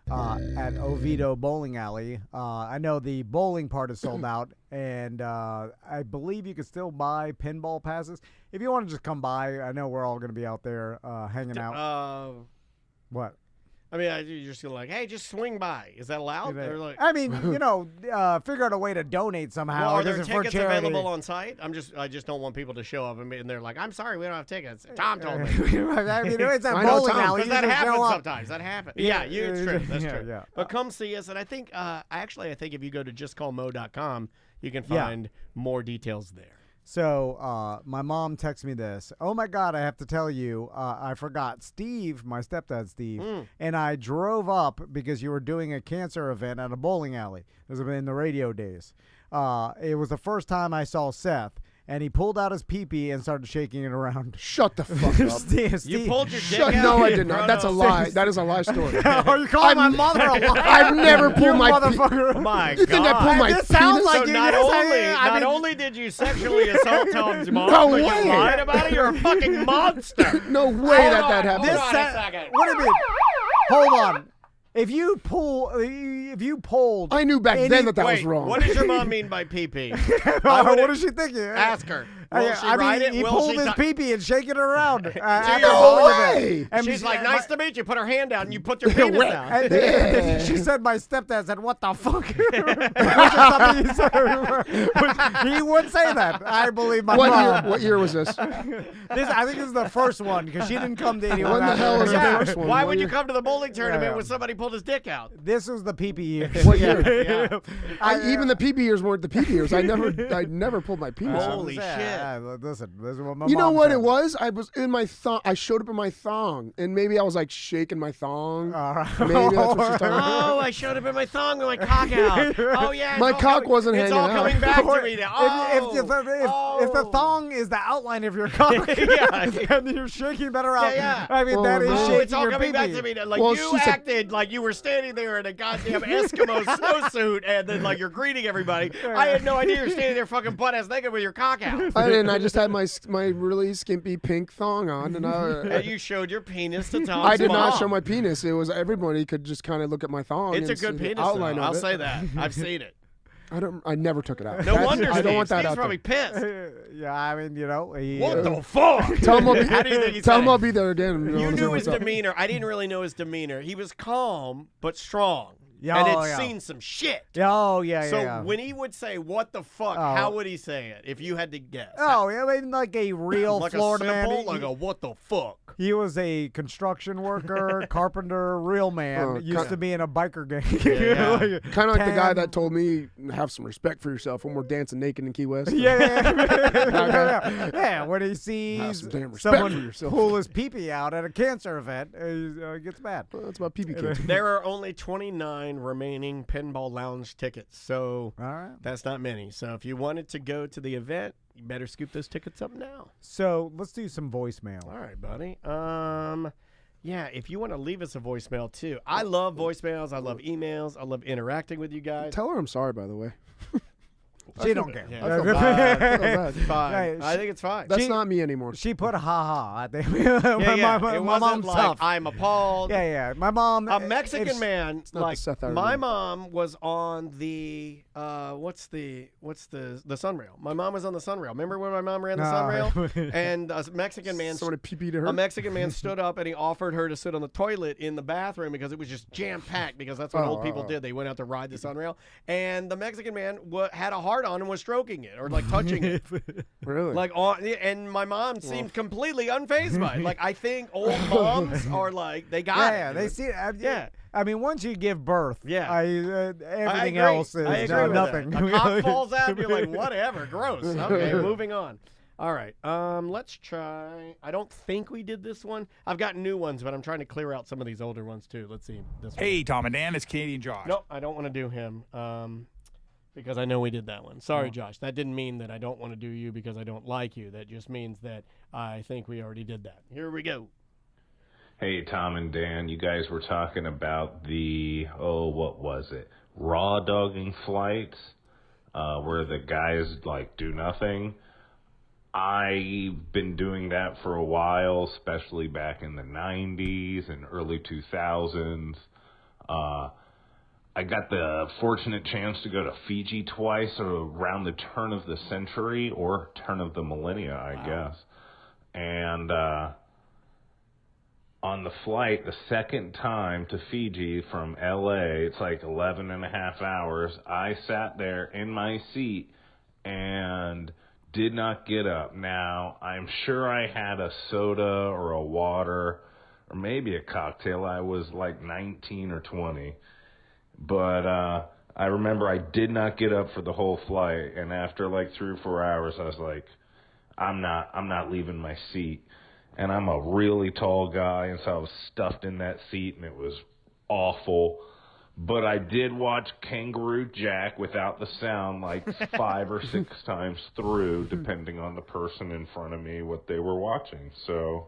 at Oviedo Bowling Alley. I know the bowling part is sold out, and I believe you can still buy pinball passes. If you want to just come by, I know we're all going to be out there hanging out. What? I mean, you're just like, hey, just swing by. Is that allowed? They're like, I mean, figure out a way to donate somehow. well, are there for tickets charity. available on site? I just don't want people to show up and they're like, I'm sorry, we don't have tickets. Tom told me. I mean, it's a bowling alley. That happens show up. sometimes. That happens. Yeah, it's true. That's true. Yeah. But come see us. And I think, I think if you go to justcallmo.com, you can find more details there. So my mom texted me this. Oh, my God, I have to tell you, I forgot Steve, my stepdad Steve, and I drove up because you were doing a cancer event at a bowling alley. This was in the radio days. It was the first time I saw Seth. And he pulled out his pee-pee and started shaking it around. Shut the fuck up. Steve, You pulled your dick out? No, I did not. That's a lie. That is a lie story. Are you calling my mother a liar? I've never pulled my motherfucker. My You think I pulled my This sounds penis? like So you not just only did you sexually assault Tom's mom, No but you way. lied about it. You're a fucking monster. No way that happened. Hold on a second. What do you mean? Hold on. If you pulled, I knew back then that was Wait, wrong. what does your mom mean by pee-pee? what is she thinking? Ask her. Will she ride it? He Will pulled she his ti- pee-pee and shaking it around. No way! And she's like, nice to meet you. Put her hand down and you put your penis down. And then she said, my stepdad said, what the fuck? Which is something he said. He would say that. I believe my mom. What year was this? I think this is the first one because she didn't come to anyone. When the hell is the first one? Why What would you year? come to the bowling tournament when somebody pulled his dick out? This was the pee-pee year. What year? Yeah. Even the pee-pee years weren't the pee-pee years. I never pulled my penis out. Holy shit. Listen, this is what my You know mom what said. it was? I was in my thong. I showed up in my thong, and maybe I was like shaking my thong. Maybe that's what she's talking about. Oh, I showed up in my thong with my cock out. Oh, yeah. My cock wasn't It's hanging all out. coming back to me now. If the thong is the outline of your cock, and you're shaking that around, Yeah. I mean, that is shaking it's all your coming back pee-pee. to me. Like, Well, you acted like you were standing there in a goddamn Eskimo snowsuit, and then, like, you're greeting everybody. I had no idea you're standing there fucking butt-ass naked with your cock out. I didn't. I just had my really skimpy pink thong on, and And you showed your penis to Tom's I did mom. not show my penis. It was everybody could just kind of look at my thong. It's a and see good the penis, though. outline of I'll it. say that. I've seen it. I never took it out. No wonder I don't want that Steve's out probably there. pissed. Yeah, I mean, you know. What the fuck? Tell him I'll be, How do you think he tell him said it? I'll be there again. You knew his what's up. demeanor. I didn't really know his demeanor. He was calm but strong. Yeah, and oh, had yeah. seen some shit. Oh, yeah, So yeah. when he would say, what the fuck, how would he say it if you had to guess? Oh, I mean, like a real like Florida a simple, man. like a what the fuck? He was a construction worker, carpenter, real man. Used to be in a biker gang. Kind of like the guy Tan- that told me, have some respect for yourself when we're dancing naked in Key West. Yeah, when he Have sees some damn respect for someone yourself. pull his pee-pee out at a cancer event, he gets mad. Well, that's about pee-pee kids. There are only 29 remaining Pinball Lounge tickets, so that's not many. So if you wanted to go to the event, you better scoop those tickets up now. So let's do some voicemail. All right, buddy. Yeah, if you want to leave us a voicemail too. I love voicemails. I love emails. I love interacting with you guys. Tell her I'm sorry, by the way. She don't care. Yeah. I feel bad. It's fine. Yeah, I think it's fine. That's not me anymore. She put a ha-ha. I think. Yeah. It my wasn't mom's like, tough. I'm appalled. Yeah. My mom. A Mexican man, not the like Seth I my remember. mom was on the what's the Sunrail. My mom was on the Sunrail. Remember when my mom ran the Sunrail? And a Mexican man, Somebody pee-peed to her. a Mexican man stood up and he offered her to sit on the toilet in the bathroom because it was just jam packed. Because that's what old people did. They went out to ride the Sunrail, and the Mexican man had a heart on and was stroking it or like touching it. Really? Like and my mom seemed completely unfazed by it. Like I think old moms are like they got it. Yeah, they see it. Yeah. I mean, once you give birth, everything agree. else is I agree with nothing. that. A cock falls out, and you're like, whatever, gross. Okay, moving on. All right, let's try. I don't think we did this one. I've got new ones, but I'm trying to clear out some of these older ones too. Let's see this one. Hey, Tom and Dan, it's Canadian Josh. No, I don't want to do him. Because I know we did that one. Sorry, Josh. That didn't mean that I don't want to do you because I don't like you. That just means that I think we already did that. Here we go. Hey, Tom and Dan, you guys were talking about the, what was it? Raw dogging flights, where the guys, like, do nothing. I've been doing that for a while, especially back in the 90s and early 2000s. I got the fortunate chance to go to Fiji twice around the turn of the century, or turn of the millennia, I guess. And on the flight, the second time to Fiji from L.A., it's like 11 and a half hours, I sat there in my seat and did not get up. Now, I'm sure I had a soda or a water or maybe a cocktail. I was like 19 or 20. But I remember I did not get up for the whole flight, and after like 3 or 4 hours, I was like, I'm not leaving my seat. And I'm a really tall guy, and so I was stuffed in that seat, and it was awful. But I did watch Kangaroo Jack without the sound like 5 or 6 times through, depending on the person in front of me, what they were watching. So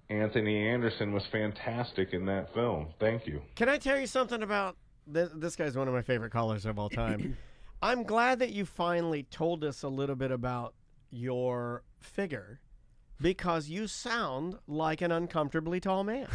Anthony Anderson was fantastic in that film. Thank you. Can I tell you something about this guy's one of my favorite callers of all time. I'm glad that you finally told us a little bit about your figure because you sound like an uncomfortably tall man.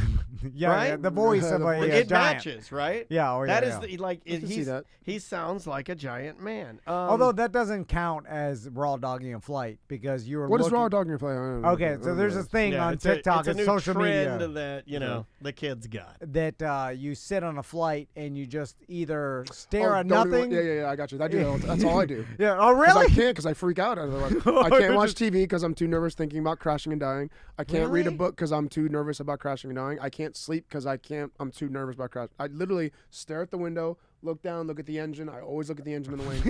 Yeah, right? yeah, the voice of a it giant. matches, right? Yeah, oh, yeah, that is yeah. like I can see that. he sounds like a giant man. Although that doesn't count as raw dogging a flight because you were. What is looking... raw dogging a flight? I don't know. Okay, so there's this thing on TikTok it's and a new social trend media that the kids got. that you sit on a flight and you just either stare at don't nothing. Even, yeah, I got you. I do that. That's all I do. Yeah. Oh, really? I can't because I freak out. I can't watch TV because I'm too nervous thinking about crashing and dying. I can't read a book because I'm too nervous about crashing and dying. I can't sleep because I'm too nervous about crashing. I literally stare at the window, look down, look at the engine. I always look at the engine in the wing.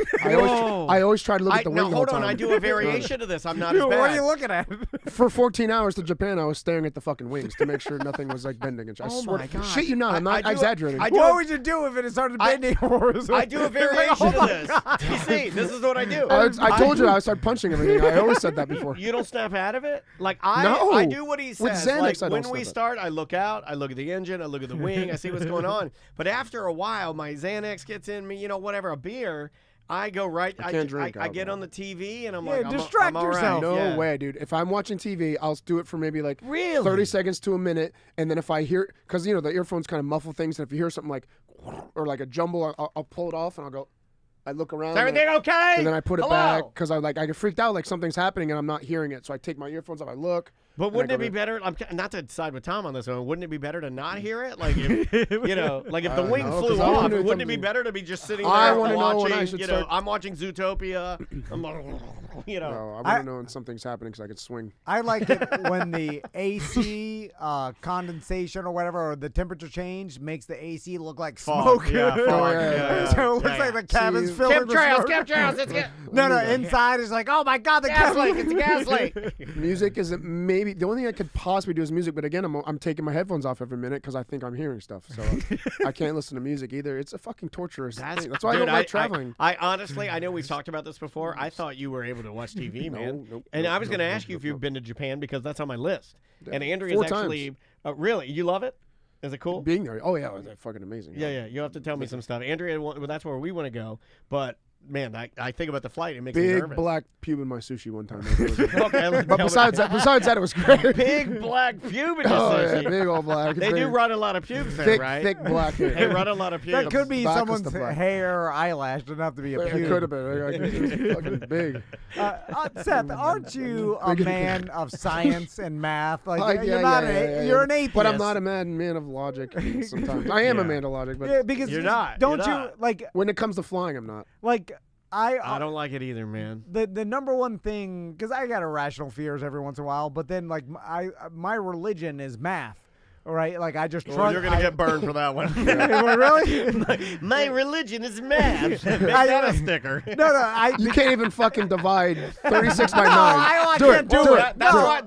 I always try to look at the wing. Now, the hold whole on. time. I do a variation of this. I'm not as bad. What are you looking at? For 14 hours to Japan, I was staring at the fucking wings to make sure nothing was like bending. And I swear, my God. shit you not. I'm not exaggerating. What would you do if it started bending? I do a variation of this. You see, this is what I do. I told you I would start punching everything. I always said that before. You don't snap out of it? Like No. I do what he With says. Xanax, I Like don't when we snap start, I look out, I look at the engine, I look at the wing, I see what's going on. But after a while, my Xanax gets in me, whatever, a beer. I go right. I can't drink I get alcohol. on the TV and I'm Yeah, like, distract I'm all right. yourself. No Yeah. way, dude. If I'm watching TV, I'll do it for maybe like Really? 30 seconds to a minute. And then if I hear, because, the earphones kind of muffle things. And if you hear something like, or like a jumble, I'll pull it off and I'll go, I look around. Is everything okay? And then I put it Hello? back because I get freaked out like something's happening and I'm not hearing it. So I take my earphones off, I look. But and wouldn't I it go be to- better? I'm not to side with Tom on this one. Wouldn't it be better to not hear it? Like if like if the wing know, flew 'cause I off, wonder if wouldn't it be something- better to be just sitting there I wanna know watching? when I should start- I'm watching Zootopia. I'm, No, I want to know when something's happening because I could swing. I like it when the AC condensation or whatever, or the temperature change makes the AC look like Fog, smoke. yeah, fog, yeah. So it looks like the cabin's See, filled with smoke. Chemtrails, let's get No, inside is like, oh my God, the gas cabin. leak. It's a gas leak. Music is maybe the only thing I could possibly do is music, but again, I'm taking my headphones off every minute because I think I'm hearing stuff, so I can't listen to music either. It's a fucking torturous thing. That's why I Dude, don't like traveling. I honestly, I know we've talked about this before. I thought you were able to watch TV, man. And I was going to ask you if you've been to Japan because that's on my list. And Andrea's 4 actually, really, you love it? Is it cool? Being there, oh yeah, it was fucking amazing. Yeah. You have to tell me some stuff. Andrea, well, that's where we want to go. But man, I think about the flight. It makes me Big nervous. black pube in my sushi one time. Okay, but besides that, it was great. Big black pube in your Oh sushi. yeah, big old black. They do run a lot of pubes there, thick, right? Thick black hair. They run a lot of pubes. That could be Blackest someone's of black. hair or eyelash. Doesn't have to be a It pube. could have been. It was fucking big. Seth, aren't you a man of science and math? Like Yeah, you're not yeah. you're an atheist. But I'm not a man of logic. Sometimes I am a man of logic, but Yeah, because You're not. Don't You're you not. like when it comes to flying, I'm not. I don't like it either, man. the number one thing, because I got irrational fears every once in a while, but then like my religion is math. All right, like I just Well, trust. you're gonna get burned for that one. Really? My religion is math. Make that a sticker. No, You can't even fucking divide 36 by 9. I do can't it. do Do it. it.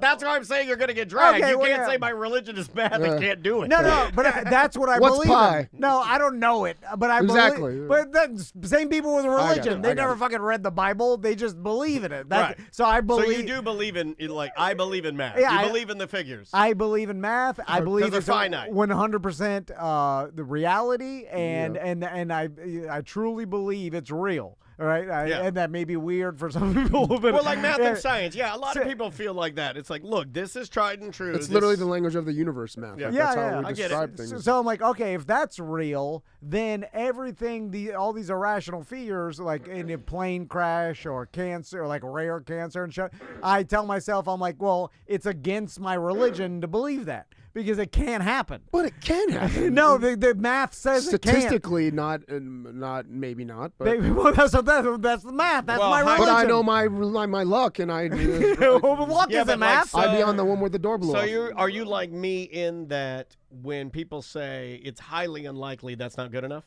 That's why I'm saying you're gonna get dragged. Okay, You well, can't yeah. say my religion is math and can't do it. No, but that's what I What's believe pi? in. No, I don't know it, but I Exactly. believe. But that's same people with religion. it, They I got never it. fucking read the Bible. They just believe in it. Right. So I believe. So you do believe in I believe in math. Yeah, You believe in the figures. I believe in math. I believe they're it's finite. 100% the reality, and I truly believe it's real. All right, and that may be weird for some people, but Well, like math yeah. and science, yeah. A lot of people feel like that. It's like, look, this is tried and true. It's This- literally the language of the universe, math. Yeah. Like, Yeah, that's yeah, how I we get it. describe things. So I'm like, okay, if that's real, then everything, all these irrational fears, like in a plane crash or cancer, or like rare cancer and shit, I tell myself, I'm like, well, it's against my religion to believe that because it can't happen. But it can happen. No, the math says it can't. Statistically, maybe not. But, Well, that's the math. That's Well, my religion. but I know my luck, and I. Well, luck Yeah, isn't but like, math. so- I'd be on the one where the door blew So off. are you like me in that when people say it's highly unlikely, that's not good enough?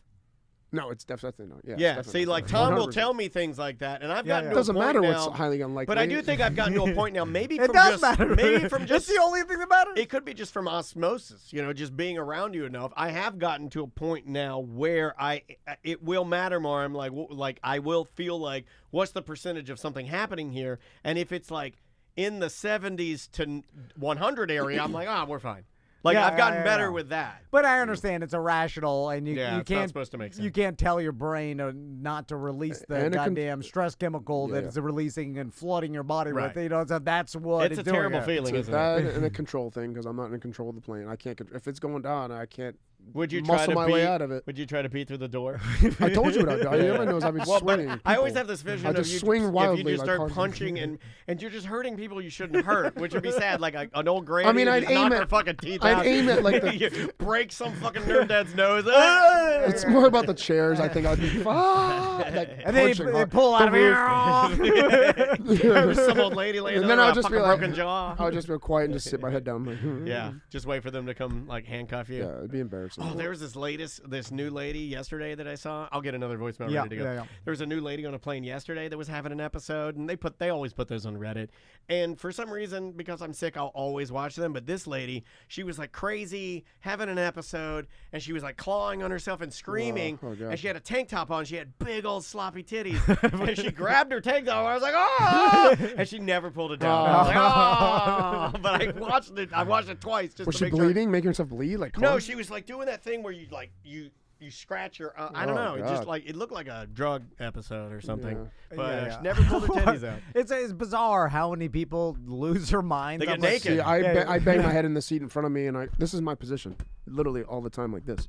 No, it's definitely not. Yeah. Yeah. it's See, definitely like not. Tom will 100%. tell me things like that, and I've Yeah, gotten yeah. to It doesn't a point matter now, what's highly unlikely. But I do think I've gotten to a point now, maybe It from does just matter. maybe from just It's the only thing that matters. it could be just from osmosis, just being around you enough. I have gotten to a point now where it will matter more. I'm like I will feel like, what's the percentage of something happening here? And if it's like in the 70s to 100 area, I'm like, we're fine. Like Yeah, I've gotten yeah, better yeah. with that. But I understand it's irrational, and you Yeah, it's not can't supposed to make sense. You can't tell your brain not to release the And it can- goddamn stress chemical that Yeah. it's releasing and flooding your body Right. with. You know, so that's what It's a doing terrible it. feeling, It's isn't that it? and a control thing because I'm not in control of the plane. I can't. If it's going down, I can't. Would you try muscle to my pee, way out of it? Would you try to pee through the door? I told you what I'd do. Everyone knows I've been Well, but swinging. I always people. have this vision I of just you swing if wildly. you just like start hard- punching and you're just hurting people you shouldn't hurt, which would be sad. Like an old granny. I mean, who I'd just aim knocked at- her fucking teeth I'd out. aim at, like, the- You break some fucking nerd dad's nose. It's more about the chairs. I think I'd be And then they pull out of here. There's some old lady laying And there then with I'll a just be fucking like, broken jaw. I'll just be quiet and just sit my head down. Like, Yeah, just wait for them to come like handcuff you. Yeah, it'd be embarrassing. Oh, there was this new lady yesterday that I saw. I'll get another voicemail Yeah, ready to go. yeah. There was a new lady on a plane yesterday that was having an episode, and they always put those on Reddit. And for some reason, because I'm sick, I'll always watch them. But this lady, she was like crazy having an episode, and she was like clawing on herself and screaming. Oh, God. And she had a tank top on. She had big old sloppy titties, and she grabbed her tank top. And I was like, oh! And she never pulled it down. I was like, oh! But I watched it. I watched it twice just Was to she make sure. bleeding? Making herself bleed? Like No, crying? she was like doing that thing where you scratch your. I don't Oh, know. It just God. like it looked like a drug episode or something. Yeah. But she never pulled her titties out. It's bizarre how many people lose their minds. They get I'm like, naked. See, I Yeah. bang my head in the seat in front of me, and this is my position, literally all the time, like this.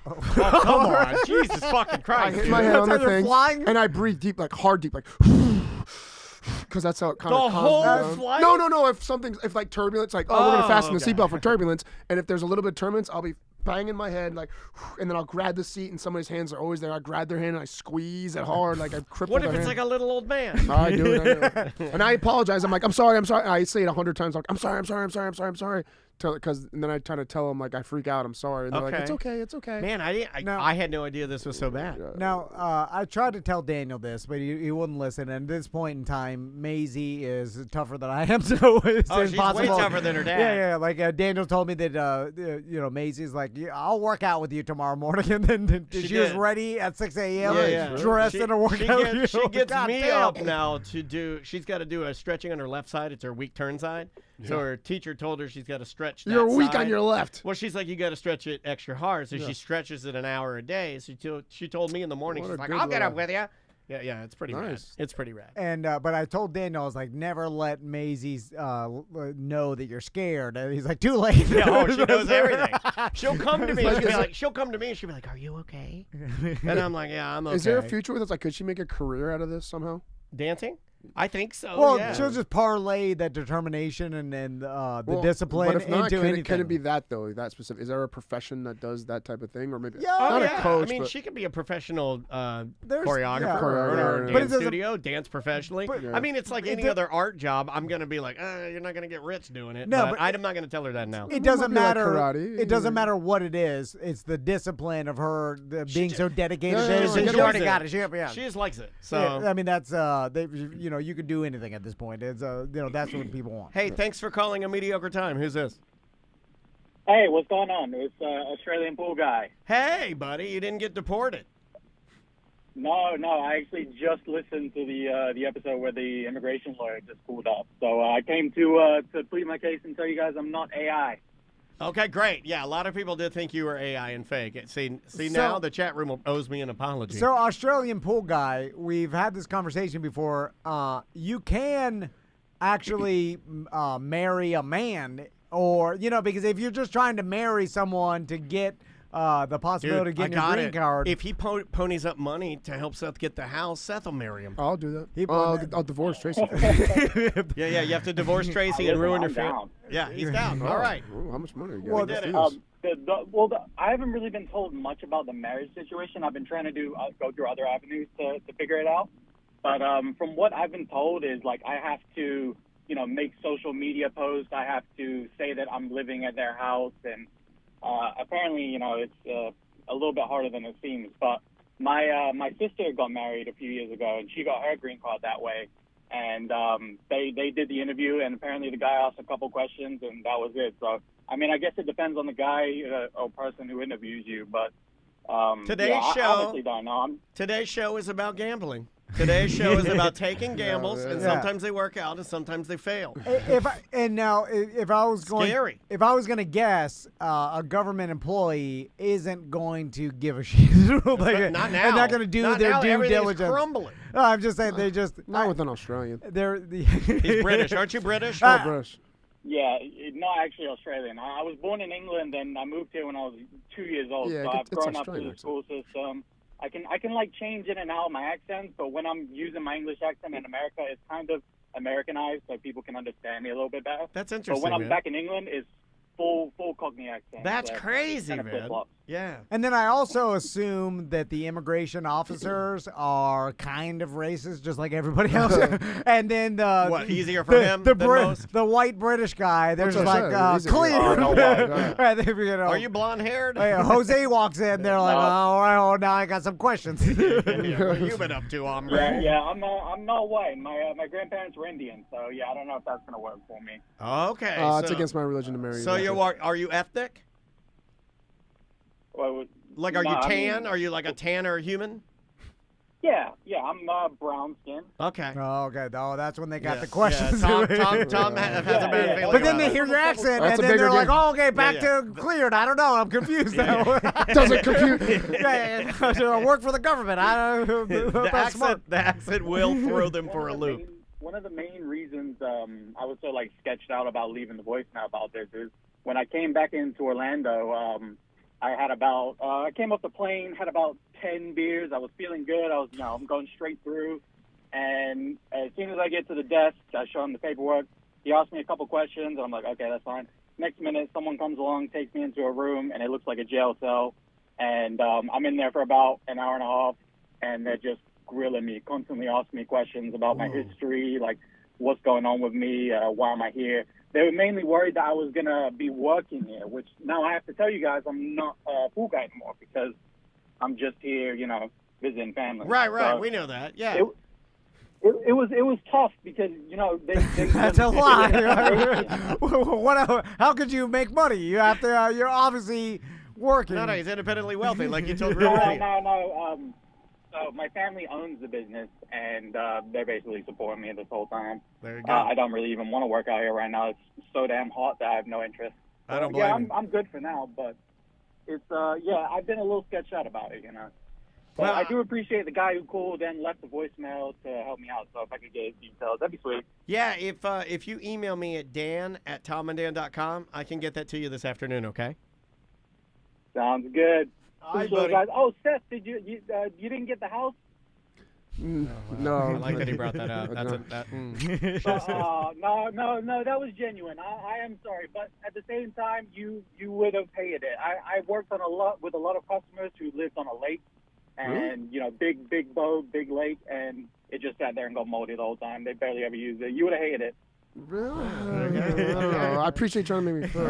Oh, come on, Jesus fucking I Christ! hit dude. my head on the how you're thing, flying? and I breathe deep, like hard deep, like. Because that's how it kind The of whole calms me down. flight? No. If like turbulence, like we're gonna fasten the okay. seatbelt for turbulence, and if there's a little bit of turbulence, I'll be banging my head like, and then I'll grab the seat, and somebody's hands are always there. I grab their hand and I squeeze it hard, like I cripple What if their it's hand. like a little old man? I do it, and I apologize. I'm like, I'm sorry. I say it 100 times. Like, I'm sorry. Because and then I try to tell them like I freak out. I'm sorry. And they're like, it's okay. Man, I had no idea this was so bad. Now, I tried to tell Daniel this, but he wouldn't listen. And at this point in time, Maisie is tougher than I am, so it's Oh, she's impossible. way tougher than her dad. Yeah. Like Daniel told me that, Maisie's like, I'll work out with you tomorrow morning. And then she was did. ready at 6 a.m. Yeah. dressed in a workout. She gets God me damn. up now to do. She's got to do a stretching on her left side. It's her weak turn side. So her teacher told her she's got to stretch that You're weak side. on your left. Well, she's like, you got to stretch it extra hard. So Yeah. she stretches it an hour a day. So she told me in the morning, What she's a like, good I'll get up little- with you. Yeah, it's pretty rad. Nice. It's pretty rad. And but I told Daniel, I was like, never let Maisie know that you're scared. And he's like, too late. Yeah, she knows everything. She'll come to me. She'll come to me and she'll be like, are you okay? And I'm like, yeah, I'm okay. Is there a future with us? Like, could she make a career out of this somehow? Dancing? I think so. Well, yeah. she'll just parlay that determination and the Well, discipline but if not, into anything. can it be that though? That specific? Is there a profession that does that type of thing, or maybe Yeah. not yeah. a coach? I mean, but she could be a professional There's- choreographer yeah. or in Choreographer, a yeah. But it dance doesn't- studio, dance professionally. but- I mean, it's like It any do- other art job. I'm going to be like, you're not going to get rich doing it. No, but but I'm not going to tell her that now. It doesn't might be like matter. karate. It doesn't matter what it is. It's the discipline of her being so dedicated. Yeah, to yeah, it. yeah, She enjoys already it. got it. She just likes it. So, Yeah, I mean, that's you can do anything at this point. It's that's what people want. hey, thanks for calling A Mediocre Time. Who's this? Hey, what's going on? It's Australian pool guy. Hey, buddy, you didn't get deported. No, I actually just listened to the episode where the immigration lawyer just pulled up. So I came to plead my case and tell you guys I'm not AI. Okay, great. Yeah, a lot of people did think you were AI and fake. See now the chat room owes me an apology. So, Australian pool guy, we've had this conversation before. You can actually marry a man, or because if you're just trying to marry someone to get the possibility of getting your green card. If he ponies up money to help Seth get the house, Seth will marry him. I'll do that. I'll divorce Tracy. Yeah, you have to divorce Tracy and ruin your family. down. Yeah, he's down. All right. Ooh, how much money? You got? Well, Let's did do it. this. I haven't really been told much about the marriage situation. I've been trying to go through other avenues to figure it out. But from what I've been told is like I have to, make social media posts. I have to say that I'm living at their house, and apparently, it's a little bit harder than it seems. But my sister got married a few years ago, and she got her green card that way. And they did the interview, and apparently the guy asked a couple questions, and that was it. So, I mean, I guess it depends on the guy or person who interviews you. But Today's I show honestly don't know. Today's show is about gambling. Today's show is about taking gambles, and Yeah. sometimes they work out, and sometimes they fail. If I was going, Scary. if I was going to guess, a government employee isn't going to give a shit. Like, Not now. They're not going to do Not their now. due Everything's diligence. crumbling. No, I'm just saying they just Not with an Australian. they're He's British, aren't you British? British. Yeah, not actually Australian. I was born in England and I moved here when I was 2 years old. Yeah, so I've it's grown up Australian through the school system. I can like change in and out of my accents, but when I'm using my English accent in America, it's kind of Americanized, so people can understand me a little bit better. That's But interesting, when I'm man. back in England, it's full Cockney accent. That's so crazy, kind of man. flip-flops. Yeah. And then I also assume that the immigration officers are kind of racist, just like everybody else. And then What, easier for him than most? the white British guy, they're What's just that like say? clear. Oh, no way. Right, you know, Are you blonde-haired? Jose walks in, they're like, all right, oh, now I got some questions. What have you been up to, hombre? Yeah, I'm not white. My grandparents were Indian, so yeah, I don't know if that's gonna work for me. Okay. It's so- against my religion to marry. So are you ethnic? Well, Like, are no, you I tan? mean- Are you like a tanner human? Yeah, I'm brown skin. Okay. Oh, okay. Oh, that's when they got Yeah, the questions. yeah. Tom has a bad feeling But then about they it. hear your accent, That's and a then bigger they're like, game. oh, okay, back Yeah, to cleared. I don't know. I'm confused now. Doesn't compute. yeah, I work for the government. I don't The accent will throw them for a loop. One of the main reasons I was so like sketched out about leaving the voicemail about this is when I came back into Orlando, I had about I came off the plane, had about 10 beers. I was feeling good. I'm going straight through. And as soon as I get to the desk, I show him the paperwork. He asked me a couple questions, and I'm like, okay, that's fine. Next minute, someone comes along, takes me into a room, and it looks like a jail cell. And I'm in there for about an hour and a half, and they're just grilling me, constantly asking me questions about my history, like what's going on with me, why am I here. They were mainly worried that I was going to be working here, which now I have to tell you guys I'm not a pool guy anymore because I'm just here, visiting family. Right. So We know that. Yeah. It was tough because, they That's a lie. How could you make money? You have to. You're obviously working. No, he's independently wealthy, like you told me. No. So my family owns the business, and they're basically supporting me this whole time. There you go. I don't really even want to work out here right now. It's so damn hot that I have no interest. I don't Yeah, blame you. I'm good for now, but it's I've been a little sketched out about it, But Well, I do appreciate the guy who called and left the voicemail to help me out. So if I could get his details, that'd be sweet. Yeah, if you email me at dan@tomandan.com, I can get that to you this afternoon, okay? Sounds good. All right, Appreciate it, buddy. guys. Oh, Seth, did you didn't get the house? No. I like that he brought that up. That's No, that was genuine. I am sorry, but at the same time, you would have hated it. I worked with a lot of customers who lived on a lake, and big boat, big lake, and it just sat there and got moldy the whole time. They barely ever used it. You would have hated it. Really? I don't know. I appreciate trying to make me feel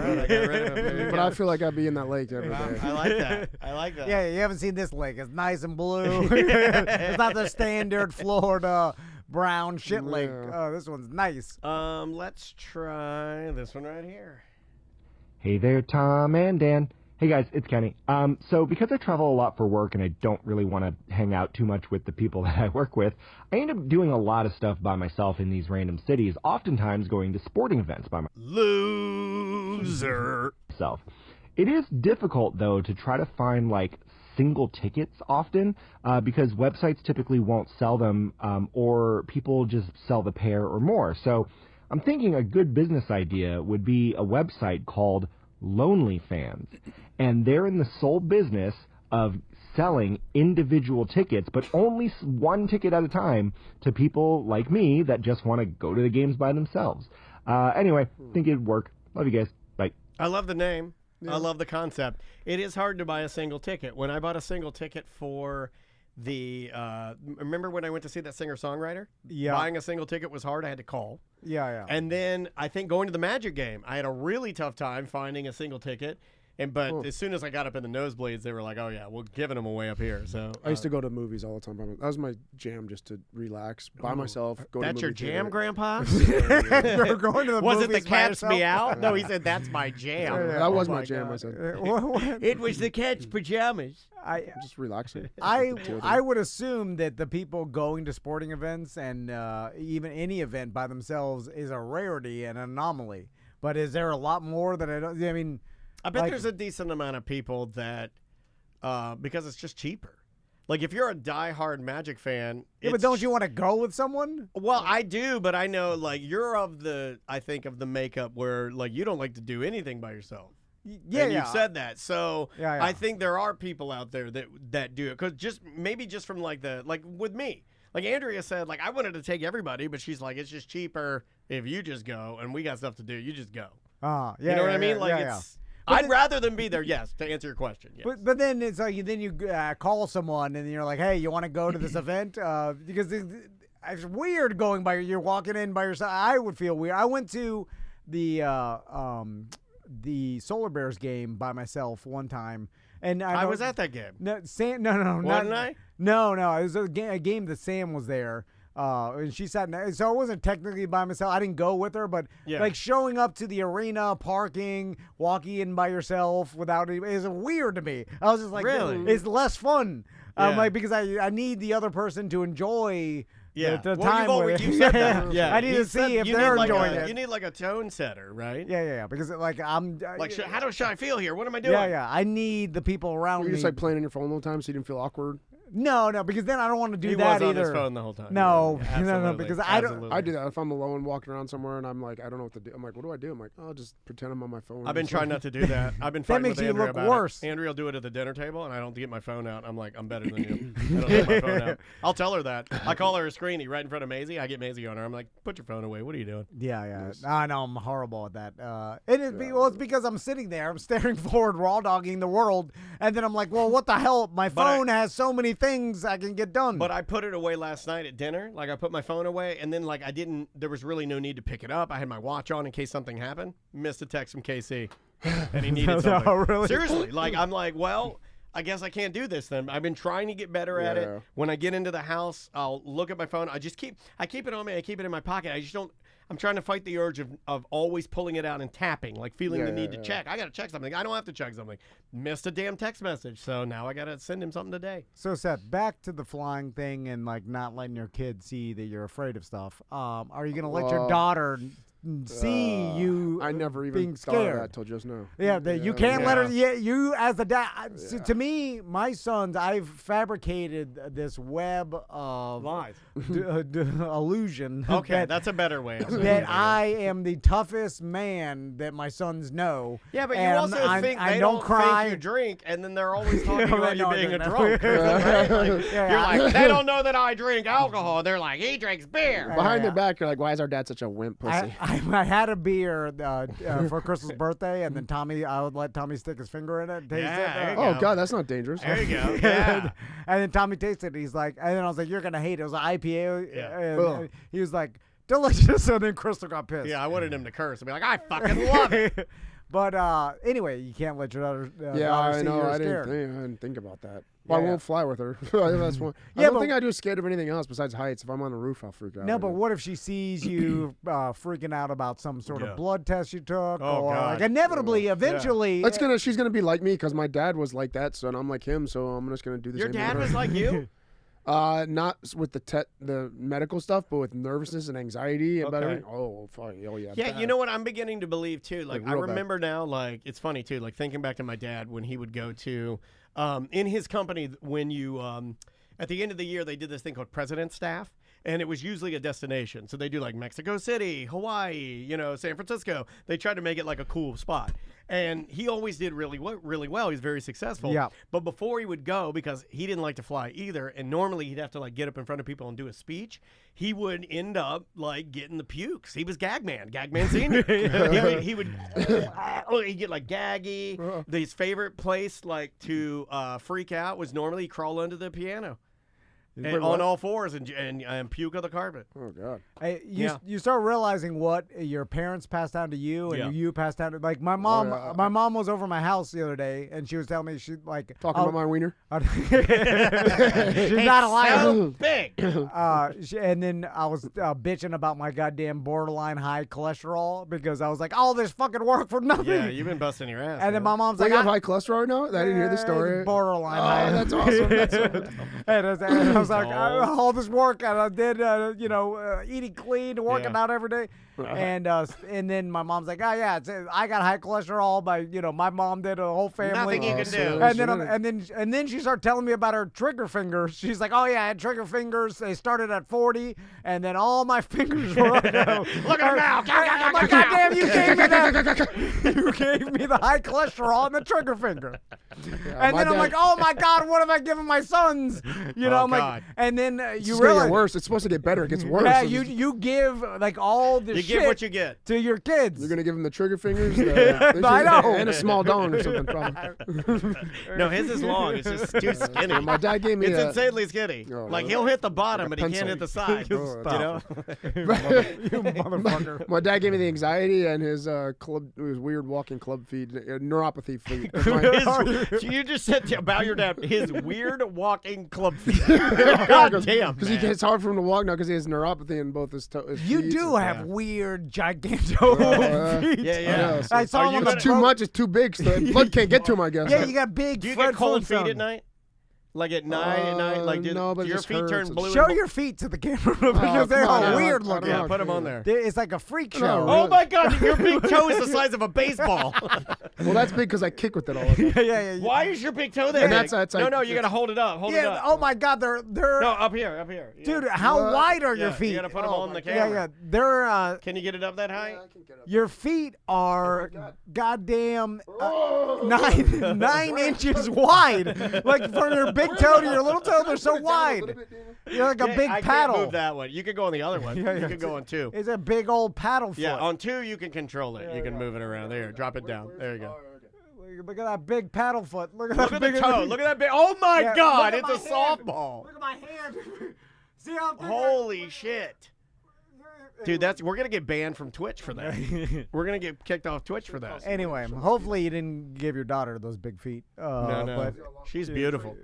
but I feel like I'd be in that lake every day. I like that. I like that. Yeah, you haven't seen this lake. It's nice and blue. It's not the standard Florida brown shit lake. Oh, this one's nice. Let's try this one right here. Hey there, Tom and Dan. Hey guys, it's Kenny. So because I travel a lot for work and I don't really want to hang out too much with the people that I work with, I end up doing a lot of stuff by myself in these random cities, oftentimes going to sporting events by myself. It is difficult, though, to try to find, single tickets often because websites typically won't sell them or people just sell the pair or more. So I'm thinking a good business idea would be a website called Lonely Fans, and they're in the sole business of selling individual tickets, but only one ticket at a time to people like me that just want to go to the games by themselves. Anyway, think it'd work. Love you guys. Bye. I love the name. I love the concept. It is hard to buy a single ticket. When I bought a single ticket for the remember when I went to see that singer-songwriter? Yeah. Buying a single ticket was hard. I had to call. Yeah. And then I think going to the Magic game, I had a really tough time finding a single ticket. But as soon as I got up in the nosebleeds, they were like, "Oh yeah, we're giving them away up here." So I used to go to movies all the time. That was my jam, just to relax by myself. Go That's to your jam, Grandpa? You're going to the Was it the movies by cat's yourself? meow? No, he said that's my jam. That was Oh my jam. God. I said It was the cat's pajamas. I'm just relaxing. I would assume that the people going to sporting events and even any event by themselves is a rarity and an anomaly. But is there a lot more that I don't? I mean, I bet there's a decent amount of people that because it's just cheaper. Like if you're a diehard Magic fan, yeah, but don't you want to go with someone? Well, I do, but I know like you're of the makeup where like you don't like to do anything by yourself. Yeah, and yeah. you've said that, so Yeah. I think there are people out there that do it because maybe from like with me, like Andrea said, like I wanted to take everybody, but she's like it's just cheaper if you just go, and we got stuff to do. You just go. Yeah, you know what I mean? Yeah, Like yeah, it's. But I'd rather than be there. Yes, to answer your question. Yes. But then it's like then you call someone and you're like, hey, you want to go to this event? Because it's weird going by. You're walking in by yourself. I would feel weird. I went to the Solar Bears game by myself one time, and I was at that game. No, Sam. No, Wasn't I? No. It was a game that Sam was there. And she sat so I wasn't technically by myself. I didn't go with her, but like showing up to the arena, parking, walking in by yourself without it is weird to me. I was just like, really? It's less fun. Yeah. Like because I need the other person to enjoy the well, time with it. you said that. Yeah, I need to see if they're enjoying it. You need like a tone setter, right? Yeah. Because like I'm like, how should I feel here? What am I doing? Yeah. I need the people around You're me. just like playing on your phone all the time, so you didn't feel awkward. No, because then I don't want to do He that was on either. his phone the whole time. No, Yeah, no, absolutely. because I don't. Absolutely. I do that if I'm alone walking around somewhere and I'm like, I don't know what to do. I'm like, what do I do? I'm like, I'll just pretend I'm on my phone. I've been trying not to do that. I've been That fighting makes with you Andrea look about worse. it. Andrea will do it at the dinner table, and I don't get my phone out. I'm like, I'm better than you. I don't get my phone out. I'll tell her that. I call her a screeny right in front of Maisie. I get Maisie on her. I'm like, put your phone away. What are you doing? Yeah. I know I'm horrible at that. It's because I'm sitting there, I'm staring forward, raw dogging the world, and then I'm like, well, what the hell? My phone has so many things I can get done. But I put it away last night at dinner. Like I put my phone away, and then like there was really no need to pick it up. I had my watch on in case something happened. Missed a text from KC, and he needed something. No, really? Seriously, like I'm like, well, I guess I can't do this then. I've been trying to get better at it. When I get into the house, I'll look at my phone. I keep it on me. I keep it in my pocket. I just don't. I'm trying to fight the urge of always pulling it out and tapping, like feeling the need to check. I got to check something. I don't have to check something. Missed a damn text message, so now I got to send him something today. So Seth, back to the flying thing and like not letting your kid see that you're afraid of stuff. Are you gonna let your daughter see you? I never even being thought of scared. that till just now. You can't let her. Yeah, you as the dad. To me, my sons, I've fabricated this web of lies, illusion. Okay, that's a better way. Of saying that it, I am the toughest man that my sons know. Yeah, but you and also think I they don't cry. think you drink, and then they're always talking No, about they you don't, being they a don't. drunk. Right? Like, Yeah, you're like, they don't know that I drink alcohol. They're like, he drinks beer. Behind their back, you're like, why is our dad such a wimp pussy? I had a beer for Crystal's birthday, and then I would let Tommy stick his finger in it. And taste it. Oh God, that's not dangerous. There you go. Yeah. And then Tommy tasted it. He's like, and then I was like, you're gonna hate it. It was an IPA. Yeah. And he was like, delicious. And then Crystal got pissed. Yeah, I wanted him to curse and be like, I fucking love it. But anyway, you can't let your daughter. Yeah, daughter I see know. you're I scared. didn't think about that. Well, I Yeah. won't fly with her. That's one. I don't think I'd be scared of anything else besides heights. If I'm on the roof, I'll freak out. No, but what if she sees you freaking out about some sort of blood test you took, Oh, or God. like inevitably, eventually, She's gonna be like me because my dad was like that, so I'm like him. So I'm just gonna do the Your same. dad with was her. like you? Not with the medical stuff, but with nervousness and anxiety and Okay. oh yeah. Yeah, bad. you know what I'm beginning to believe too. Like I real bad. remember now, like it's funny too. Like thinking back to my dad when he would go to, in his company when you, at the end of the year they did this thing called President's Staff. And it was usually a destination. So they do like Mexico City, Hawaii, San Francisco. They tried to make it like a cool spot. And he always did really well. He's very successful. Yeah. But before he would go, because he didn't like to fly either, and normally he'd have to like get up in front of people and do a speach, he would end up like getting the pukes. He was Gagman Senior. he would he'd get like gaggy. His favorite place like to freak out was normally crawl under the piano. And on all fours and puke on the carpet. Oh God! Hey, you start realizing what your parents passed down to you, and you passed down to like my mom. My mom was over my house the other day, and she was telling me she like talking about my wiener. She's not alive. So big. And then I was bitching about my goddamn borderline high cholesterol because I was like, all this fucking work for nothing. Yeah, you've been busting your ass. And then my mom's Like, like, you have high cholesterol right now? I didn't hear the story. Borderline high. That's awesome. That's awesome. And I was like, all this work, and I did, eating clean, working out every day. And then my mom's like, oh yeah, I got high cholesterol. My mom did, a whole family. Nothing you can do. And then she started telling me about her trigger fingers. She's like, oh yeah, I had trigger fingers. They started at 40, and then all my fingers were like, look at them now. I'm like, goddamn, you gave me that. You gave me the high cholesterol and the trigger finger. And then I'm like, oh my God, what have I given my sons? I'm like, and then you It's realize get worse. It's supposed to get better. It gets worse. Yeah, you give like all the You shit give what you get to your kids. You're gonna give them the trigger fingers. I know. And a small dong or something. Probably. No, his is long. It's just too skinny. My dad gave me. It's insanely skinny. Like he'll hit the bottom, but he can't hit the side. You motherfucker. My dad gave me the anxiety and his his weird walking club feet, neuropathy feet. You just said about your dad, his weird walking club feet. God damn. Because it's hard for him to walk now because he has neuropathy in both his toes. You do have weird, giganto feet. Yeah. I saw him on it's too much. It's too big. So the blood can't get to him. I guess. Yeah, you got big. Do you Fred get cold feet Flintstone. at night? Like at night, no, but your it feet just turn hurts. blue. Show your feet to the camera because they're all weird looking. Yeah, put them on there. It's like a freak show. Oh my God, your big toe is the size of a baseball. Well, that's big because I kick with it all the time. Yeah. Why is your big toe there? And that's no, you gotta hold it up. Hold it up. Oh my God, they're No, up here. Yeah. Dude, how wide are your feet? You gotta put them on the camera. Yeah. They're Can you get it up that high? I can get up. your feet are goddamn 9 inches wide. Like from your big toe to your little toe, they're so wide. You're like a big I paddle. can't move that one. You could go on the other one. You could go on 2. It's a big old paddle foot. Yeah, on 2 you can control it. You can move it around. There, drop it down. There you go. Look at that big paddle foot. Look at Look that at big the toe. Look at that big. Oh my God! It's a softball. Look at my hand. See how big Holy shit. Dude, we're gonna get banned from Twitch for that. We're gonna get kicked off Twitch for that. Anyway, hopefully you didn't give your daughter those big feet. No. But She's beautiful.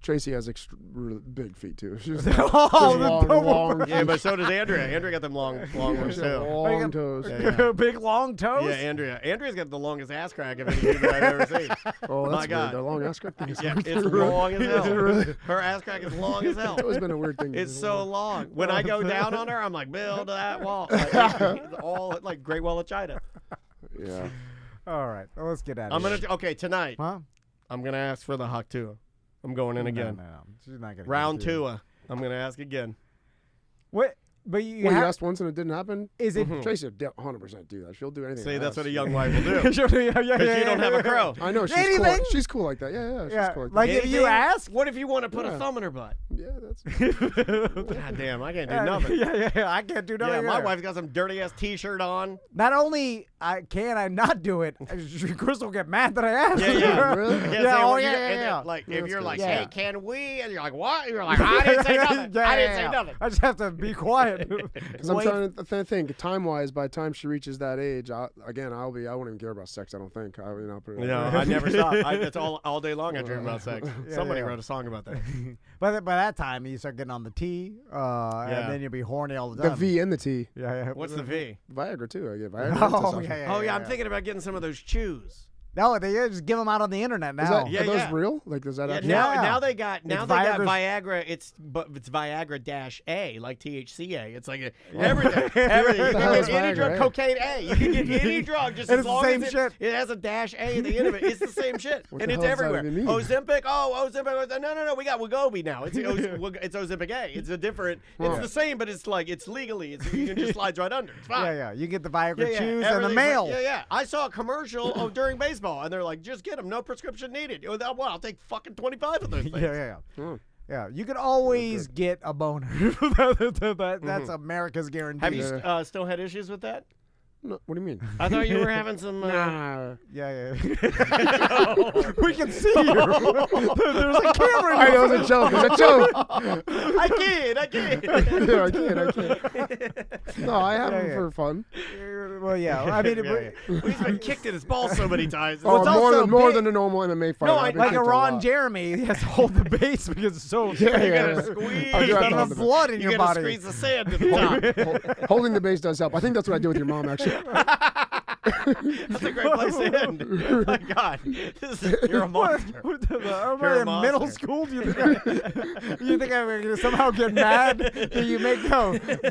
Tracy has really big feet too. She's long. Yeah, but so does Andrea. Andrea got them long ones too. Long toes. Big long toes? Yeah, Andrea. Andrea's got the longest ass crack of any human I've ever seen. Oh, that's my God. weird. The long ass crack thing is Yeah, weird. it's long as hell. Is it really? Her ass crack is long as hell. It's always been a weird thing. It's so long. When I go down on her, I'm like, build that wall. It's all like Great Wall of China. Yeah. All right, well, let's get out of here. Okay, tonight. Huh? I'm gonna ask for the Haktua. I'm going in again. No. She's not gonna Round give it to 2. you. I'm gonna ask again. What? But you, you asked once and it didn't happen? Is it Tracy would 100% do that. She'll do anything. See, that's what a young wife wife will do. Because you don't have a crow. I know. She's Anything? cool. She's cool like that. Yeah. She's cool like that. Like if you ask? What if you want to put a thumb in her butt? Yeah, that's. God damn, I can't do nothing. Yeah, I can't do nothing. Yeah, my either. wife's got some dirty ass T-shirt on. Not only can I not do it, Chris will get mad that I asked. Yeah. Really? Yeah. Like if you're like, Yeah. hey, can we? And you're like, what? You're like, I didn't say nothing. I didn't say nothing. I just have to be quiet. Because I'm trying to think time-wise. By the time she reaches that age, I won't even care about sex. I don't think. I never stop. It's all day long. I dream about sex. Somebody wrote a song about that. But by that time, you start getting on the T, and then you'll be horny all the The time. V and the T. Yeah. What's the V? Viagra too. I get Viagra. Oh, yeah. I'm thinking about getting some of those chews. No, they just give them out on the internet now. Are those real? Like, does that actually? Now they got Viagra's- Viagra. It's Viagra-A, like THCA. It's like everything. You can get any drug, cocaine A. You can get any drug just And as it's the long same as shit. it has a dash A at the end of it. It's the same shit, What and the it's hell does that everywhere. even mean? Ozempic. Ozempic. No. We got Wegovy now. It's Ozempic A. It's a different. It's the same, but it's like it's legally. You can just slide right under. It's fine. Yeah. You get the Viagra chews and the Everything's mail. Yeah. I saw a commercial during baseball, and they're like, just get them, no prescription needed. Well, I'll take fucking 25 of those things. Yeah. Yeah, you can always get a boner. That's America's guarantee. Have you still had issues with that? No, what do you mean? I thought you were having some. Nah. Yeah. We can see you. There's a camera. I know, it was a joke. It was a joke. I can't. Yeah, I can't. No, I have them for fun. Well, yeah. I mean, He's been kicked in his balls so many times. Oh, more than a normal MMA fighter. No, like a Ron Jeremy, he has to hold the base because it's so. You gotta squeeze. I do have to the hold the blood in You your gotta body. squeeze the sand to the top. Holding the base does help. I think that's what I do with your mom, actually. That's a great place to end. Oh my God, you're a monster. Am You're I a in middle monster. school? Do you think I'm going to somehow get mad that you make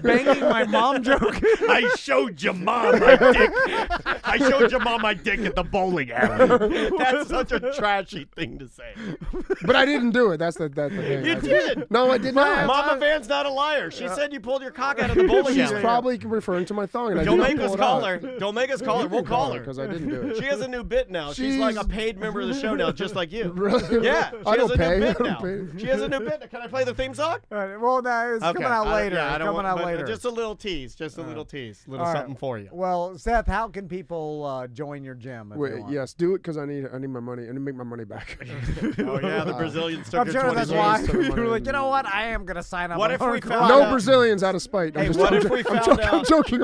banging my mom joke? I showed your mom my dick. I showed your mom my dick at the bowling alley. That's such a trashy thing to say. But I didn't do it. That's the thing. You did. No, I did not. Mama Van's not a liar. She said you pulled your cock out of the bowling She's alley. probably referring to my thong. And Don't I did make not us pull it call out. her. Don't make us call her. We'll call her. Because I didn't do it. She has a new bit now. She's like a paid member of the show now, just like you. Really? Yeah. She I has don't a pay. new I bit don't now. pay. She has a new bit. Can I play the theme song? All right, well, no, it's coming out later. I don't coming want, out later. Just a little tease. Just a little tease. A little All right. something for you. Well, Seth, how can people join your gym? If they Wait, want? yes, do it because I need my money. I need to make my money back. Oh yeah, the Brazilians took I'm your sure 20 that's days. why to the you were money. like, you know what? I am going to sign up. What on if we Hardcore found No out- Brazilians out of spite. Hey, I'm what if we found I'm out? joking.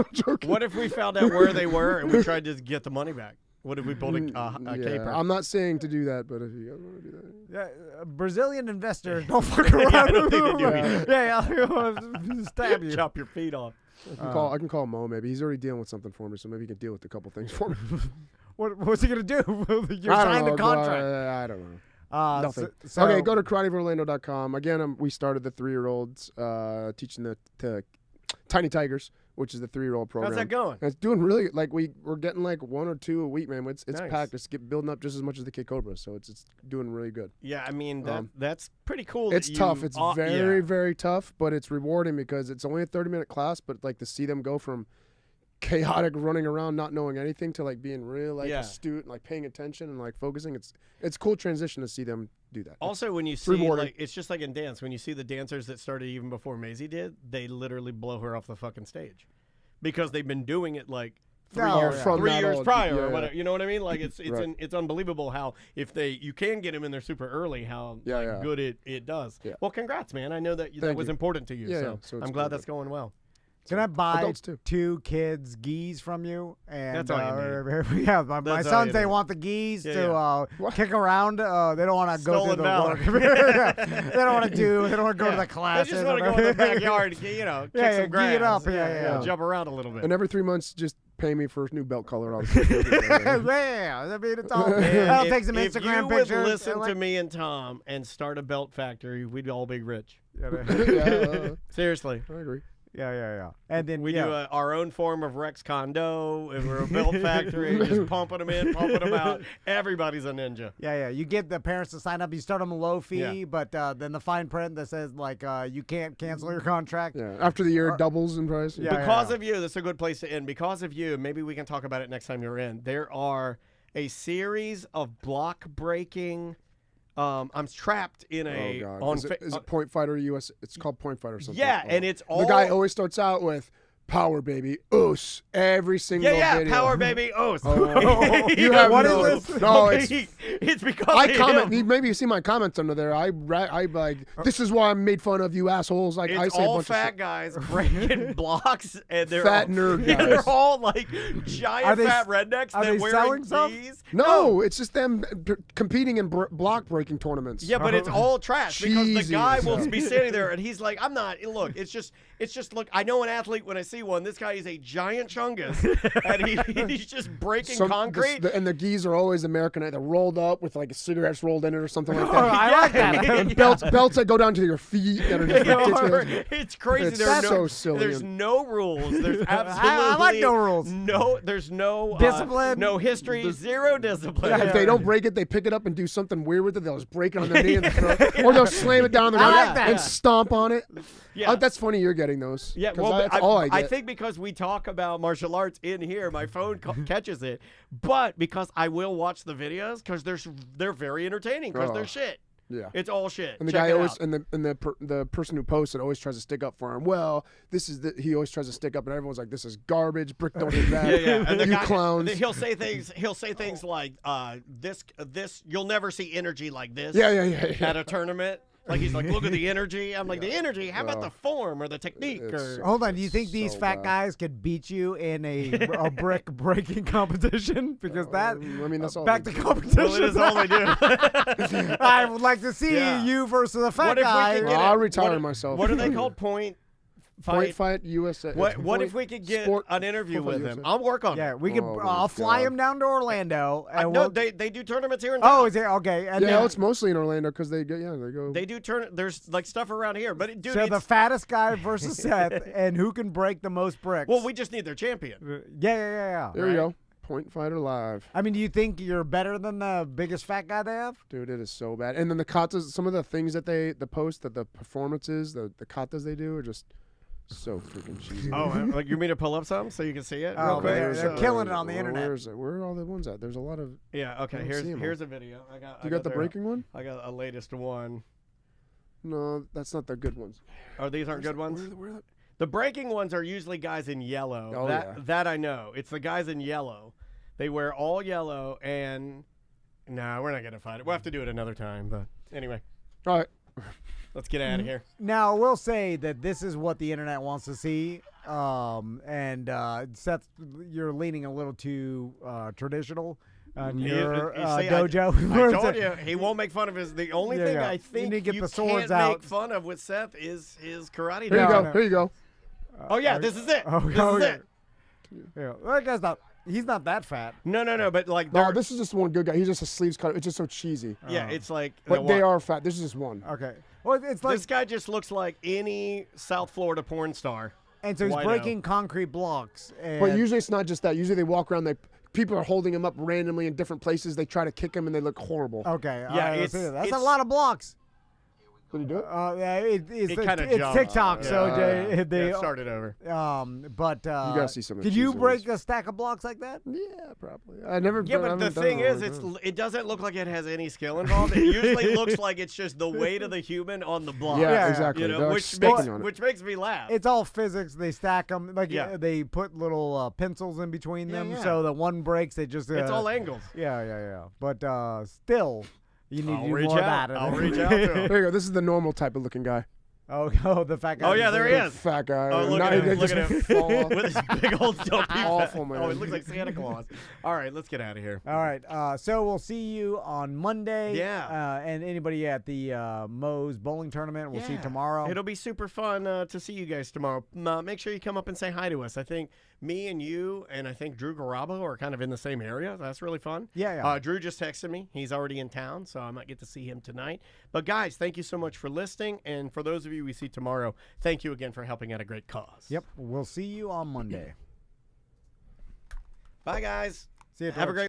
What if we found out where they were and we tried to get the money back? What if we pulled a Yeah, caper? I'm not saying to do that, but if you guys want to do that. Yeah, Brazilian investors don't fuck around. I don't think they do Yeah, stab you. Chop your feet off. I can call Mo. Maybe he's already dealing with something for me, so maybe he can deal with a couple things for me. What's he gonna do? You're I don't signed know, the contract. I don't know. Nothing. So, Okay, go to karatefororlando.com. Again, we started the 3-year-olds teaching the Tiny Tigers, which is the 3-year-old program. How's that going? And it's doing really we're getting like 1 or 2 a week, man. It's Nice. packed. It's building up just as much as the Kid Cobras, so it's doing really good. Yeah, I mean that's pretty cool. It's that tough. you- It's yeah. very tough, but it's rewarding because it's only a 30-minute class, but like to see them go from chaotic running around not knowing anything to like being real Yeah. astute and like paying attention and like focusing. It's cool transition to see them do that. Also, when you It's see rewarding. like it's just like in dance, when you see the dancers that started even before Maisie did, they literally blow her off the fucking stage because they've been doing it like 3 Oh, years, yeah. From 3 that years old- prior yeah, or yeah. whatever. You know what I mean? Like it's Right. it's unbelievable how if you can get them in there super early, how Yeah. good it does. Yeah. Well, congrats, man. I know that that Thank was you. important to you. Yeah, so yeah. So it's I'm glad good. that's going well. Can I buy Adults too. 2 kids geese from you? And That's all you yeah, my That's all sons you they need. want the geese Yeah, to kick around. They don't want to go through Stolen the valor. work. They don't want to do. They don't want to go to the They classes. just want to go in the backyard, kick Yeah, some grass, gee it up. Yeah. jump around a little bit. And every 3 months, just pay me for a new belt color. I'll Yeah, I mean it's all. I'll take some if Instagram you pictures. would listen and, to me and Tom and start a belt factory, we'd all be rich. Yeah, Seriously. I agree. Yeah. And then We do our own form of Rex Kondo. If we're a belt factory, just pumping them in, pumping them out. Everybody's a ninja. Yeah. You get the parents to sign up. You start them a low fee, Yeah. but then the fine print that says like you can't cancel your contract. Yeah. After the year, it doubles in price. Yeah. Because of you, that's a good place to end. Because of you, maybe we can talk about it next time you're in. There are a series of block breaking. I'm trapped in a. Oh God! On Is it Point Fighter US? It's called Point Fighter or something. Yeah, and it's all the guy always starts out with "Power Baby Oos" every single video. Power baby Oos. Oh, you have What no, is this? No, it's because I of comment. him. Maybe you see my comments under there. I like. This is why I made fun of you assholes. Like I It's say a all bunch fat of guys breaking blocks, and they're Fat all, nerd Yeah, guys. they're all like Are giant they- fat rednecks are that they wear selling stuff? these. No, it's just them competing in block breaking tournaments. Yeah, but it's all trash because the guy will Jesus. be standing there and he's like, "I'm not. Look, it's just look. I know an athlete when I see one. This guy is a giant chungus, and he's just breaking concrete." And the geese are always American. They're rolled up with like cigarettes rolled in it or something like that. Oh, I like that. And belts that go down to your feet. That are just It's crazy. It's There's so silly. There's no rules. There's absolutely I like no rules. There's no Discipline. no history. Zero discipline. If they don't break it, they pick it up and do something weird with it. They'll just break it on their knee and throw it. Or they'll slam it down on the I ground like that. and stomp on it. Yeah. Oh, that's funny you're getting those. Yeah, 'Cause well, that's all I get. I think because we talk about martial arts in here, my phone catches it. But because I will watch the videos because they're very entertaining because Oh. they're shit. Yeah. It's all shit. And the Check guy it always, out. and the person who posts it always tries to stick up for him. Well, he always tries to stick up, and everyone's like, "This is garbage. Brick don't hit that. And the You guy, clowns." He'll say things like, "This you'll never see energy like this." Yeah. At a tournament. Like he's like, look at the energy. I'm like, the energy. How about the form or the technique? Or Hold on, do you think these fat guys could beat you in a brick breaking competition? Because that, I mean, that's all back they to do. competition. Well, it is all they do. I would like to see you versus a fat What if we guy. could get I'll retire myself. What are they called? Point Fight USA. What if we could get an interview with him? I'll work on it. Yeah, we could. I'll fly him down to Orlando. And no, they do tournaments here in town. Oh, is it okay? And then, it's mostly in Orlando because they go. They do There's like stuff around here, but dude, so the fattest guy versus Seth, and who can break the most bricks? Well, we just need their champion. Yeah. There you go. Point Fighter Live. I mean, do you think you're better than the biggest fat guy they have? Dude, it is so bad. And then the katas, some of the things that the performances, the katas they do are just so freaking cheesy. Oh, like you mean to pull up some so you can see it? Oh, real quick? they're killing it on the internet. Where are all the ones at? There's a lot of. Yeah. Okay. I don't see 'em Here's all. a video. You got the breaking one? I got a latest one. No, that's not the good ones. Oh, these aren't good ones. Where The breaking ones are usually guys in yellow. Oh, that I know. It's the guys in yellow. They wear all yellow, and we're not gonna fight it. We'll have to do it another time. But anyway, all right, let's get out of here. Now, we'll say that this is what the internet wants to see. Seth, you're leaning a little too traditional on your dojo. I told you he won't make fun of his. The only thing I think need to get you the swords can't out. make fun of with Seth is his karate. Here you dojo. go. Here you go. Oh yeah, this is it. This is it. Yeah, that guy's not. He's not that fat. No. But like, No, this is just one good guy. He's just a sleeves cut. It's just so cheesy. yeah, it's like. But they are fat. This is just one. Okay. Well, it's like This guy just looks like any South Florida porn star. And so he's White breaking concrete blocks. And But usually it's not just that. Usually they walk around. People are holding him up randomly in different places. They try to kick him and they look horrible. Okay. Yeah, that's a lot of blocks. Can you do it? Yeah, it's kinda it's jumped. TikTok, so they started over. But you gotta see some of the Could you cheesy break ones. a stack of blocks like that? Yeah, probably. I never. Yeah, I but the haven't done thing it is, all the time. it doesn't look like it has any skill involved. It usually looks like it's just the weight of the human on the block. Yeah, exactly. You know, They're like which stepping on it. makes me laugh. It's all physics. They stack them like Yeah. they put little pencils in between them, yeah. so that one breaks. They just It's all angles. Yeah. But still, you need I'll to do reach more out. of that. I'll reach out to him. There you go. This is the normal type of looking guy. Oh, the fat guy. Oh yeah, there he is. Fat guy. Oh, look Now at they him! Look just at him fall off. with his big old dumpy. Awful, man. Oh, it looks like Santa Claus. All right, let's get out of here. All right, so we'll see you on Monday. Yeah. And anybody at the Moe's bowling tournament, we'll see you tomorrow. It'll be super fun to see you guys tomorrow. Make sure you come up and say hi to us. I think me and you and I think Drew Garabo are kind of in the same area. That's really fun. Yeah. Drew just texted me. He's already in town, so I might get to see him tonight. But guys, thank you so much for listening. And for those of you we see tomorrow, thank you again for helping out a great cause. Yep, we'll see you on Monday. Bye, guys. See you. Have a great